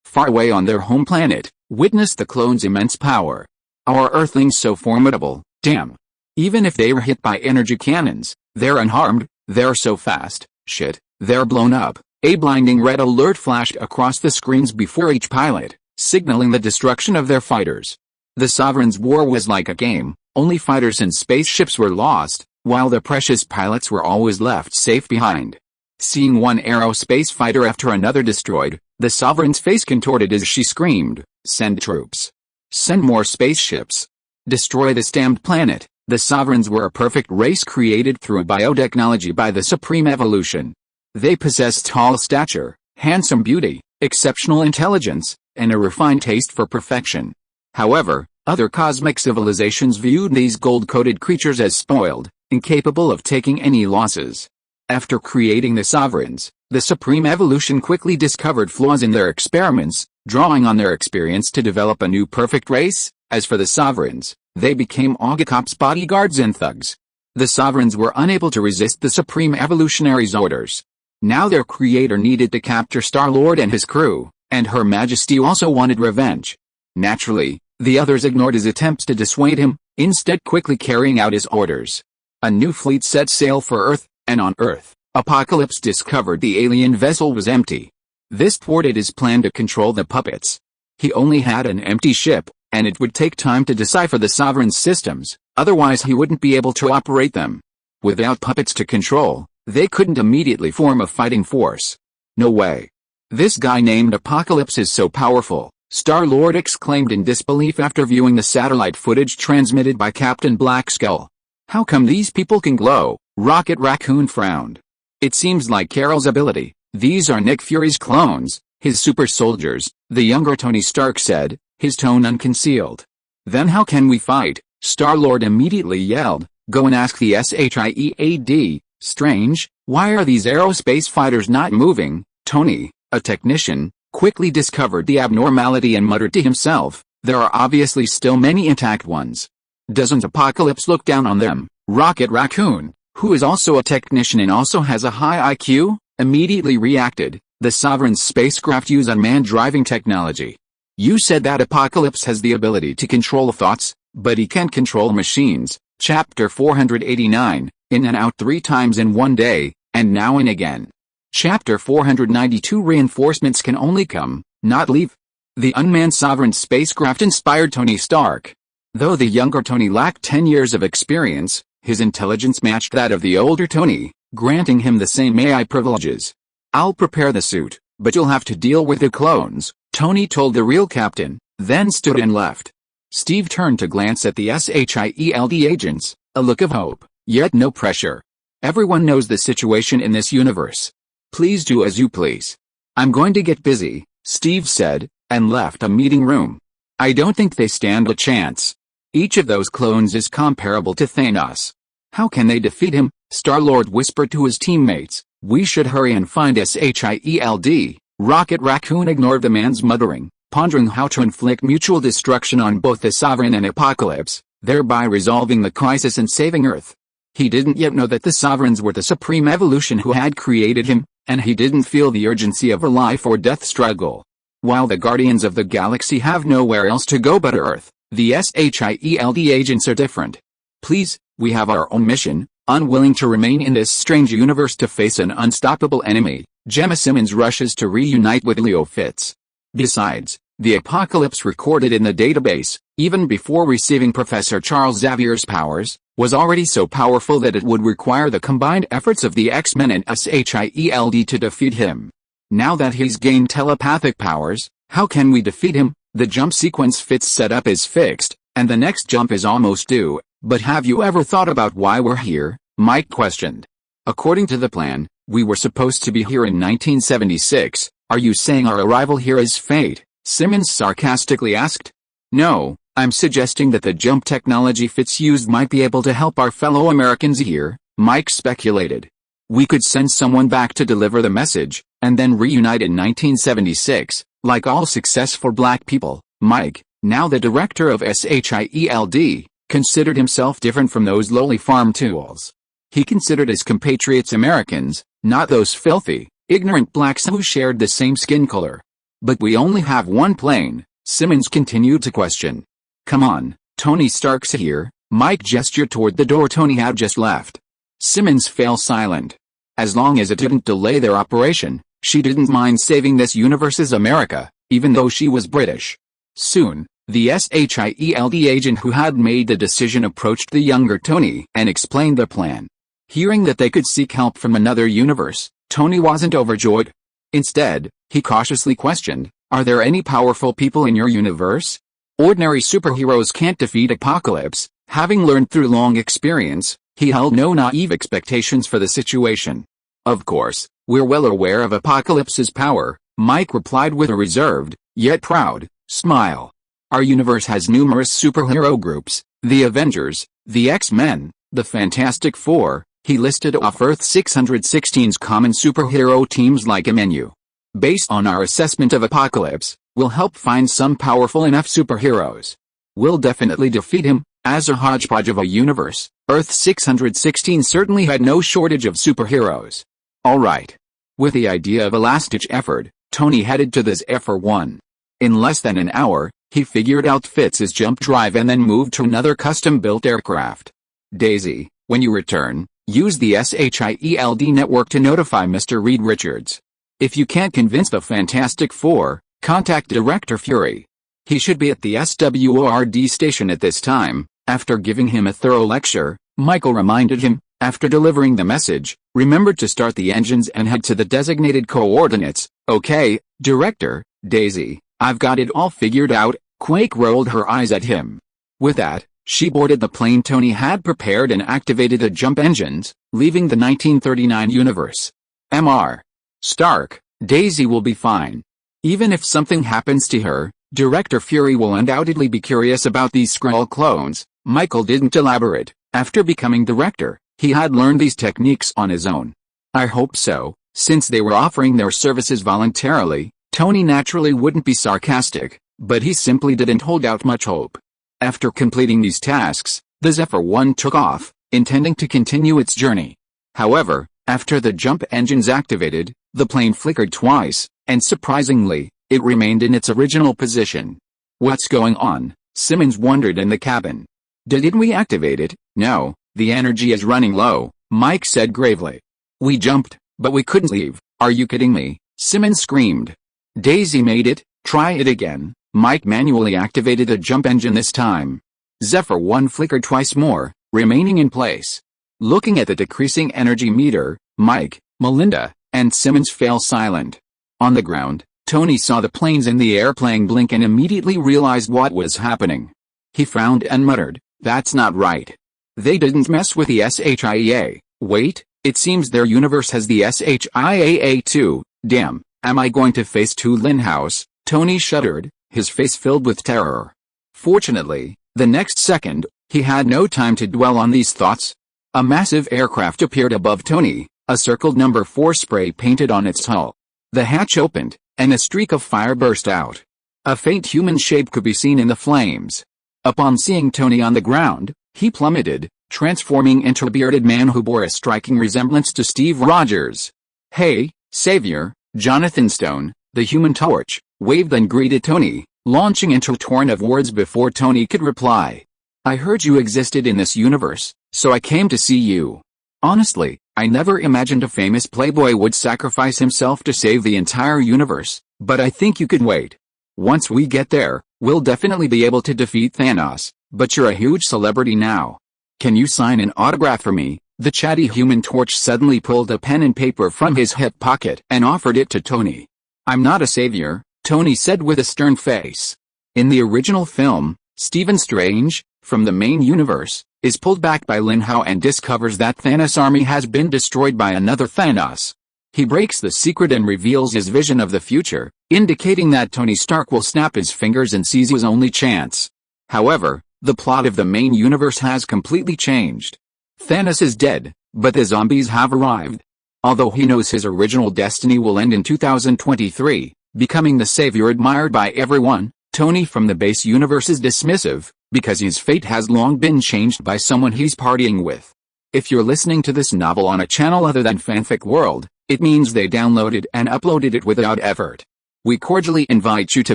S1: far away on their home planet, witnessed the clones' immense power. Our Earthlings so formidable, damn. Even if they were hit by energy cannons, they're unharmed, they're so fast, shit, they're blown up. A blinding red alert flashed across the screens before each pilot, signaling the destruction of their fighters. The Sovereigns' war was like a game, only fighters and spaceships were lost, while the precious pilots were always left safe behind. Seeing one aerospace fighter after another destroyed, the Sovereign's face contorted as she screamed, "Send troops! Send more spaceships! Destroy this damned planet!" The Sovereigns were a perfect race created through biotechnology by the Supreme Evolution. They possessed tall stature, handsome beauty, exceptional intelligence, and a refined taste for perfection. However, other cosmic civilizations viewed these gold-coated creatures as spoiled, incapable of taking any losses. After creating the Sovereigns, the Supreme Evolution quickly discovered flaws in their experiments, drawing on their experience to develop a new perfect race. As for the Sovereigns, they became Ogakop's bodyguards and thugs. The Sovereigns were unable to resist the Supreme Evolutionary's orders. Now their creator needed to capture Star-Lord and his crew, and Her Majesty also wanted revenge. Naturally, the others ignored his attempts to dissuade him, instead quickly carrying out his orders. A new fleet set sail for Earth, and on Earth, Apocalypse discovered the alien vessel was empty. This thwarted his plan to control the puppets. He only had an empty ship, and it would take time to decipher the Sovereign's systems, otherwise he wouldn't be able to operate them. Without puppets to control, they couldn't immediately form a fighting force. No way. This guy named Apocalypse is so powerful, Star-Lord exclaimed in disbelief after viewing the satellite footage transmitted by Captain Black Skull. How come these people can glow? Rocket Raccoon frowned. It seems like Carol's ability. These are Nick Fury's clones, his super soldiers, the younger Tony Stark said, his tone unconcealed. Then how can we fight? Star-Lord immediately yelled. Go and ask the SHIEAD. Strange, why are these aerospace fighters not moving? Tony, a technician, quickly discovered the abnormality and muttered to himself, there are obviously still many intact ones. Doesn't Apocalypse look down on them? Rocket Raccoon, who is also a technician and also has a high IQ, immediately reacted. The Sovereign's spacecraft use unmanned driving technology. You said that Apocalypse has the ability to control thoughts, but he can't control machines. Chapter 489, in and out 3 times in one day, and now and again. Chapter 492 Reinforcements can only come, not leave. The unmanned Sovereign spacecraft inspired Tony Stark. Though the younger Tony lacked 10 years of experience, his intelligence matched that of the older Tony, granting him the same AI privileges. I'll prepare the suit, but you'll have to deal with the clones, Tony told the real captain, then stood and left. Steve turned to glance at the SHIELD agents, a look of hope, yet no pressure. Everyone knows the situation in this universe. Please do as you please. I'm going to get busy, Steve said, and left a meeting room. I don't think they stand a chance. Each of those clones is comparable to Thanos. How can they defeat him? Star-Lord whispered to his teammates. We should hurry and find SHIELD. Rocket Raccoon ignored the man's muttering, pondering how to inflict mutual destruction on both the Sovereign and Apocalypse, thereby resolving the crisis and saving Earth. He didn't yet know that the Sovereigns were the supreme evolution who had created him, and he didn't feel the urgency of a life or death struggle. While the Guardians of the Galaxy have nowhere else to go but Earth, the SHIELD agents are different. Please, we have our own mission. Unwilling to remain in this strange universe to face an unstoppable enemy, Gemma Simmons rushes to reunite with Leo Fitz. Besides, the Apocalypse recorded in the database, even before receiving Professor Charles Xavier's powers, was already so powerful that it would require the combined efforts of the X-Men and SHIELD to defeat him. Now that he's gained telepathic powers, how can we defeat him? The jump sequence Fitz set up is fixed, and the next jump is almost due. But have you ever thought about why we're here? Mike questioned. According to the plan, we were supposed to be here in 1976. Are you saying our arrival here is fate? Simmons sarcastically asked. No, I'm suggesting that the jump technology Fitz used might be able to help our fellow Americans here, Mike speculated. We could send someone back to deliver the message, and then reunite in 1976, like all successful black people. Mike, now the director of SHIELD, considered himself different from those lowly farm tools. He considered his compatriots Americans, not those filthy, ignorant blacks who shared the same skin color. But we only have one plane, Simmons continued to question. Come on, Tony Stark's here. Mike gestured toward the door Tony had just left. Simmons fell silent. As long as it didn't delay their operation, she didn't mind saving this universe's America, even though she was British. Soon, the SHIELD agent who had made the decision approached the younger Tony and explained the plan. Hearing that they could seek help from another universe, Tony wasn't overjoyed. Instead, he cautiously questioned, are there any powerful people in your universe? Ordinary superheroes can't defeat Apocalypse. Having learned through long experience, he held no naive expectations for the situation. Of course, we're well aware of Apocalypse's power, Mike replied with a reserved, yet proud, smile. Our universe has numerous superhero groups, the Avengers, the X-Men, the Fantastic Four. He listed off Earth 616's common superhero teams like MNU. Based on our assessment of Apocalypse, we'll help find some powerful enough superheroes. We'll definitely defeat him. As a hodgepodge of a universe, Earth 616 certainly had no shortage of superheroes. Alright. With the idea of a last-ditch effort, Tony headed to the Zephyr 1. In less than an hour, he figured out Fitz's jump drive and then moved to another custom-built aircraft. Daisy, when you return, use the SHIELD network to notify Mr. Reed Richards. If you can't convince the Fantastic Four, contact Director Fury. He should be at the SWORD station at this time." After giving him a thorough lecture, Michael reminded him, after delivering the message, "Remember to start the engines and head to the designated coordinates." "Okay, Director." "Daisy, I've got it all figured out." Quake rolled her eyes at him. With that, she boarded the plane Tony had prepared and activated the jump engines, leaving the 1939 universe. Mr. Stark, Daisy will be fine. Even if something happens to her, Director Fury will undoubtedly be curious about these Skrull clones. Michael didn't elaborate. After becoming director, he had learned these techniques on his own. "I hope so." Since they were offering their services voluntarily, Tony naturally wouldn't be sarcastic, but he simply didn't hold out much hope. After completing these tasks, the Zephyr 1 took off, intending to continue its journey. However, after the jump engines activated, the plane flickered twice, and surprisingly, it remained in its original position. "What's going on?" Simmons wondered in the cabin. "Didn't we activate it?" "No, the energy is running low," Mike said gravely. "We jumped, but we couldn't leave." "Are you kidding me?" Simmons screamed. "Daisy made it." "Try it again." Mike manually activated the jump engine this time. Zephyr 1 flickered twice more, remaining in place. Looking at the decreasing energy meter, Mike, Melinda, and Simmons fell silent. On the ground, Tony saw the planes in the airplane blink and immediately realized what was happening. He frowned and muttered, "That's not right. They didn't mess with the SHIEA. Wait, it seems their universe has the SHIAA too. Damn, am I going to face two Lin Haos?" Tony shuddered, his face filled with terror. Fortunately, the next second, he had no time to dwell on these thoughts. A massive aircraft appeared above Tony, a circled number 4 spray painted on its hull. The hatch opened, and a streak of fire burst out. A faint human shape could be seen in the flames. Upon seeing Tony on the ground, he plummeted, transforming into a bearded man who bore a striking resemblance to Steve Rogers. "Hey, Savior," Jonathan Stone, the Human Torch, waved and greeted Tony, launching into a torrent of words before Tony could reply. "I heard you existed in this universe, so I came to see you. Honestly, I never imagined a famous playboy would sacrifice himself to save the entire universe, but I think you could wait. Once we get there, we'll definitely be able to defeat Thanos, but you're a huge celebrity now. Can you sign an autograph for me?" The chatty Human Torch suddenly pulled a pen and paper from his hip pocket and offered it to Tony. "I'm not a savior," Tony said with a stern face. In the original film, Stephen Strange, from the main universe, is pulled back by Lin Hao and discovers that Thanos' army has been destroyed by another Thanos. He breaks the secret and reveals his vision of the future, indicating that Tony Stark will snap his fingers and seize his only chance. However, the plot of the main universe has completely changed. Thanos is dead, but the zombies have arrived. Although he knows his original destiny will end in 2023, becoming the savior admired by everyone, Tony from the base universe is dismissive, because his fate has long been changed by someone he's partying with. If you're listening to this novel on a channel other than Fanfic World, it means they downloaded and uploaded it without effort. We cordially invite you to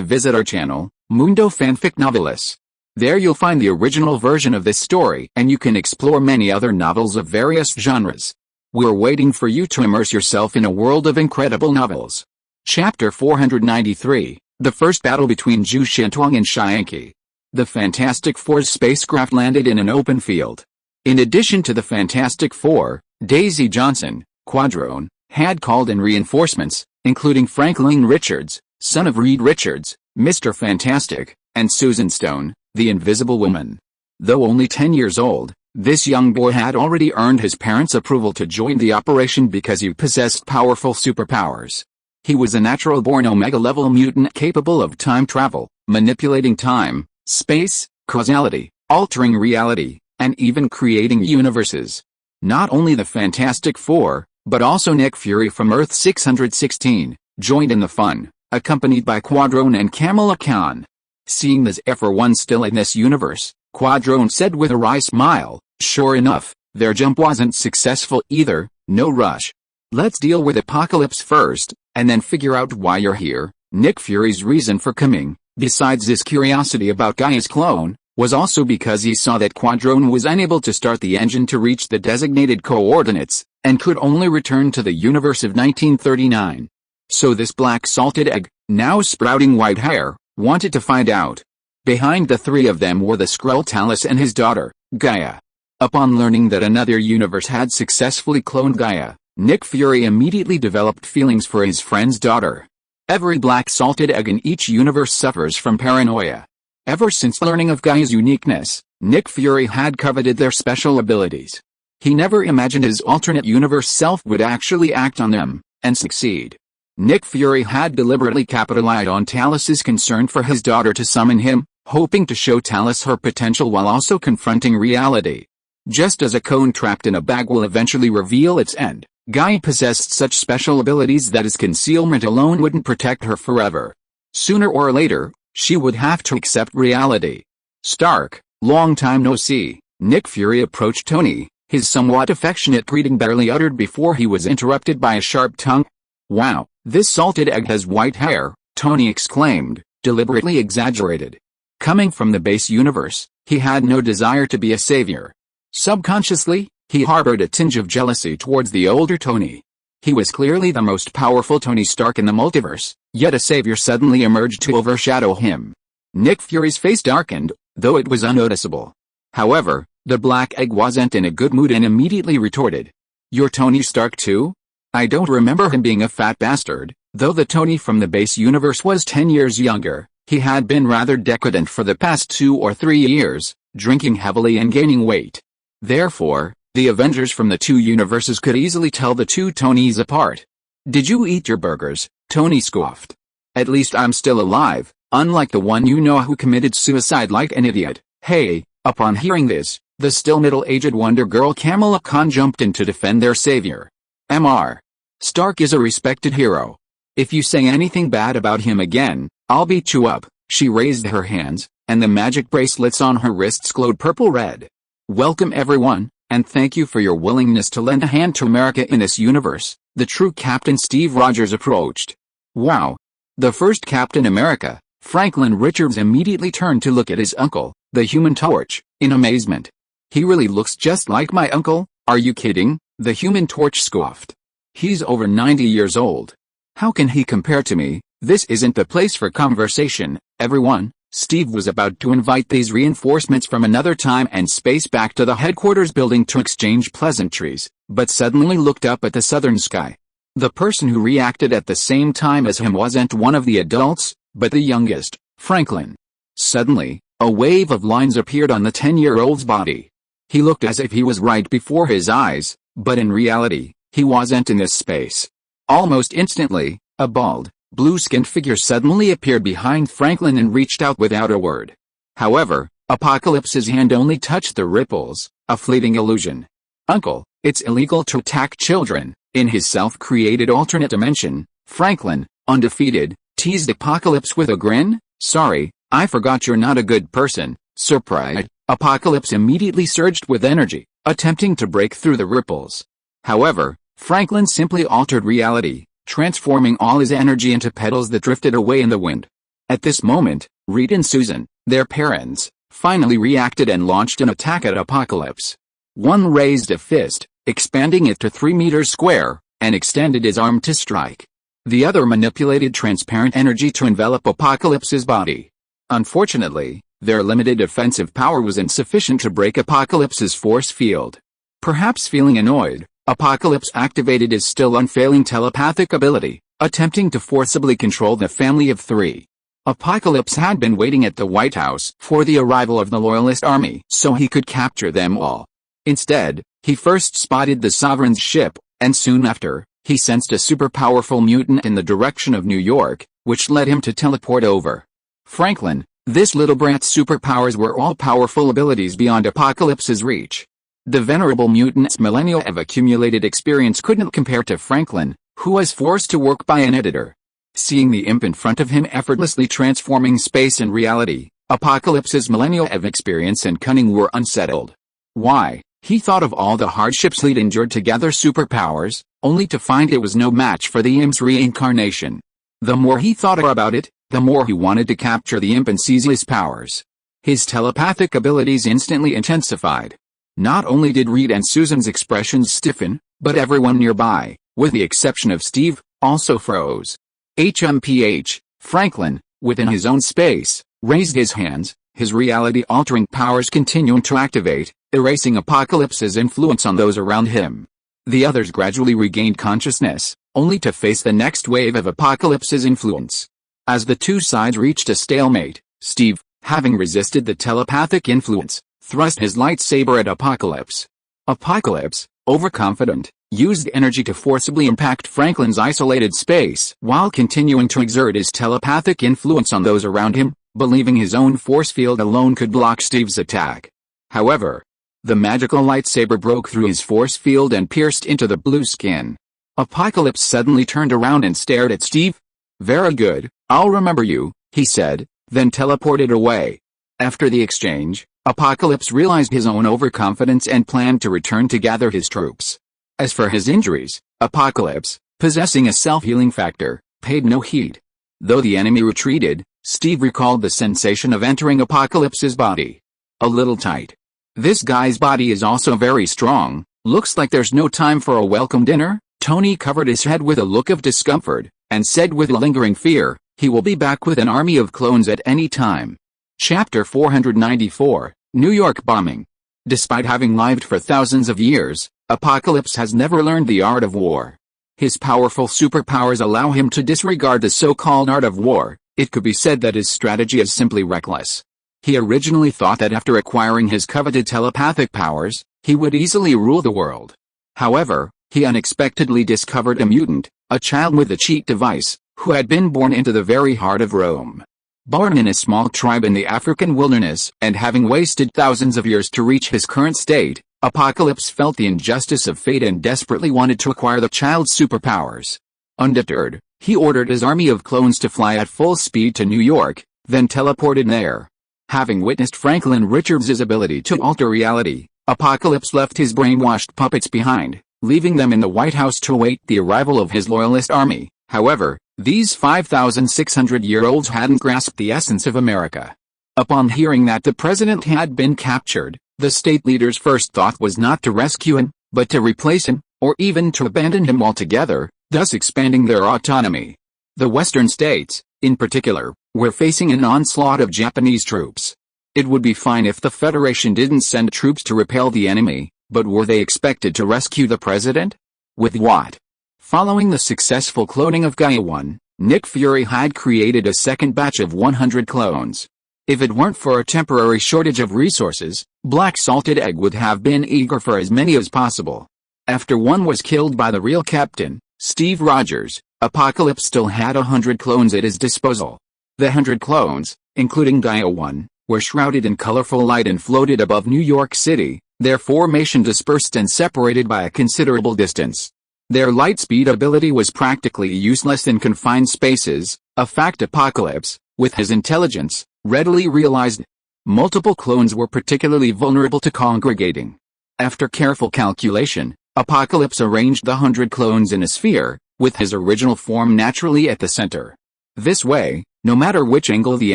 S1: visit our channel, Mundo Fanfic Novelis. There you'll find the original version of this story and you can explore many other novels of various genres. We're waiting for you to immerse yourself in a world of incredible novels. Chapter 493, The First Battle Between Zhu Xiantuang and Xianqi. The Fantastic Four's spacecraft landed in an open field. In addition to the Fantastic Four, Daisy Johnson, Quadrone, had called in reinforcements, including Franklin Richards, son of Reed Richards, Mr. Fantastic, and Susan Stone, the Invisible Woman. Though only 10 years old, this young boy had already earned his parents' approval to join the operation because he possessed powerful superpowers. He was a natural-born Omega-level mutant capable of time travel, manipulating time, space, causality, altering reality, and even creating universes. Not only the Fantastic Four, but also Nick Fury from Earth 616, joined in the fun, accompanied by Quadrone and Kamala Khan. Seeing the Zephyr 1 still in this universe, Quadrone said with a wry smile, "Sure enough, their jump wasn't successful either, no rush. Let's deal with Apocalypse first, and then figure out why you're here." Nick Fury's reason for coming, besides his curiosity about Gaia's clone, was also because he saw that Quadrone was unable to start the engine to reach the designated coordinates, and could only return to the universe of 1939. So this black salted egg, now sprouting white hair, wanted to find out. Behind the three of them were the Skrull Talus and his daughter, Gaia. Upon learning that another universe had successfully cloned Gaia, Nick Fury immediately developed feelings for his friend's daughter. Every black salted egg in each universe suffers from paranoia. Ever since learning of Gaia's uniqueness, Nick Fury had coveted their special abilities. He never imagined his alternate universe self would actually act on them, and succeed. Nick Fury had deliberately capitalized on Talus's concern for his daughter to summon him, hoping to show Talus her potential while also confronting reality. Just as a cone trapped in a bag will eventually reveal its end, Gaia possessed such special abilities that his concealment alone wouldn't protect her forever. Sooner or later, she would have to accept reality. Stark, long time no see. Nick Fury approached Tony, his somewhat affectionate greeting barely uttered before he was interrupted by a sharp tongue. "Wow, this salted egg has white hair," Tony exclaimed, deliberately exaggerated. Coming from the base universe, he had no desire to be a savior. Subconsciously, he harbored a tinge of jealousy towards the older Tony. He was clearly the most powerful Tony Stark in the multiverse, yet a savior suddenly emerged to overshadow him. Nick Fury's face darkened, though it was unnoticeable. However, the black egg wasn't in a good mood and immediately retorted. "You're Tony Stark too? I don't remember him being a fat bastard." Though the Tony from the base universe was 10 years younger, he had been rather decadent for the past 2 or 3 years, drinking heavily and gaining weight. Therefore, the Avengers from the two universes could easily tell the two Tonys apart. "Did you eat your burgers?" Tony scoffed. "At least I'm still alive, unlike the one you know who committed suicide like an idiot." "Hey!" Upon hearing this, the still middle-aged Wonder Girl Kamala Khan jumped in to defend their savior. "Mr. Stark is a respected hero. If you say anything bad about him again, I'll beat you up." She raised her hands, and the magic bracelets on her wrists glowed purple-red. "Welcome everyone, and thank you for your willingness to lend a hand to America in this universe." The true Captain Steve Rogers approached. "Wow. The first Captain America." Franklin Richards immediately turned to look at his uncle, the Human Torch, in amazement. "He really looks just like my uncle? Are you kidding?" The Human Torch scoffed. "He's over 90 years old. How can he compare to me?" "This isn't the place for conversation, everyone." Steve was about to invite these reinforcements from another time and space back to the headquarters building to exchange pleasantries, but suddenly looked up at the southern sky. The person who reacted at the same time as him wasn't one of the adults, but the youngest, Franklin. Suddenly, a wave of lines appeared on the 10-year-old's body. He looked as if he was right before his eyes, but in reality, he wasn't in this space. Almost instantly, a bald, blue-skinned figure suddenly appeared behind Franklin and reached out without a word. However, Apocalypse's hand only touched the ripples, a fleeting illusion. "Uncle, it's illegal to attack children." In his self-created alternate dimension, Franklin, undefeated, teased Apocalypse with a grin. "Sorry, I forgot you're not a good person." Surprised, Apocalypse immediately surged with energy, attempting to break through the ripples. However, Franklin simply altered reality, transforming all his energy into petals that drifted away in the wind. At this moment, Reed and Susan, their parents, finally reacted and launched an attack at Apocalypse. One raised a fist, expanding it to 3 meters square, and extended his arm to strike. The other manipulated transparent energy to envelop Apocalypse's body. Unfortunately, their limited offensive power was insufficient to break Apocalypse's force field. Perhaps feeling annoyed, Apocalypse activated his still unfailing telepathic ability, attempting to forcibly control the family of 3. Apocalypse had been waiting at the White House for the arrival of the Loyalist army so he could capture them all. Instead, he first spotted the Sovereign's ship, and soon after, he sensed a super-powerful mutant in the direction of New York, which led him to teleport over. Franklin, this little brat's superpowers were all powerful abilities beyond Apocalypse's reach. The venerable mutant's millennia of accumulated experience couldn't compare to Franklin, who was forced to work by an editor. Seeing the imp in front of him effortlessly transforming space and reality, Apocalypse's millennia of experience and cunning were unsettled. Why? He thought of all the hardships he'd endured to gather superpowers, only to find it was no match for the imp's reincarnation. The more he thought about it, the more he wanted to capture the imp and seize his powers. His telepathic abilities instantly intensified. Not only did Reed and Susan's expressions stiffen, but everyone nearby, with the exception of Steve, also froze. HMPH, Franklin, within his own space, raised his hands, his reality-altering powers continuing to activate, erasing Apocalypse's influence on those around him. The others gradually regained consciousness, only to face the next wave of Apocalypse's influence. As the two sides reached a stalemate, Steve, having resisted the telepathic influence, thrust his lightsaber at Apocalypse. Apocalypse, overconfident, used energy to forcibly impact Franklin's isolated space while continuing to exert his telepathic influence on those around him, believing his own force field alone could block Steve's attack. However, the magical lightsaber broke through his force field and pierced into the blue skin. Apocalypse suddenly turned around and stared at Steve. "Very good, I'll remember you," he said, then teleported away. After the exchange, Apocalypse realized his own overconfidence and planned to return to gather his troops. As for his injuries, Apocalypse, possessing a self-healing factor, paid no heed. Though the enemy retreated, Steve recalled the sensation of entering Apocalypse's body. A little tight. "This guy's body is also very strong, looks like there's no time for a welcome dinner." Tony covered his head with a look of discomfort, and said with lingering fear, "He will be back with an army of clones at any time." Chapter 494, New York Bombing. Despite having lived for thousands of years, Apocalypse has never learned the art of war. His powerful superpowers allow him to disregard the so-called art of war. It could be said that his strategy is simply reckless. He originally thought that after acquiring his coveted telepathic powers, he would easily rule the world. However, he unexpectedly discovered a mutant, a child with a cheat device, who had been born into the very heart of Rome. Born in a small tribe in the African wilderness, and having wasted thousands of years to reach his current state, Apocalypse felt the injustice of fate and desperately wanted to acquire the child's superpowers. Undeterred, he ordered his army of clones to fly at full speed to New York, then teleported there. Having witnessed Franklin Richards' ability to alter reality, Apocalypse left his brainwashed puppets behind, leaving them in the White House to await the arrival of his loyalist army. However, these 5,600-year-olds hadn't grasped the essence of America. Upon hearing that the president had been captured, the state leader's first thought was not to rescue him, but to replace him, or even to abandon him altogether, thus expanding their autonomy. The western states, in particular, were facing an onslaught of Japanese troops. It would be fine if the Federation didn't send troops to repel the enemy, but were they expected to rescue the president? With what? Following the successful cloning of Gaohua, Nick Fury had created a second batch of 100 clones. If it weren't for a temporary shortage of resources, Black Salted Egg would have been eager for as many as possible. After one was killed by the real captain, Steve Rogers, Apocalypse still had 100 clones at his disposal. The 100 clones, including Gaohua, were shrouded in colorful light and floated above New York City, their formation dispersed and separated by a considerable distance. Their light speed ability was practically useless in confined spaces, a fact Apocalypse, with his intelligence, readily realized. Multiple clones were particularly vulnerable to congregating. After careful calculation, Apocalypse arranged the 100 clones in a sphere, with his original form naturally at the center. This way, no matter which angle the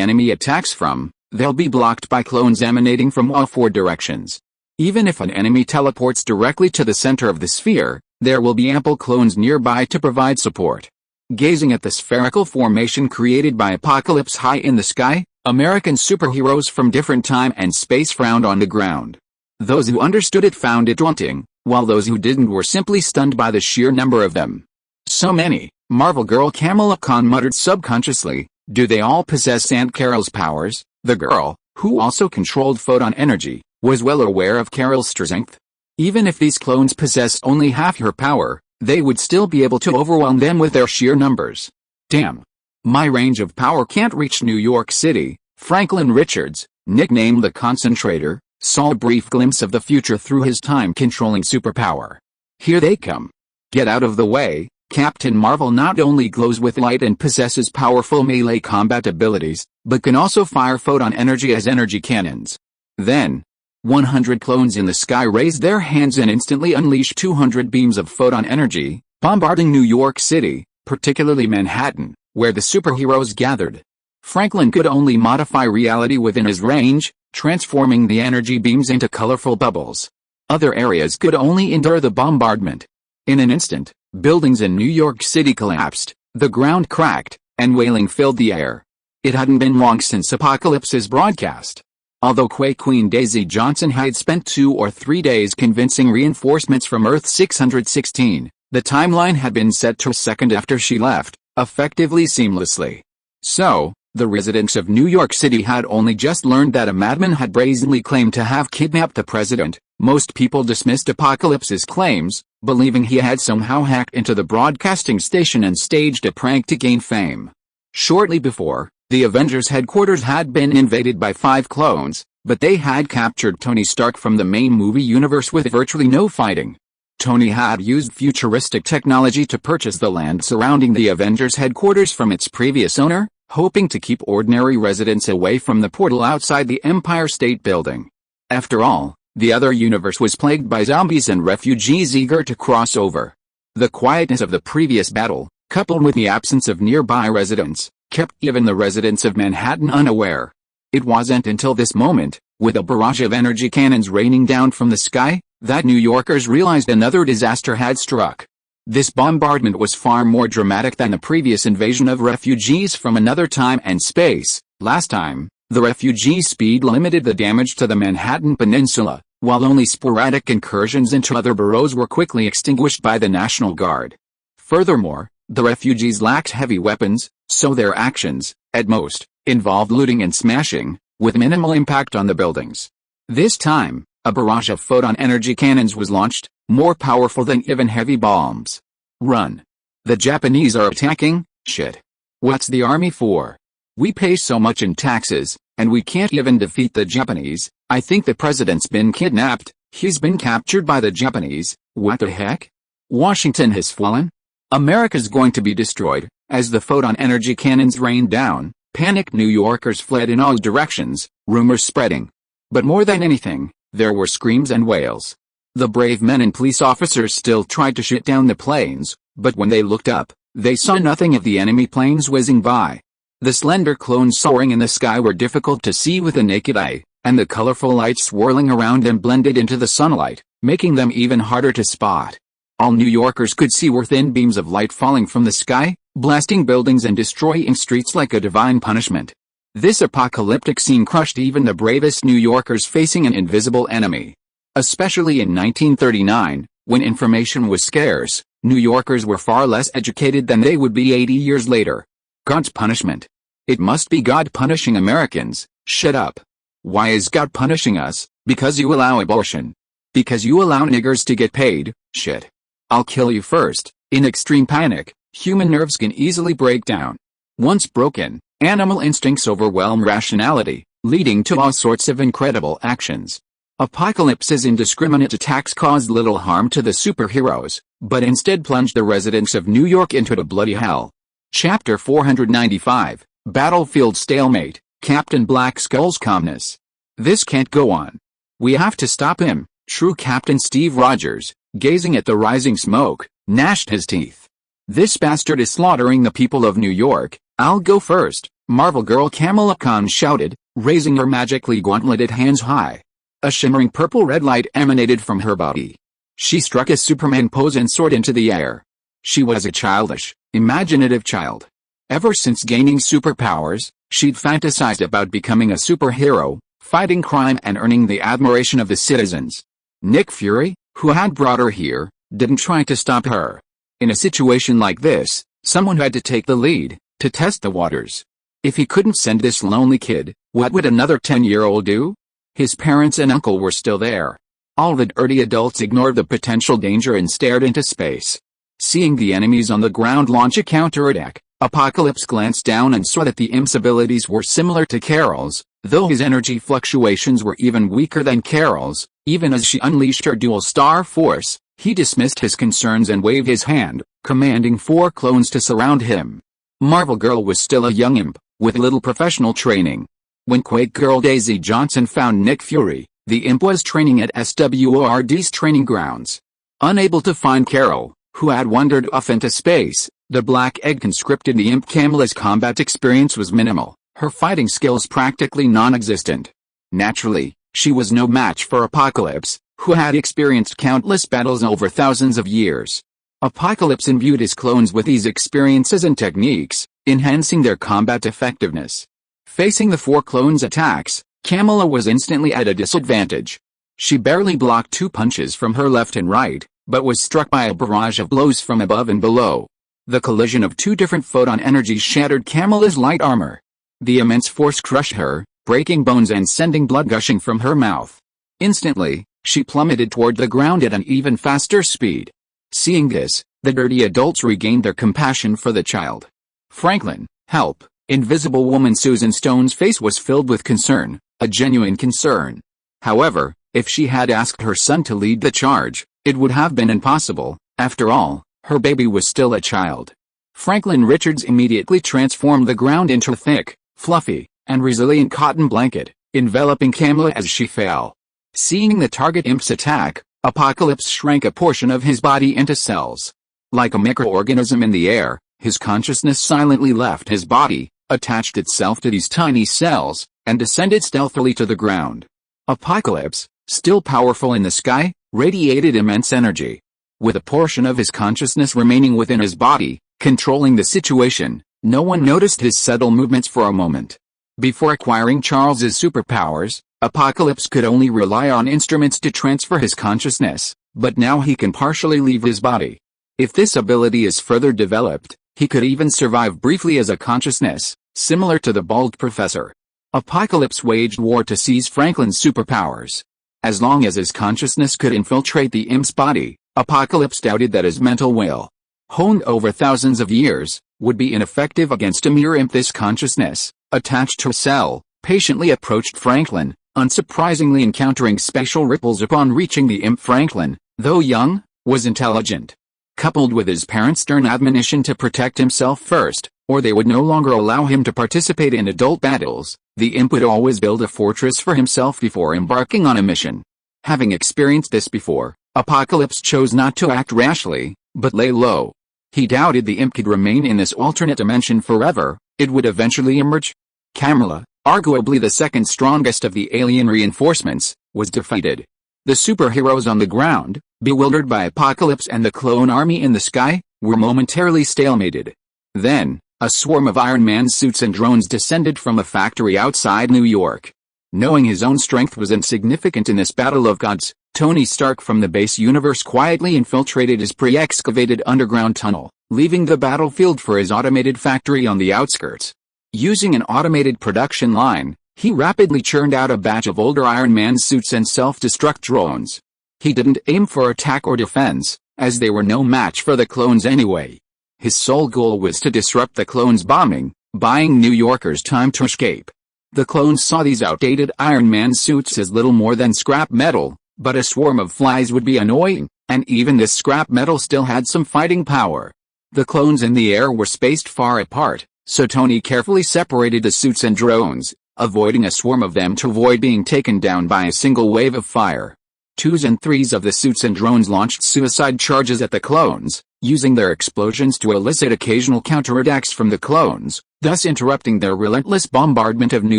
S1: enemy attacks from, they'll be blocked by clones emanating from all four directions. Even if an enemy teleports directly to the center of the sphere, there will be ample clones nearby to provide support. Gazing at the spherical formation created by Apocalypse high in the sky, American superheroes from different time and space frowned on the ground. Those who understood it found it daunting, while those who didn't were simply stunned by the sheer number of them. So many, Marvel girl Kamala Khan muttered subconsciously. Do they all possess Aunt Carol's powers? The girl, who also controlled photon energy, was well aware of Carol's strength. Even if these clones possessed only half her power, they would still be able to overwhelm them with their sheer numbers. Damn. My range of power can't reach New York City. Franklin Richards, nicknamed the Concentrator, saw a brief glimpse of the future through his time-controlling superpower. Here they come. Get out of the way. Captain Marvel not only glows with light and possesses powerful melee combat abilities, but can also fire photon energy as energy cannons. Then, 100 clones in the sky raised their hands and instantly unleashed 200 beams of photon energy, bombarding New York City, particularly Manhattan, where the superheroes gathered. Franklin could only modify reality within his range, transforming the energy beams into colorful bubbles. Other areas could only endure the bombardment. In an instant, buildings in New York City collapsed, the ground cracked, and wailing filled the air. It hadn't been long since Apocalypse's broadcast. Although Queen Daisy Johnson had spent 2 or 3 days convincing reinforcements from Earth 616, the timeline had been set to a second after she left, effectively seamlessly. So, the residents of New York City had only just learned that a madman had brazenly claimed to have kidnapped the president. Most people dismissed Apocalypse's claims, believing he had somehow hacked into the broadcasting station and staged a prank to gain fame. Shortly before, the Avengers headquarters had been invaded by 5 clones, but they had captured Tony Stark from the main movie universe with virtually no fighting. Tony had used futuristic technology to purchase the land surrounding the Avengers headquarters from its previous owner, hoping to keep ordinary residents away from the portal outside the Empire State Building. After all, the other universe was plagued by zombies and refugees eager to cross over. The quietness of the previous battle, coupled with the absence of nearby residents, kept even the residents of Manhattan unaware. It wasn't until this moment, with a barrage of energy cannons raining down from the sky, that New Yorkers realized another disaster had struck. This bombardment was far more dramatic than the previous invasion of refugees from another time and space. Last time, the refugee speed limited the damage to the Manhattan Peninsula, while only sporadic incursions into other boroughs were quickly extinguished by the National Guard. Furthermore, the refugees lacked heavy weapons, so their actions, at most, involved looting and smashing, with minimal impact on the buildings. This time, a barrage of photon energy cannons was launched, more powerful than even heavy bombs. Run. The Japanese are attacking? Shit. What's the army for? We pay so much in taxes, and we can't even defeat the Japanese. I think the president's been kidnapped. He's been captured by the Japanese. What the heck? Washington has fallen? America's going to be destroyed. As the photon energy cannons rained down, panicked New Yorkers fled in all directions, rumors spreading. But more than anything, there were screams and wails. The brave men and police officers still tried to shoot down the planes, but when they looked up, they saw nothing of the enemy planes whizzing by. The slender clones soaring in the sky were difficult to see with the naked eye, and the colorful lights swirling around them blended into the sunlight, making them even harder to spot. All New Yorkers could see were thin beams of light falling from the sky, blasting buildings and destroying streets like a divine punishment. This apocalyptic scene crushed even the bravest New Yorkers facing an invisible enemy. Especially in 1939, when information was scarce, New Yorkers were far less educated than they would be 80 years later. God's punishment. It must be God punishing Americans. Shut up. Why is God punishing us? Because you allow abortion. Because you allow niggers to get paid. Shit. I'll kill you first. In extreme panic, human nerves can easily break down. Once broken, animal instincts overwhelm rationality, leading to all sorts of incredible actions. Apocalypse's indiscriminate attacks caused little harm to the superheroes, but instead plunged the residents of New York into a bloody hell. Chapter 495, Battlefield Stalemate, Captain Black Skull's calmness. This can't go on. We have to stop him. True Captain Steve Rogers, gazing at the rising smoke, gnashed his teeth. This bastard is slaughtering the people of New York. I'll go first, Marvel Girl Kamala Khan shouted, raising her magically gauntleted hands high. A shimmering purple-red light emanated from her body. She struck a Superman pose and soared into the air. She was a childish, imaginative child. Ever since gaining superpowers, she'd fantasized about becoming a superhero, fighting crime and earning the admiration of the citizens. Nick Fury, who had brought her here, didn't try to stop her. In a situation like this, someone had to take the lead, to test the waters. If he couldn't send this lonely kid, what would another 10-year-old do? His parents and uncle were still there. All the dirty adults ignored the potential danger and stared into space. Seeing the enemies on the ground launch a counterattack, Apocalypse glanced down and saw that the imp's abilities were similar to Carol's, though his energy fluctuations were even weaker than Carol's. Even as she unleashed her dual star force, he dismissed his concerns and waved his hand, commanding 4 clones to surround him. Marvel Girl was still a young imp, with little professional training. When Quake Girl Daisy Johnson found Nick Fury, the imp was training at SWORD's training grounds. Unable to find Carol, who had wandered off into space, the Black Egg conscripted the imp. Kamala's combat experience was minimal, her fighting skills practically non-existent. Naturally, she was no match for Apocalypse, who had experienced countless battles over thousands of years. Apocalypse imbued his clones with these experiences and techniques, enhancing their combat effectiveness. Facing the 4 clones' attacks, Kamala was instantly at a disadvantage. She barely blocked 2 punches from her left and right, but was struck by a barrage of blows from above and below. The collision of 2 different photon energies shattered Kamala's light armor. The immense force crushed her, breaking bones and sending blood gushing from her mouth. Instantly, she plummeted toward the ground at an even faster speed. Seeing this, the dirty adults regained their compassion for the child. "Franklin, help!" Invisible Woman Susan Stone's face was filled with concern, a genuine concern. However, if she had asked her son to lead the charge, it would have been impossible. After all, her baby was still a child. Franklin Richards immediately transformed the ground into a thick, fluffy, and resilient cotton blanket, enveloping Kamala as she fell. Seeing the target imp's attack, Apocalypse shrank a portion of his body into cells. Like a microorganism in the air, his consciousness silently left his body, attached itself to these tiny cells, and descended stealthily to the ground. Apocalypse, still powerful in the sky, radiated immense energy. With a portion of his consciousness remaining within his body, controlling the situation, no one noticed his subtle movements for a moment. Before acquiring Charles's superpowers, Apocalypse could only rely on instruments to transfer his consciousness, but now he can partially leave his body. If this ability is further developed, he could even survive briefly as a consciousness, similar to the bald professor. Apocalypse waged war to seize Franklin's superpowers. As long as his consciousness could infiltrate the imp's body, Apocalypse doubted that his mental will, honed over thousands of years, would be ineffective against a mere imp. This consciousness, attached to a cell, patiently approached Franklin, unsurprisingly encountering spatial ripples upon reaching the imp. Franklin, though young, was intelligent. Coupled with his parents' stern admonition to protect himself first, or they would no longer allow him to participate in adult battles, the imp would always build a fortress for himself before embarking on a mission. Having experienced this before, Apocalypse chose not to act rashly, but lay low. He doubted the imp could remain in this alternate dimension forever. It would eventually emerge. Kamala, arguably the second strongest of the alien reinforcements, was defeated. The superheroes on the ground, bewildered by Apocalypse and the clone army in the sky, were momentarily stalemated. Then, a swarm of Iron Man suits and drones descended from a factory outside New York. Knowing his own strength was insignificant in this battle of gods, Tony Stark from the base universe quietly infiltrated his pre-excavated underground tunnel, leaving the battlefield for his automated factory on the outskirts. Using an automated production line, he rapidly churned out a batch of older Iron Man suits and self-destruct drones. He didn't aim for attack or defense, as they were no match for the clones anyway. His sole goal was to disrupt the clones' bombing, buying New Yorkers time to escape. The clones saw these outdated Iron Man suits as little more than scrap metal, but a swarm of flies would be annoying, and even this scrap metal still had some fighting power. The clones in the air were spaced far apart, so Tony carefully separated the suits and drones, avoiding a swarm of them to avoid being taken down by a single wave of fire. 2s and 3s of the suits and drones launched suicide charges at the clones, using their explosions to elicit occasional counterattacks from the clones, thus interrupting their relentless bombardment of New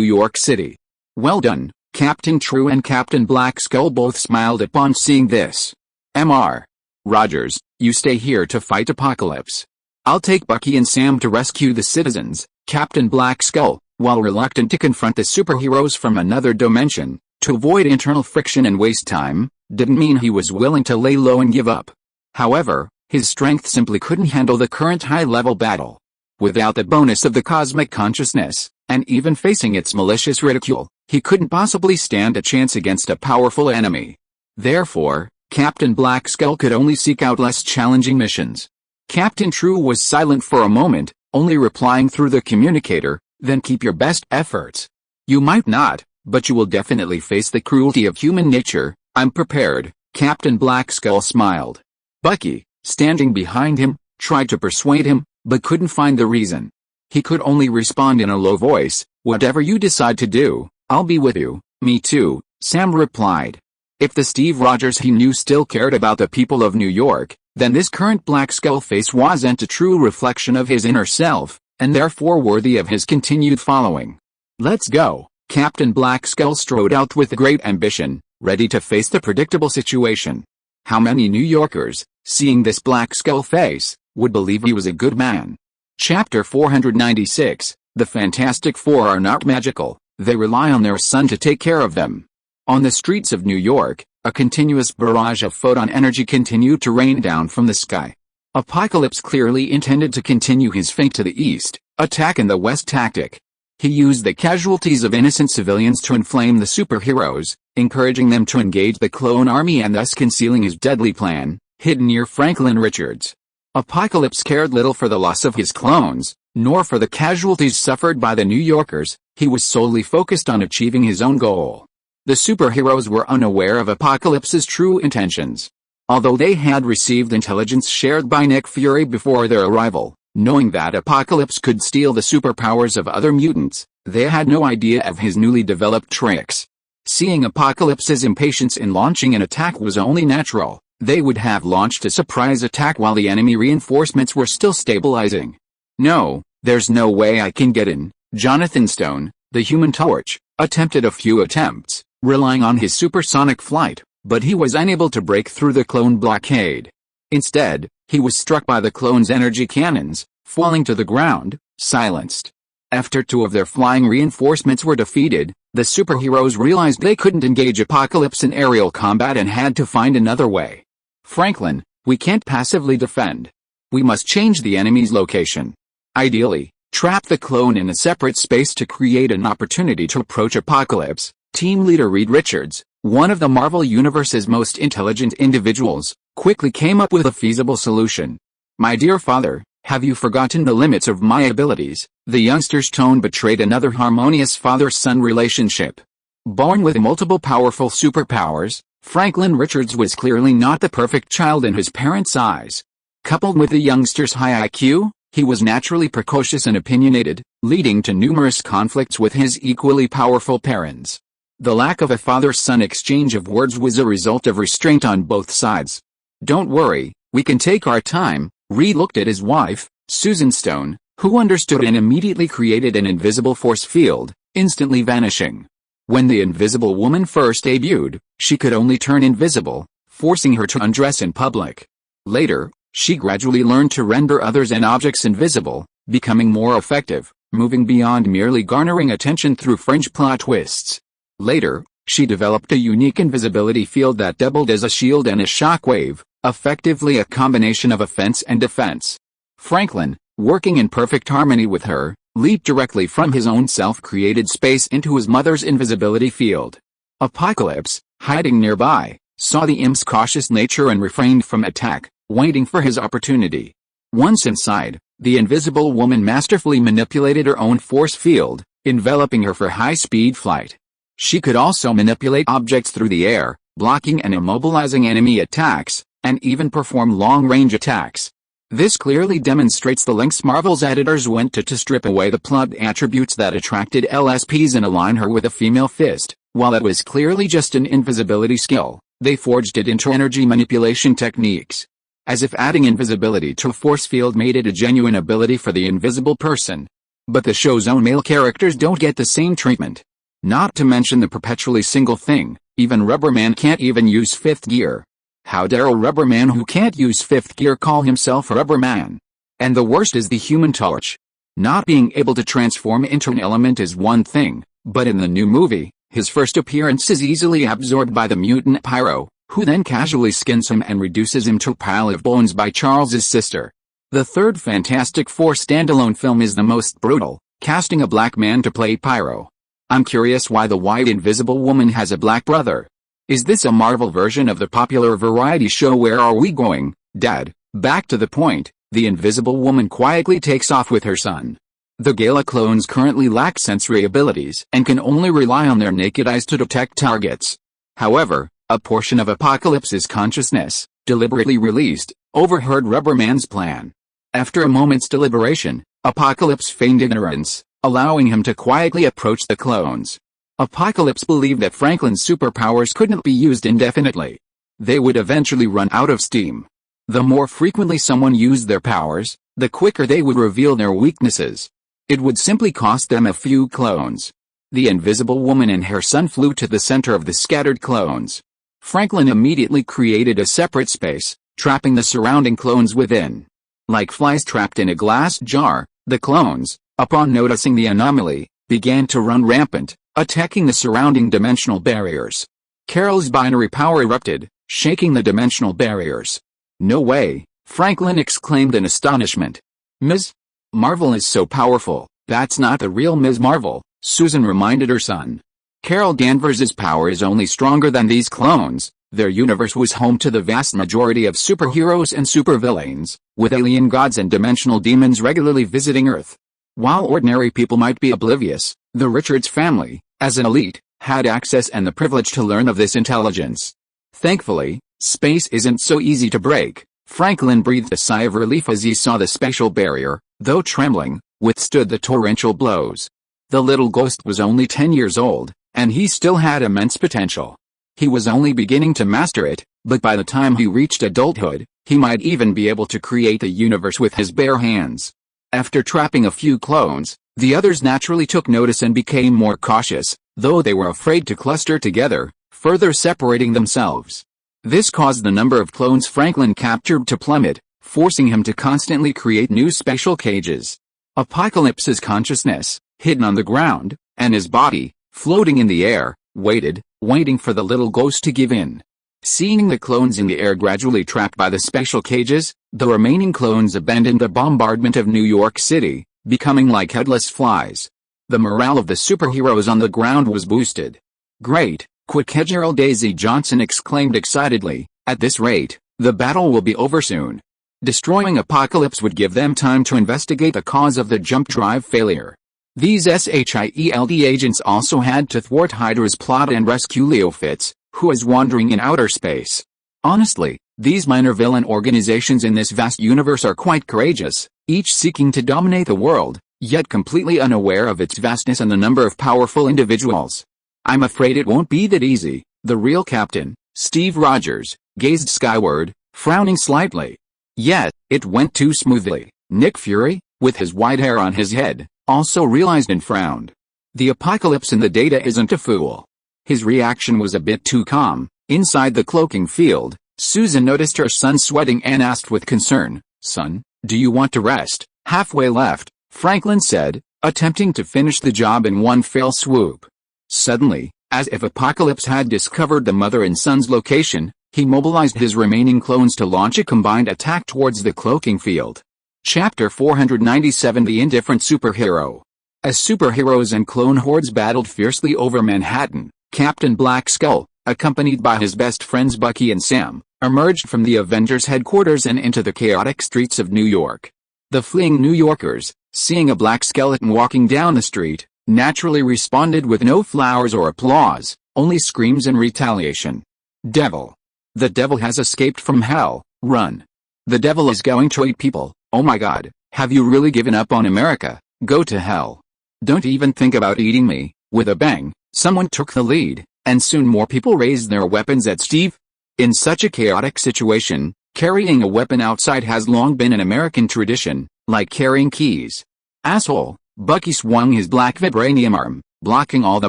S1: York City. Well done, Captain True and Captain Black Skull both smiled upon seeing this. Mr. Rogers, you stay here to fight Apocalypse. I'll take Bucky and Sam to rescue the citizens. Captain Black Skull, while reluctant to confront the superheroes from another dimension, to avoid internal friction and waste time, didn't mean he was willing to lay low and give up. However, his strength simply couldn't handle the current high-level battle. Without the bonus of the cosmic consciousness, and even facing its malicious ridicule, he couldn't possibly stand a chance against a powerful enemy. Therefore, Captain Black Skull could only seek out less challenging missions. Captain True was silent for a moment, only replying through the communicator, "Then keep your best efforts. You might not, but you will definitely face the cruelty of human nature." "I'm prepared," Captain Black Skull smiled. Bucky, standing behind him, tried to persuade him, but couldn't find the reason. He could only respond in a low voice, "Whatever you decide to do, I'll be with you." "Me too," Sam replied. If the Steve Rogers he knew still cared about the people of New York, then this current Black Skull face wasn't a true reflection of his inner self, and therefore worthy of his continued following. "Let's go." Captain Black Skull strode out with great ambition, ready to face the predictable situation. How many New Yorkers, seeing this black skull face, would believe he was a good man. Chapter 496, The Fantastic Four are not magical, they rely on their sun to take care of them. On the streets of New York, a continuous barrage of photon energy continued to rain down from the sky. Apocalypse clearly intended to continue his feint to the east, attack in the west tactic. He used the casualties of innocent civilians to inflame the superheroes, encouraging them to engage the clone army and thus concealing his deadly plan, hidden near Franklin Richards. Apocalypse cared little for the loss of his clones, nor for the casualties suffered by the New Yorkers. He was solely focused on achieving his own goal. The superheroes were unaware of Apocalypse's true intentions. Although they had received intelligence shared by Nick Fury before their arrival, knowing that Apocalypse could steal the superpowers of other mutants, they had no idea of his newly developed tricks. Seeing Apocalypse's impatience in launching an attack was only natural. They would have launched a surprise attack while the enemy reinforcements were still stabilizing. "No, there's no way I can get in." Jonathan Stone, the Human Torch, attempted a few attempts, relying on his supersonic flight, but he was unable to break through the clone blockade. Instead, he was struck by the clone's energy cannons, falling to the ground, silenced. After two of their flying reinforcements were defeated, the superheroes realized they couldn't engage Apocalypse in aerial combat and had to find another way. "Franklin, we can't passively defend. We must change the enemy's location. Ideally, trap the clone in a separate space to create an opportunity to approach Apocalypse." Team leader Reed Richards, one of the Marvel Universe's most intelligent individuals, quickly came up with a feasible solution. "My dear father, have you forgotten the limits of my abilities?" The youngster's tone betrayed another harmonious father-son relationship. Born with multiple powerful superpowers, Franklin Richards was clearly not the perfect child in his parents' eyes. Coupled with the youngster's high IQ, he was naturally precocious and opinionated, leading to numerous conflicts with his equally powerful parents. The lack of a father-son exchange of words was a result of restraint on both sides. "Don't worry, we can take our time." Reed looked at his wife, Susan Stone, who understood and immediately created an invisible force field, instantly vanishing. When the Invisible Woman first debuted, she could only turn invisible, forcing her to undress in public. Later, she gradually learned to render others and objects invisible, becoming more effective, moving beyond merely garnering attention through fringe plot twists. Later, she developed a unique invisibility field that doubled as a shield and a shockwave, effectively a combination of offense and defense. Franklin, working in perfect harmony with her, leaped directly from his own self-created space into his mother's invisibility field. Apocalypse, hiding nearby, saw the imp's cautious nature and refrained from attack, waiting for his opportunity. Once inside, the Invisible Woman masterfully manipulated her own force field, enveloping her for high-speed flight. She could also manipulate objects through the air, blocking and immobilizing enemy attacks, and even perform long-range attacks. This clearly demonstrates the lengths Marvel's editors went to strip away the plot attributes that attracted LSPs and align her with a female fist. While it was clearly just an invisibility skill, they forged it into energy manipulation techniques. As if adding invisibility to a force field made it a genuine ability for the invisible person. But the show's own male characters don't get the same treatment. Not to mention the perpetually single thing, even Rubberman can't even use fifth gear. How dare a Rubberman who can't use fifth gear call himself Rubberman? And the worst is the Human Torch. Not being able to transform into an element is one thing, but in the new movie, his first appearance is easily absorbed by the mutant Pyro, who then casually skins him and reduces him to a pile of bones by Charles's sister. The third Fantastic Four standalone film is the most brutal, casting a black man to play Pyro. I'm curious why the White Invisible Woman has a black brother. Is this a Marvel version of the popular variety show Where Are We Going, Dad? Back to the point, the Invisible Woman quietly takes off with her son. The Gala clones currently lack sensory abilities and can only rely on their naked eyes to detect targets. However, a portion of Apocalypse's consciousness, deliberately released, overheard Rubberman's plan. After a moment's deliberation, Apocalypse feigned ignorance, allowing him to quietly approach the clones. Apocalypse believed that Franklin's superpowers couldn't be used indefinitely. They would eventually run out of steam. The more frequently someone used their powers, the quicker they would reveal their weaknesses. It would simply cost them a few clones. The Invisible Woman and her son flew to the center of the scattered clones. Franklin immediately created a separate space, trapping the surrounding clones within. Like flies trapped in a glass jar, the clones, upon noticing the anomaly, began to run rampant, attacking the surrounding dimensional barriers. Carol's binary power erupted, shaking the dimensional barriers. "No way," Franklin exclaimed in astonishment. "Ms. Marvel is so powerful." "That's not the real Ms. Marvel," Susan reminded her son. "Carol Danvers' power is only stronger than these clones." Their universe was home to the vast majority of superheroes and supervillains, with alien gods and dimensional demons regularly visiting Earth. While ordinary people might be oblivious, the Richards family, as an elite, had access and the privilege to learn of this intelligence. Thankfully, space isn't so easy to break. Franklin breathed a sigh of relief as he saw the spatial barrier, though trembling, withstood the torrential blows. The little ghost was only 10 years old, and he still had immense potential. He was only beginning to master it, but by the time he reached adulthood, he might even be able to create a universe with his bare hands. After trapping a few clones, the others naturally took notice and became more cautious, though they were afraid to cluster together, further separating themselves. This caused the number of clones Franklin captured to plummet, forcing him to constantly create new spatial cages. Apocalypse's consciousness, hidden on the ground, and his body, floating in the air, waiting for the little ghost to give in. Seeing the clones in the air gradually trapped by the spatial cages, the remaining clones abandoned the bombardment of New York City, becoming like headless flies. The morale of the superheroes on the ground was boosted. "Great, quick!" Gerald Daisy Johnson exclaimed excitedly. "At this rate, the battle will be over soon." Destroying Apocalypse would give them time to investigate the cause of the jump drive failure. These SHIELD agents also had to thwart Hydra's plot and rescue Leo Fitz, who is wandering in outer space. Honestly, these minor villain organizations in this vast universe are quite courageous, each seeking to dominate the world, yet completely unaware of its vastness and the number of powerful individuals. "I'm afraid it won't be that easy." The real captain, Steve Rogers, gazed skyward, frowning slightly. Yet, it went too smoothly. Nick Fury, with his white hair on his head, also realized and frowned. The Apocalypse in the data isn't a fool. His reaction was a bit too calm. Inside the cloaking field, Susan noticed her son sweating and asked with concern, "Son, do you want to rest?" "Halfway left," Franklin said, attempting to finish the job in one fell swoop. Suddenly, as if Apocalypse had discovered the mother and son's location, he mobilized his remaining clones to launch a combined attack towards the cloaking field. Chapter 497: The Indifferent Superhero. As superheroes and clone hordes battled fiercely over Manhattan, Captain Black Skull, accompanied by his best friends Bucky and Sam, emerged from the Avengers headquarters and into the chaotic streets of New York. The fleeing New Yorkers, seeing a black skeleton walking down the street, naturally responded with no flowers or applause, only screams and retaliation. "Devil! The devil has escaped from hell, run! The devil is going to eat people, oh my god, have you really given up on America? Go to hell! Don't even think about eating me." With a bang, someone took the lead, and soon more people raised their weapons at Steve. In such a chaotic situation, carrying a weapon outside has long been an American tradition, like carrying keys. "Asshole!" Bucky swung his black vibranium arm, blocking all the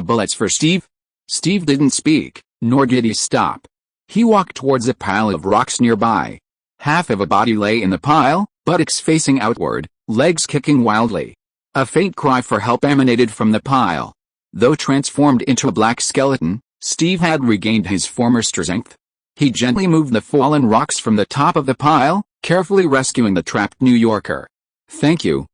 S1: bullets for Steve. Steve didn't speak, nor did he stop. He walked towards a pile of rocks nearby. Half of a body lay in the pile, buttocks facing outward, legs kicking wildly. A faint cry for help emanated from the pile. Though transformed into a black skeleton, Steve had regained his former strength. He gently moved the fallen rocks from the top of the pile, carefully rescuing the trapped New Yorker. Thank you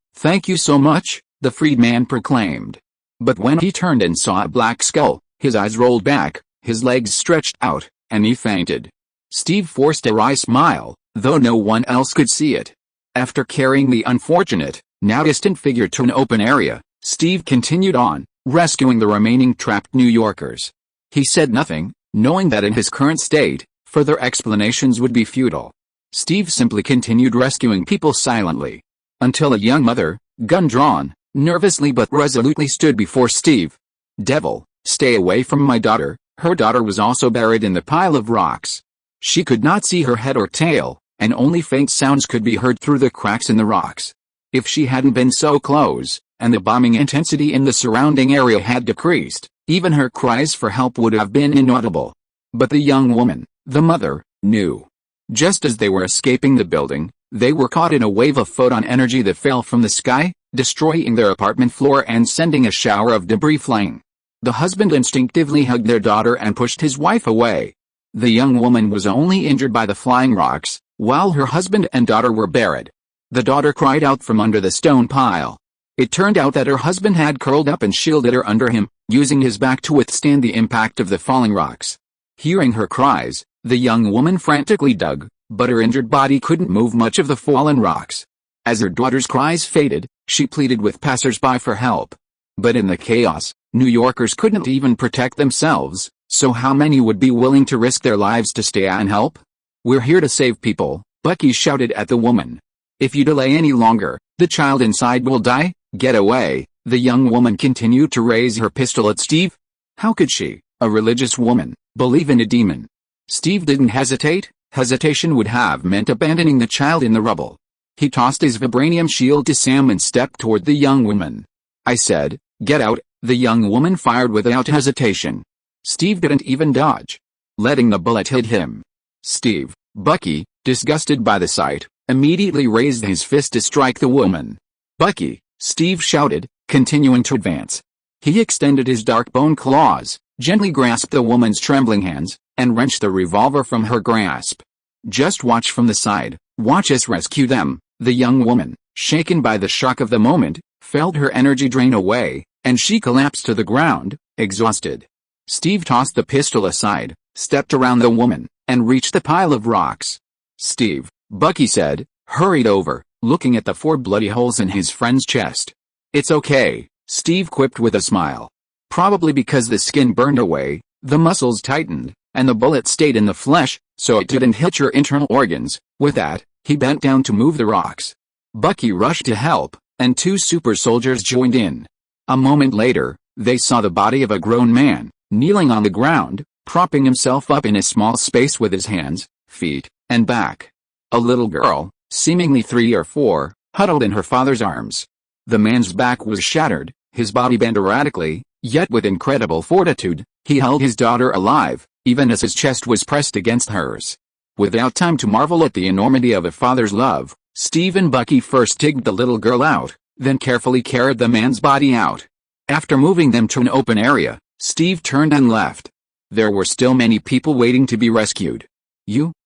S1: so much," the freedman proclaimed. But when he turned and saw a black skull, his eyes rolled back, his legs stretched out, and he fainted. Steve forced a wry smile, though no one else could see it. After carrying the unfortunate, now distant figure to an open area, Steve continued on, rescuing the remaining trapped New Yorkers. He said nothing, knowing that in his current state, further explanations would be futile. Steve simply continued rescuing people silently. Until a young mother, gun drawn, nervously but resolutely stood before Steve. "Devil, stay away from my daughter." Her daughter was also buried in the pile of rocks. She could not see her head or tail, and only faint sounds could be heard through the cracks in the rocks. If she hadn't been so close, and the bombing intensity in the surrounding area had decreased, even her cries for help would have been inaudible. But the young woman, the mother, knew. Just as they were escaping the building, they were caught in a wave of photon energy that fell from the sky, destroying their apartment floor and sending a shower of debris flying. The husband instinctively hugged their daughter and pushed his wife away. The young woman was only injured by the flying rocks, while her husband and daughter were buried. The daughter cried out from under the stone pile. It turned out that her husband had curled up and shielded her under him, using his back to withstand the impact of the falling rocks. Hearing her cries, the young woman frantically dug, but her injured body couldn't move much of the fallen rocks. As her daughter's cries faded, she pleaded with passers-by for help. But in the chaos, New Yorkers couldn't even protect themselves, so how many would be willing to risk their lives to stay and help? "We're here to save people," Bucky shouted at the woman. "If you delay any longer, the child inside will die. Get away." The young woman continued to raise her pistol at Steve. How could she, a religious woman, believe in a demon? Steve didn't hesitate. Hesitation would have meant abandoning the child in the rubble. He tossed his vibranium shield to Sam and stepped toward the young woman. "I said, get out." The young woman fired without hesitation. Steve didn't even dodge, letting the bullet hit him. Steve, Bucky, disgusted by the sight, immediately raised his fist to strike the woman. "Bucky," Steve shouted, continuing to advance. He extended his dark bone claws, gently grasped the woman's trembling hands, and wrenched the revolver from her grasp. "Just watch from the side, watch us rescue them." The young woman, shaken by the shock of the moment, felt her energy drain away, and she collapsed to the ground, exhausted. Steve tossed the pistol aside, stepped around the woman, and reached the pile of rocks. "Steve," Bucky said, hurried over, looking at the 4 bloody holes in his friend's chest. "It's okay," Steve quipped with a smile. Probably because the skin burned away, the muscles tightened, and the bullet stayed in the flesh, so it didn't hit your internal organs. With that, he bent down to move the rocks. Bucky rushed to help, and 2 super soldiers joined in. A moment later, they saw the body of a grown man, kneeling on the ground, propping himself up in a small space with his hands, feet, and back. A little girl, seemingly 3 or 4, huddled in her father's arms. The man's back was shattered, his body bent erratically, yet with incredible fortitude, he held his daughter alive, even as his chest was pressed against hers. Without time to marvel at the enormity of a father's love, Steve and Bucky first digged the little girl out, then carefully carried the man's body out. After moving them to an open area, Steve turned and left. There were still many people waiting to be rescued.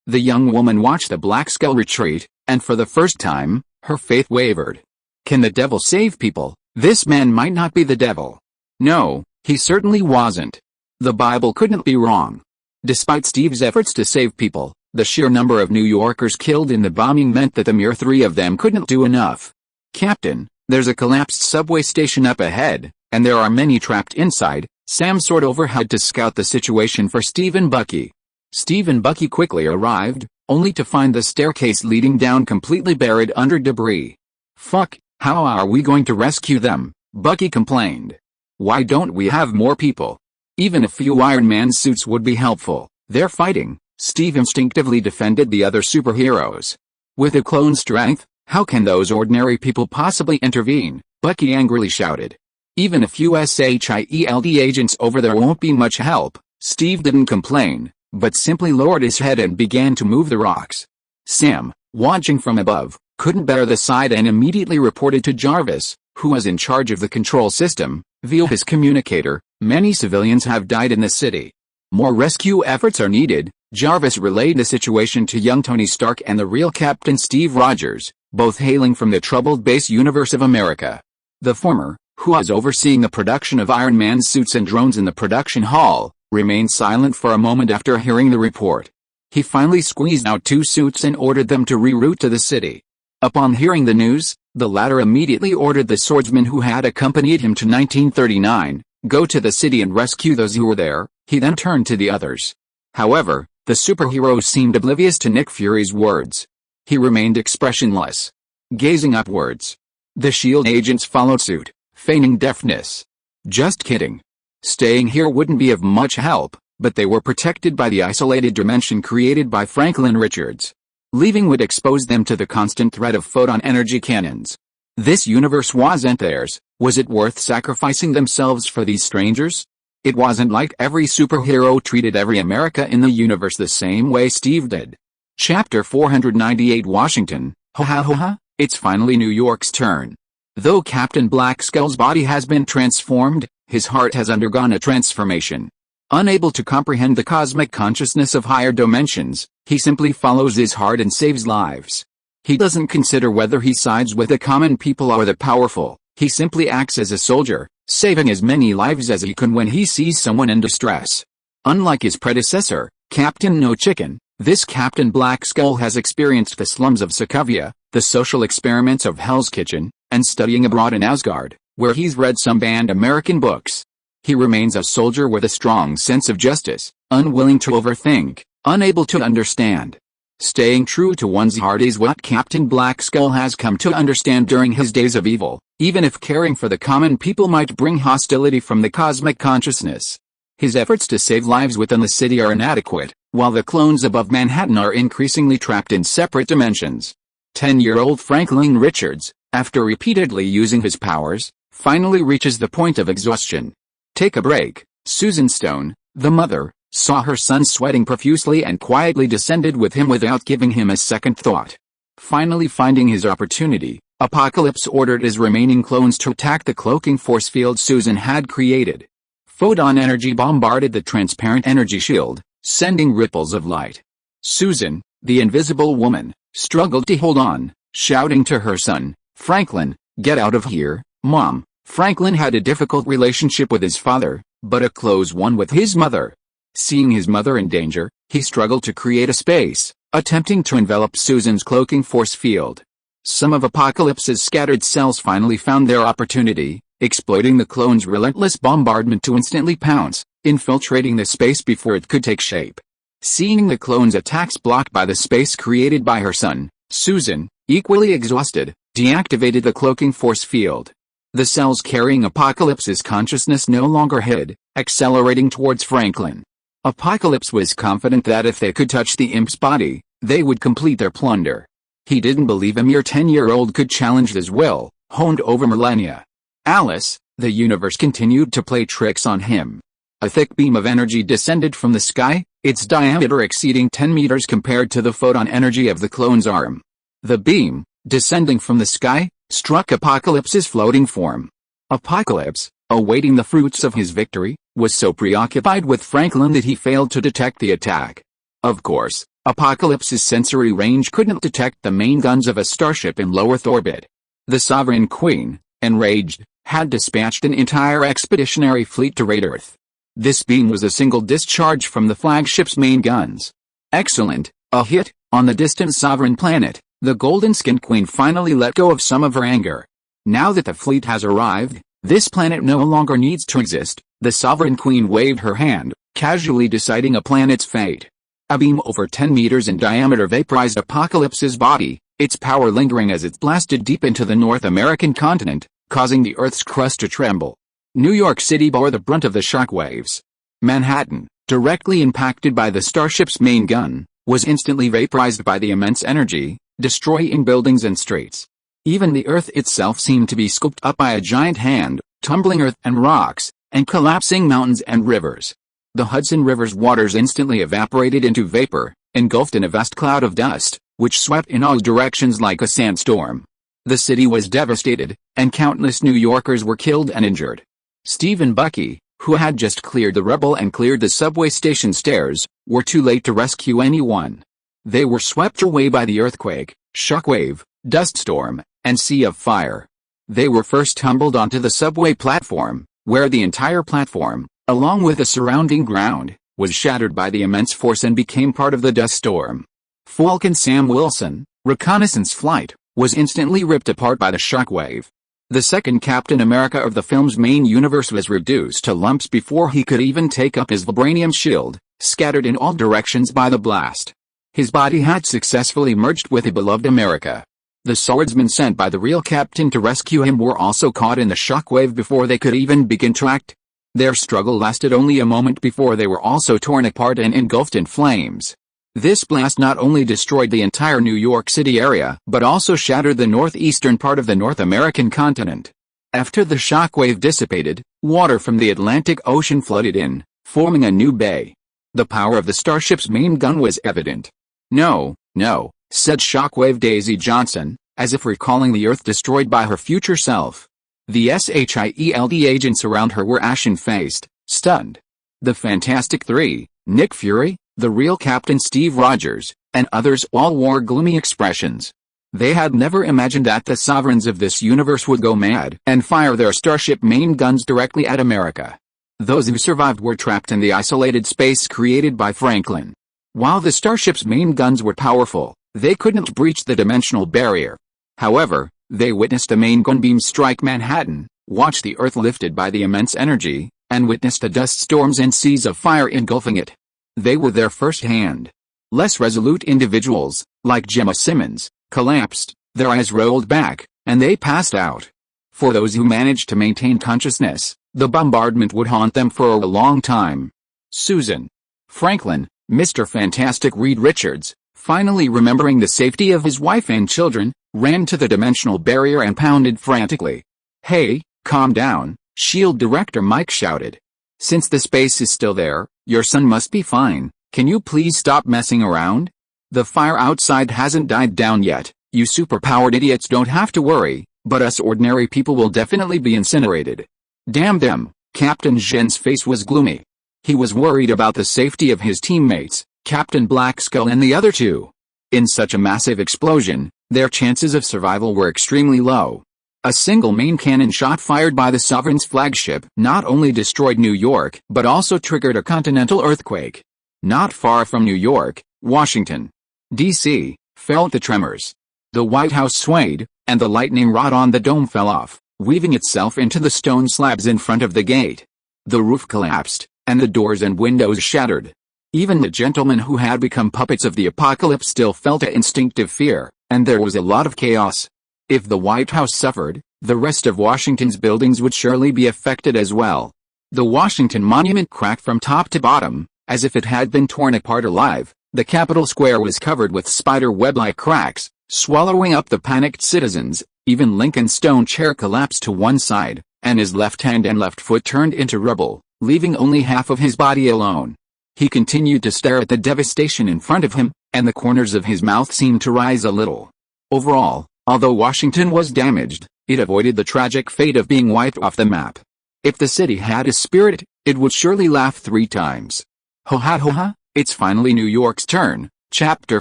S1: The young woman watched the black skull retreat, and for the first time, her faith wavered. Can the devil save people? This man might not be the devil. No, he certainly wasn't. The Bible couldn't be wrong. Despite Steve's efforts to save people, the sheer number of New Yorkers killed in the bombing meant that the mere 3 of them couldn't do enough. "Captain, there's a collapsed subway station up ahead, and there are many trapped inside." Sam soared overhead to scout the situation for Steve and Bucky. Steve and Bucky quickly arrived, only to find the staircase leading down completely buried under debris. "Fuck, how are we going to rescue them?" Bucky complained. "Why don't we have more people? Even a few Iron Man suits would be helpful. They're fighting." Steve instinctively defended the other superheroes. "With a clone strength, how can those ordinary people possibly intervene?" Bucky angrily shouted. "Even a few SHIELD agents over there won't be much help." Steve didn't complain, but simply lowered his head and began to move the rocks. Sam, watching from above, couldn't bear the sight and immediately reported to Jarvis, who was in charge of the control system, via his communicator. "Many civilians have died in the city. More rescue efforts are needed." Jarvis relayed the situation to young Tony Stark and the real Captain Steve Rogers, both hailing from the troubled base universe of America. The former, who was overseeing the production of Iron Man suits and drones in the production hall, remained silent for a moment after hearing the report. He finally squeezed out 2 suits and ordered them to reroute to the city. Upon hearing the news, the latter immediately ordered the swordsman who had accompanied him to 1939, go to the city and rescue those who were there. He then turned to the others. However, the superhero seemed oblivious to Nick Fury's words. He remained expressionless, gazing upwards. The SHIELD agents followed suit, feigning deafness. "Just kidding. Staying here wouldn't be of much help," but they were protected by the isolated dimension created by Franklin Richards. Leaving would expose them to the constant threat of photon energy cannons. This universe wasn't theirs. Was it worth sacrificing themselves for these strangers? It wasn't like every superhero treated every America in the universe the same way Steve did. Chapter 498 Washington, ha ha ha ha, it's finally New York's turn. Though Captain Black Skull's body has been transformed, his heart has undergone a transformation. Unable to comprehend the cosmic consciousness of higher dimensions, he simply follows his heart and saves lives. He doesn't consider whether he sides with the common people or the powerful, he simply acts as a soldier, saving as many lives as he can when he sees someone in distress. Unlike his predecessor, Captain No Chicken, this Captain Black Skull has experienced the slums of Sokovia, the social experiments of Hell's Kitchen, and studying abroad in Asgard, where he's read some banned American books. He remains a soldier with a strong sense of justice, unwilling to overthink, unable to understand. Staying true to one's heart is what Captain Black Skull has come to understand during his days of evil, even if caring for the common people might bring hostility from the cosmic consciousness. His efforts to save lives within the city are inadequate, while the clones above Manhattan are increasingly trapped in separate dimensions. 10-year-old Franklin Richards, after repeatedly using his powers, finally reaches the point of exhaustion. Take a break. Susan Stone, the mother, saw her son sweating profusely and quietly descended with him without giving him a second thought. Finally finding his opportunity, Apocalypse ordered his remaining clones to attack the cloaking force field Susan had created. Photon energy bombarded the transparent energy shield, sending ripples of light. Susan, the invisible woman, struggled to hold on, shouting to her son, "Franklin, get out of here, Mom." Franklin had a difficult relationship with his father, but a close one with his mother. Seeing his mother in danger, he struggled to create a space, attempting to envelop Susan's cloaking force field. Some of Apocalypse's scattered cells finally found their opportunity, exploiting the clone's relentless bombardment to instantly pounce, infiltrating the space before it could take shape. Seeing the clone's attacks blocked by the space created by her son, Susan, equally exhausted, deactivated the cloaking force field. The cells carrying Apocalypse's consciousness no longer hid, accelerating towards Franklin. Apocalypse was confident that if they could touch the imp's body, they would complete their plunder. He didn't believe a mere 10-year-old could challenge his will, honed over millennia. Alice, the universe continued to play tricks on him. A thick beam of energy descended from the sky, its diameter exceeding 10 meters compared to the photon energy of the clone's arm. The beam, descending from the sky, struck Apocalypse's floating form. Apocalypse, awaiting the fruits of his victory, was so preoccupied with Franklin that he failed to detect the attack. Of course, Apocalypse's sensory range couldn't detect the main guns of a starship in low Earth orbit. The Sovereign Queen, enraged, had dispatched an entire expeditionary fleet to raid Earth. This beam was a single discharge from the flagship's main guns. Excellent, a hit, on the distant sovereign planet. The Golden-Skinned Queen finally let go of some of her anger. Now that the fleet has arrived, this planet no longer needs to exist. The Sovereign Queen waved her hand, casually deciding a planet's fate. A beam over 10 meters in diameter vaporized Apocalypse's body, its power lingering as it blasted deep into the North American continent, causing the Earth's crust to tremble. New York City bore the brunt of the shockwaves. Manhattan, directly impacted by the starship's main gun, was instantly vaporized by the immense energy, destroying buildings and streets. Even the Earth itself seemed to be scooped up by a giant hand, tumbling earth and rocks, and collapsing mountains and rivers. The Hudson River's waters instantly evaporated into vapor, engulfed in a vast cloud of dust, which swept in all directions like a sandstorm. The city was devastated, and countless New Yorkers were killed and injured. Steve and Bucky, who had just cleared the rubble and cleared the subway station stairs, were too late to rescue anyone. They were swept away by the earthquake, shockwave, dust storm, and sea of fire. They were first tumbled onto the subway platform, where the entire platform, along with the surrounding ground, was shattered by the immense force and became part of the dust storm. Falcon Sam Wilson, reconnaissance flight, was instantly ripped apart by the shockwave. The second Captain America of the film's main universe was reduced to lumps before he could even take up his vibranium shield, scattered in all directions by the blast. His body had successfully merged with a beloved America. The swordsmen sent by the real captain to rescue him were also caught in the shockwave before they could even begin to act. Their struggle lasted only a moment before they were also torn apart and engulfed in flames. This blast not only destroyed the entire New York City area, but also shattered the northeastern part of the North American continent. After the shockwave dissipated, water from the Atlantic Ocean flooded in, forming a new bay. The power of the starship's main gun was evident. No, No, said Shockwave Daisy Johnson, as if recalling the Earth destroyed by her future self. The SHIELD agents around her were ashen-faced, stunned. The Fantastic Three, Nick Fury, the real Captain Steve Rogers, and others all wore gloomy expressions. They had never imagined that the sovereigns of this universe would go mad and fire their starship main guns directly at America. Those who survived were trapped in the isolated space created by Franklin. While the starship's main guns were powerful, they couldn't breach the dimensional barrier. However, they witnessed a main gun beam strike Manhattan, watched the Earth lifted by the immense energy, and witnessed the dust storms and seas of fire engulfing it. They were there firsthand. Less resolute individuals, like Gemma Simmons, collapsed, their eyes rolled back, and they passed out. For those who managed to maintain consciousness, the bombardment would haunt them for a long time. Susan. Franklin, Mr. Fantastic Reed Richards, finally remembering the safety of his wife and children, ran to the dimensional barrier and pounded frantically. "Hey, calm down," SHIELD Director Mike shouted. "Since the space is still there, your son must be fine. Can you please stop messing around? The fire outside hasn't died down yet. You superpowered idiots don't have to worry, but us ordinary people will definitely be incinerated." Damn them, Captain Zhen's face was gloomy. He was worried about the safety of his teammates, Captain Blackskull and the other two. In such a massive explosion, their chances of survival were extremely low. A single main cannon shot fired by the Sovereign's flagship not only destroyed New York but also triggered a continental earthquake. Not far from New York, Washington, D.C., felt the tremors. The White House swayed, and the lightning rod on the dome fell off, weaving itself into the stone slabs in front of the gate. The roof collapsed, and the doors and windows shattered. Even the gentlemen who had become puppets of the apocalypse still felt an instinctive fear, and there was a lot of chaos. If the White House suffered, the rest of Washington's buildings would surely be affected as well. The Washington Monument cracked from top to bottom, as if it had been torn apart alive. The Capitol Square was covered with spider web-like cracks, swallowing up the panicked citizens. Even Lincoln's stone chair collapsed to one side, and his left hand and left foot turned into rubble, leaving only half of his body alone. He continued to stare at the devastation in front of him, and the corners of his mouth seemed to rise a little. Overall, although Washington was damaged, it avoided the tragic fate of being wiped off the map. If the city had a spirit, it would surely laugh 3 times. Ho ha ho ha, it's finally New York's turn. Chapter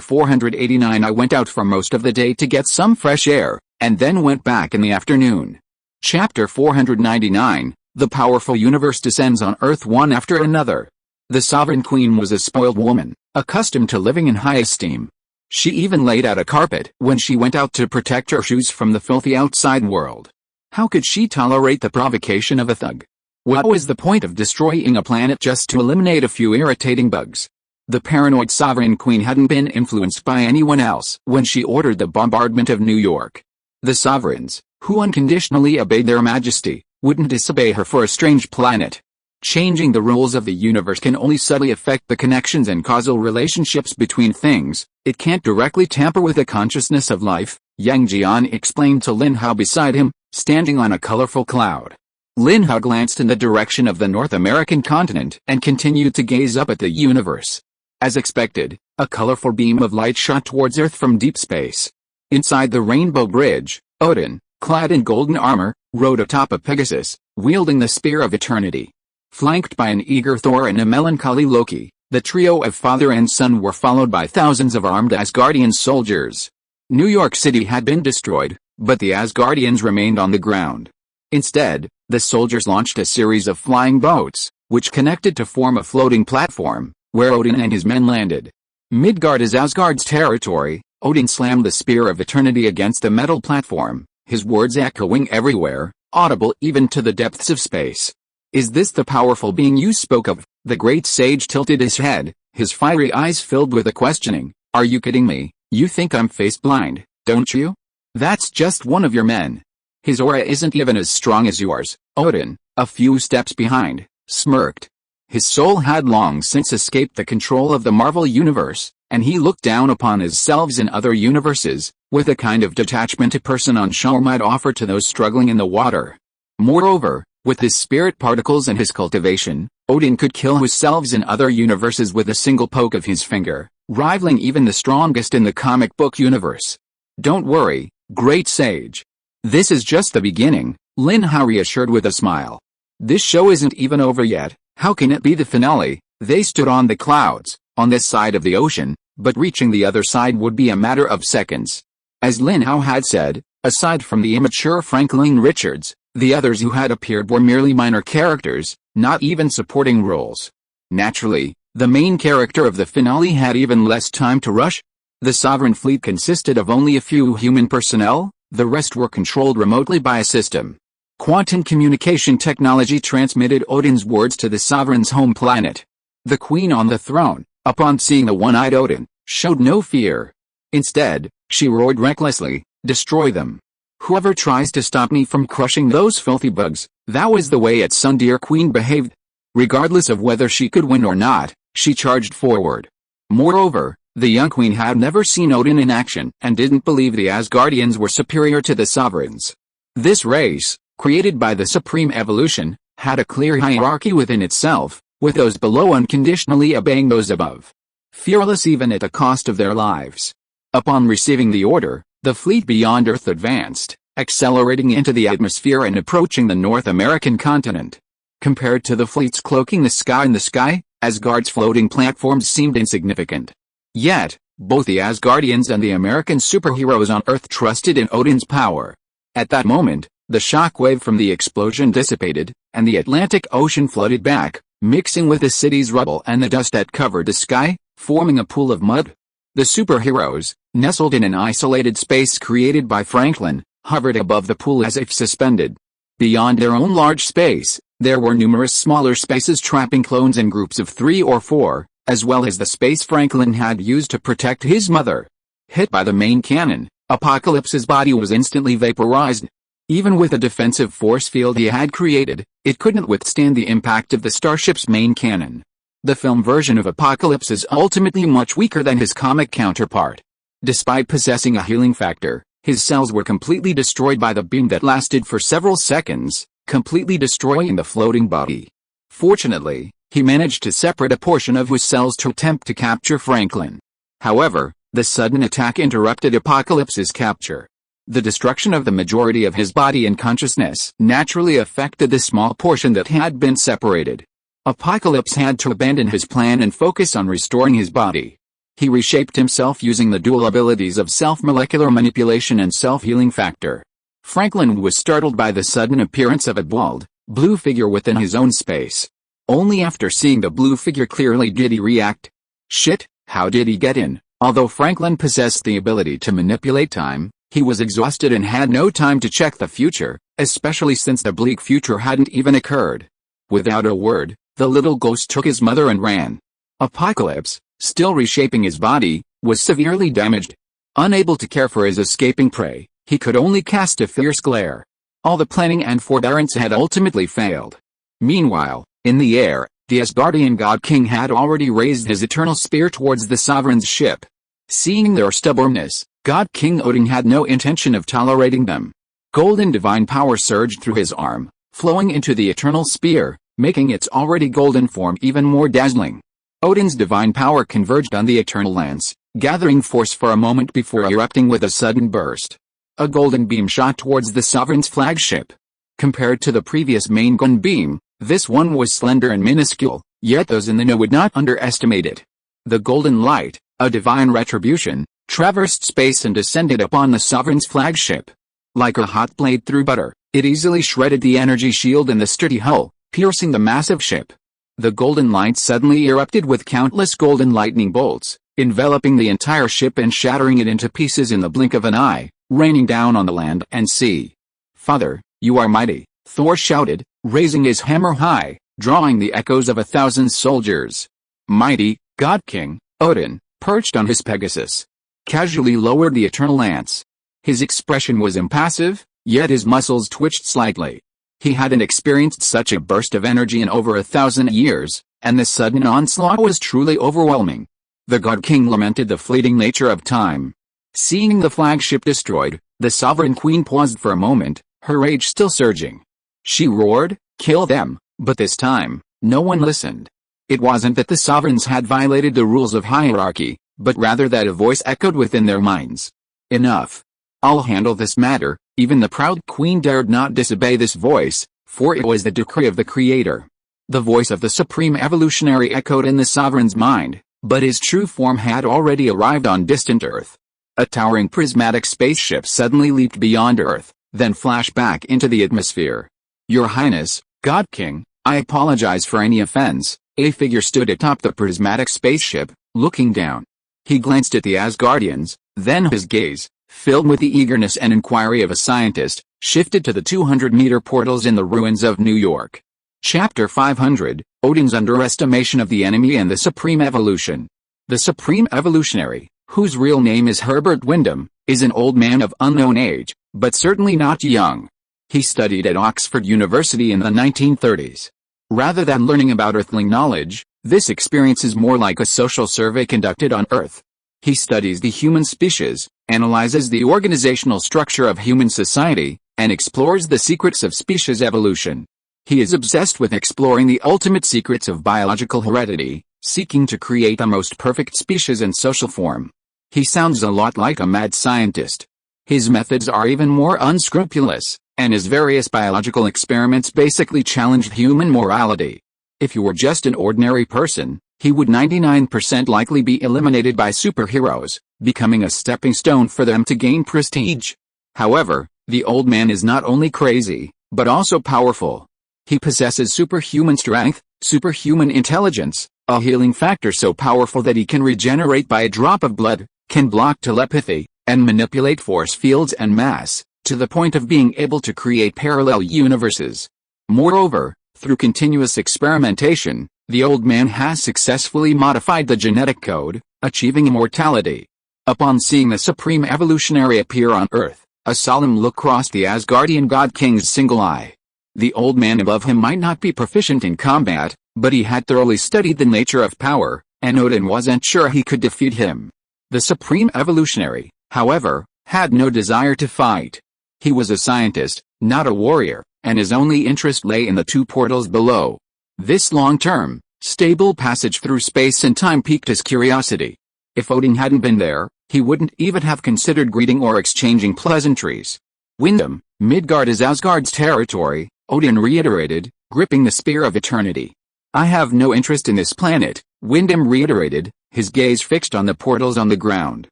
S1: 489. I went out for most of the day to get some fresh air, and then went back in the afternoon. Chapter 499. The powerful universe descends on Earth one after another. The Sovereign Queen was a spoiled woman, accustomed to living in high esteem. She even laid out a carpet when she went out to protect her shoes from the filthy outside world. How could she tolerate the provocation of a thug? What was the point of destroying a planet just to eliminate a few irritating bugs? The paranoid Sovereign Queen hadn't been influenced by anyone else when she ordered the bombardment of New York. The sovereigns, who unconditionally obeyed their majesty, wouldn't disobey her for a strange planet. Changing the rules of the universe can only subtly affect the connections and causal relationships between things. It can't directly tamper with the consciousness of life, Yang Jian explained to Lin Hao beside him, standing on a colorful cloud. Lin Hao glanced in the direction of the North American continent and continued to gaze up at the universe. As expected, a colorful beam of light shot towards Earth from deep space. Inside the Rainbow Bridge, Odin, clad in golden armor, rode atop a Pegasus, wielding the Spear of Eternity. Flanked by an eager Thor and a melancholy Loki, the trio of father and son were followed by thousands of armed Asgardian soldiers. New York City had been destroyed, but the Asgardians remained on the ground. Instead, the soldiers launched a series of flying boats, which connected to form a floating platform, where Odin and his men landed. Midgard is Asgard's territory. Odin slammed the Spear of Eternity against the metal platform, his words echoing everywhere, audible even to the depths of space. "Is this the powerful being you spoke of?" The great sage tilted his head, his fiery eyes filled with a questioning. "Are you kidding me? You think I'm face blind, don't you? That's just one of your men. His aura isn't even as strong as yours." Odin, a few steps behind, smirked. His soul had long since escaped the control of the Marvel Universe, and he looked down upon his selves in other universes, with a kind of detachment a person on shore might offer to those struggling in the water. Moreover, With his spirit particles and his cultivation, Odin could kill himself in other universes with a single poke of his finger, rivaling even the strongest in the comic book universe. Don't worry, great sage. This is just the beginning, Lin Hao reassured with a smile. This show isn't even over yet. How can it be the finale? They stood on the clouds, on this side of the ocean, but reaching the other side would be a matter of seconds. As Lin Hao had said, aside from the immature Franklin Richards, the others who had appeared were merely minor characters, not even supporting roles. Naturally, the main character of the finale had even less time to rush. The Sovereign fleet consisted of only a few human personnel, the rest were controlled remotely by a system. Quantum communication technology transmitted Odin's words to the Sovereign's home planet. The Queen on the throne, upon seeing the one-eyed Odin, showed no fear. Instead, she roared recklessly, "Destroy them! Whoever tries to stop me from crushing those filthy bugs." That was the way its Sundeer Queen behaved. Regardless of whether she could win or not, she charged forward. Moreover, the young queen had never seen Odin in action and didn't believe the Asgardians were superior to the Sovereigns. This race, created by the Supreme Evolution, had a clear hierarchy within itself, with those below unconditionally obeying those above. Fearless even at the cost of their lives. Upon receiving the order, the fleet beyond Earth advanced, accelerating into the atmosphere and approaching the North American continent. Compared to the fleets cloaking the sky, Asgard's floating platforms seemed insignificant. Yet, both the Asgardians and the American superheroes on Earth trusted in Odin's power. At that moment, the shockwave from the explosion dissipated, and the Atlantic Ocean flooded back, mixing with the city's rubble and the dust that covered the sky, forming a pool of mud. The superheroes, nestled in an isolated space created by Franklin, hovered above the pool as if suspended. Beyond their own large space, there were numerous smaller spaces trapping clones in groups of 3 or 4, as well as the space Franklin had used to protect his mother. Hit by the main cannon, Apocalypse's body was instantly vaporized. Even with the defensive force field he had created, it couldn't withstand the impact of the starship's main cannon. The film version of Apocalypse is ultimately much weaker than his comic counterpart. Despite possessing a healing factor, his cells were completely destroyed by the beam that lasted for several seconds, completely destroying the floating body. Fortunately, he managed to separate a portion of his cells to attempt to capture Franklin. However, the sudden attack interrupted Apocalypse's capture. The destruction of the majority of his body and consciousness naturally affected the small portion that had been separated. Apocalypse had to abandon his plan and focus on restoring his body. He reshaped himself using the dual abilities of self-molecular manipulation and self-healing factor. Franklin was startled by the sudden appearance of a bald, blue figure within his own space. Only after seeing the blue figure clearly did he react. Shit, how did he get in? Although Franklin possessed the ability to manipulate time, he was exhausted and had no time to check the future, especially since the bleak future hadn't even occurred. Without a word, the little ghost took his mother and ran. Apocalypse, still reshaping his body, was severely damaged. Unable to care for his escaping prey, he could only cast a fierce glare. All the planning and forbearance had ultimately failed. Meanwhile, in the air, the Asgardian God King had already raised his eternal spear towards the Sovereign's ship. Seeing their stubbornness, God King Odin had no intention of tolerating them. Golden divine power surged through his arm, flowing into the eternal spear, making its already golden form even more dazzling. Odin's divine power converged on the eternal lance, gathering force for a moment before erupting with a sudden burst. A golden beam shot towards the Sovereign's flagship. Compared to the previous main gun beam, this one was slender and minuscule, yet those in the know would not underestimate it. The golden light, a divine retribution, traversed space and descended upon the Sovereign's flagship. Like a hot blade through butter, it easily shredded the energy shield in the sturdy hull, piercing the massive ship. The golden light suddenly erupted with countless golden lightning bolts, enveloping the entire ship and shattering it into pieces in the blink of an eye, raining down on the land and sea. "Father, you are mighty," Thor shouted, raising his hammer high, drawing the echoes of 1,000 soldiers. Mighty, God King, Odin, perched on his Pegasus, casually lowered the eternal lance. His expression was impassive, yet his muscles twitched slightly. He hadn't experienced such a burst of energy in over 1,000 years, and the sudden onslaught was truly overwhelming. The God King lamented the fleeting nature of time. Seeing the flagship destroyed, the Sovereign Queen paused for a moment, her rage still surging. She roared, Kill them, but this time, no one listened. It wasn't that the sovereigns had violated the rules of hierarchy, but rather that a voice echoed within their minds. Enough. I'll handle this matter. Even the proud queen dared not disobey this voice, for it was the decree of the Creator. The voice of the Supreme Evolutionary echoed in the sovereign's mind, but his true form had already arrived on distant Earth. A towering prismatic spaceship suddenly leaped beyond Earth, then flashed back into the atmosphere. Your Highness, God King, I apologize for any offense. A figure stood atop the prismatic spaceship, looking down. He glanced at the Asgardians, then his gaze, filled with the eagerness and inquiry of a scientist, shifted to the 200-meter portals in the ruins of New York. Chapter 500, Odin's Underestimation of the Enemy and the Supreme Evolution. The Supreme Evolutionary, whose real name is Herbert Wyndham, is an old man of unknown age, but certainly not young. He studied at Oxford University in the 1930s. Rather than learning about earthling knowledge, this experience is more like a social survey conducted on Earth. He studies the human species, analyzes the organizational structure of human society, and explores the secrets of species evolution. He is obsessed with exploring the ultimate secrets of biological heredity, seeking to create the most perfect species and social form. He sounds a lot like a mad scientist. His methods are even more unscrupulous, and his various biological experiments basically challenged human morality. If you were just an ordinary person, he would 99% likely be eliminated by superheroes, becoming a stepping stone for them to gain prestige. However, the old man is not only crazy, but also powerful. He possesses superhuman strength, superhuman intelligence, a healing factor so powerful that he can regenerate by a drop of blood, can block telepathy, and manipulate force fields and mass, to the point of being able to create parallel universes. Moreover, through continuous experimentation, the old man has successfully modified the genetic code, achieving immortality. Upon seeing the Supreme Evolutionary appear on Earth, a solemn look crossed the Asgardian God King's single eye. The old man above him might not be proficient in combat, but he had thoroughly studied the nature of power, and Odin wasn't sure he could defeat him. The Supreme Evolutionary, however, had no desire to fight. He was a scientist, not a warrior, and his only interest lay in the two portals below. This long-term, stable passage through space and time piqued his curiosity. If Odin hadn't been there, he wouldn't even have considered greeting or exchanging pleasantries. Wyndham, Midgard is Asgard's territory, Odin reiterated, gripping the spear of eternity. I have no interest in this planet, Wyndham reiterated, his gaze fixed on the portals on the ground.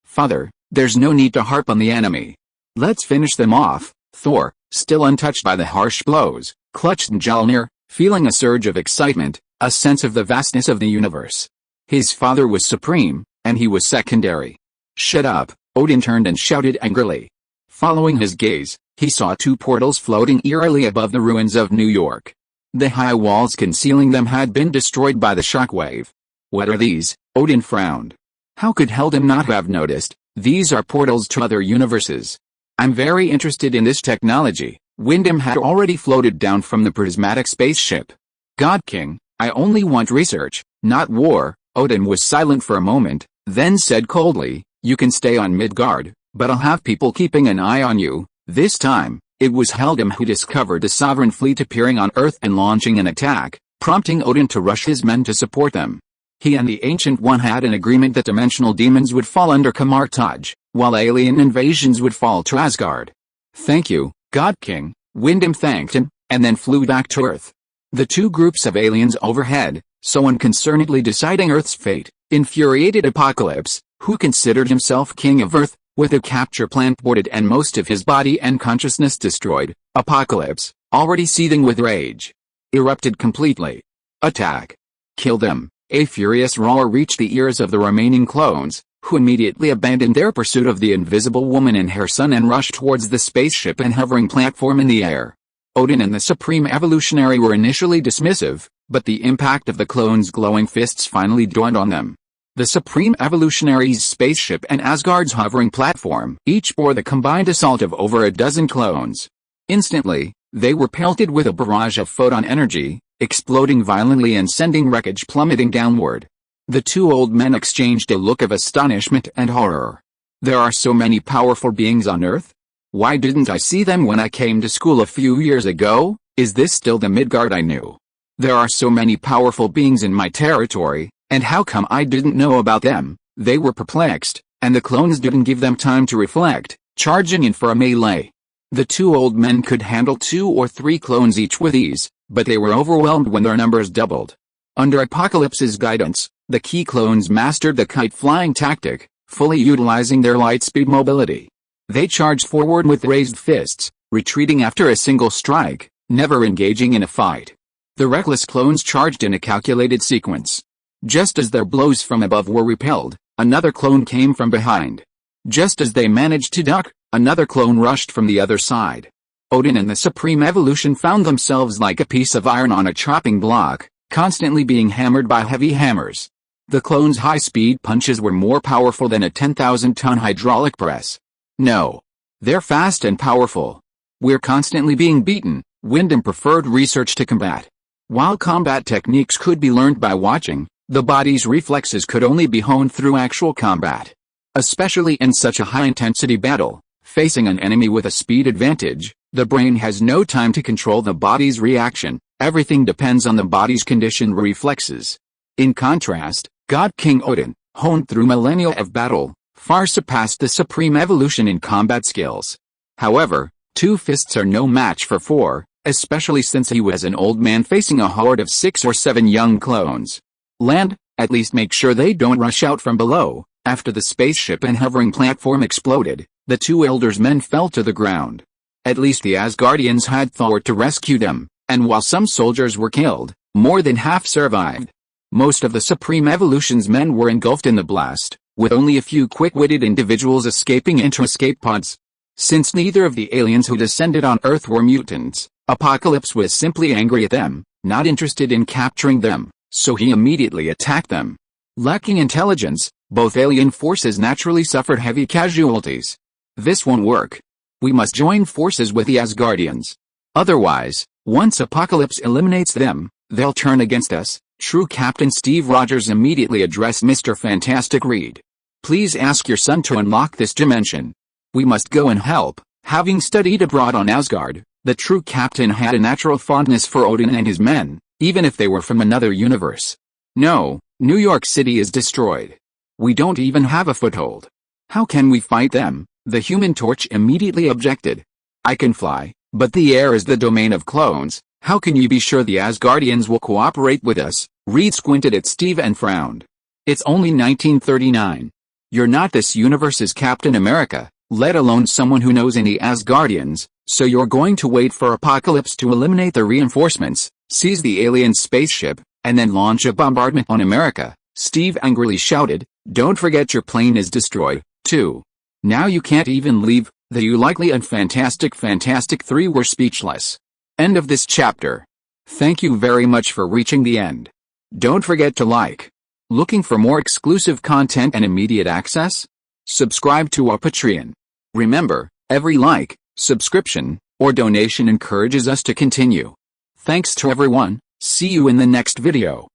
S1: Father, there's no need to harp on the enemy. Let's finish them off. Thor, still untouched by the harsh blows, clutched Mjolnir, feeling a surge of excitement, a sense of the vastness of the universe. His father was supreme, and he was secondary. Shut up, Odin turned and shouted angrily. Following his gaze, he saw two portals floating eerily above the ruins of New York. The high walls concealing them had been destroyed by the shockwave. What are these? Odin frowned. How could Heldam not have noticed? These are portals to other universes. I'm very interested in this technology. Wyndham had already floated down from the prismatic spaceship. God King, I only want research, not war. Odin was silent for a moment, then said coldly, you can stay on Midgard, but I'll have people keeping an eye on you. This time, it was Heldam who discovered a sovereign fleet appearing on Earth and launching an attack, prompting Odin to rush his men to support them. He and the Ancient One had an agreement that dimensional demons would fall under Kamartaj, while alien invasions would fall to Asgard. Thank you, God King, Wyndham thanked him, and then flew back to Earth. The two groups of aliens overhead, so unconcernedly deciding Earth's fate, infuriated Apocalypse, who considered himself king of Earth, with a capture plan thwarted and most of his body and consciousness destroyed. Apocalypse, already seething with rage, erupted completely. Attack! Kill them! A furious roar reached the ears of the remaining clones, who immediately abandoned their pursuit of the Invisible Woman and her son and rushed towards the spaceship and hovering platform in the air. Odin and the Supreme Evolutionary were initially dismissive, but the impact of the clones' glowing fists finally dawned on them. The Supreme Evolutionary's spaceship and Asgard's hovering platform each bore the combined assault of over a dozen clones. Instantly, they were pelted with a barrage of photon energy, exploding violently and sending wreckage plummeting downward. The two old men exchanged a look of astonishment and horror. There are so many powerful beings on Earth? Why didn't I see them when I came to school a few years ago? Is this still the Midgard I knew? There are so many powerful beings in my territory, and how come I didn't know about them? They were perplexed, and the clones didn't give them time to reflect, charging in for a melee. The two old men could handle 2 or 3 clones each with ease, but they were overwhelmed when their numbers doubled. Under Apocalypse's guidance, the key clones mastered the kite-flying tactic, fully utilizing their light-speed mobility. They charged forward with raised fists, retreating after a single strike, never engaging in a fight. The reckless clones charged in a calculated sequence. Just as their blows from above were repelled, another clone came from behind. Just as they managed to duck, another clone rushed from the other side. Odin and the Supreme Evolution found themselves like a piece of iron on a chopping block, constantly being hammered by heavy hammers. The clones' high-speed punches were more powerful than a 10,000-ton hydraulic press. No. They're fast and powerful. We're constantly being beaten. Wyndham preferred research to combat. While combat techniques could be learned by watching, the body's reflexes could only be honed through actual combat. Especially in such a high-intensity battle, facing an enemy with a speed advantage, the brain has no time to control the body's reaction. Everything depends on the body's conditioned reflexes. In contrast, God King Odin, honed through millennia of battle, far surpassed the Supreme Evolution in combat skills. However, 2 fists are no match for 4, especially since he was an old man facing a horde of 6 or 7 young clones. Land, at least make sure they don't rush out from below. After the spaceship and hovering platform exploded, the 2 elders' men fell to the ground. At least the Asgardians had Thor to rescue them, and while some soldiers were killed, more than half survived. Most of the Supreme Evolution's men were engulfed in the blast, with only a few quick-witted individuals escaping into escape pods. Since neither of the aliens who descended on Earth were mutants, Apocalypse was simply angry at them, not interested in capturing them, so he immediately attacked them. Lacking intelligence, both alien forces naturally suffered heavy casualties. This won't work. We must join forces with the Asgardians. Otherwise, once Apocalypse eliminates them, they'll turn against us. True Captain Steve Rogers immediately addressed Mr. Fantastic Reed. Please ask your son to unlock this dimension. We must go and help. Having studied abroad on Asgard, the true captain had a natural fondness for Odin and his men, even if they were from another universe. No, New York City is destroyed. We don't even have a foothold. How can we fight them? The Human Torch immediately objected. I can fly, but the air is the domain of clones. How can you be sure the Asgardians will cooperate with us? Reed squinted at Steve and frowned. It's only 1939. You're not this universe's Captain America, let alone someone who knows any Asgardians, so you're going to wait for Apocalypse to eliminate the reinforcements, seize the alien spaceship, and then launch a bombardment on America. Steve angrily shouted, don't forget your plane is destroyed, too. Now you can't even leave. The You Likely and Fantastic 3 were speechless. End of this chapter. Thank you very much for reaching the end. Don't forget to like. Looking for more exclusive content and immediate access? Subscribe to our Patreon. Remember, every like, subscription, or donation encourages us to continue. Thanks to everyone. See you in the next video.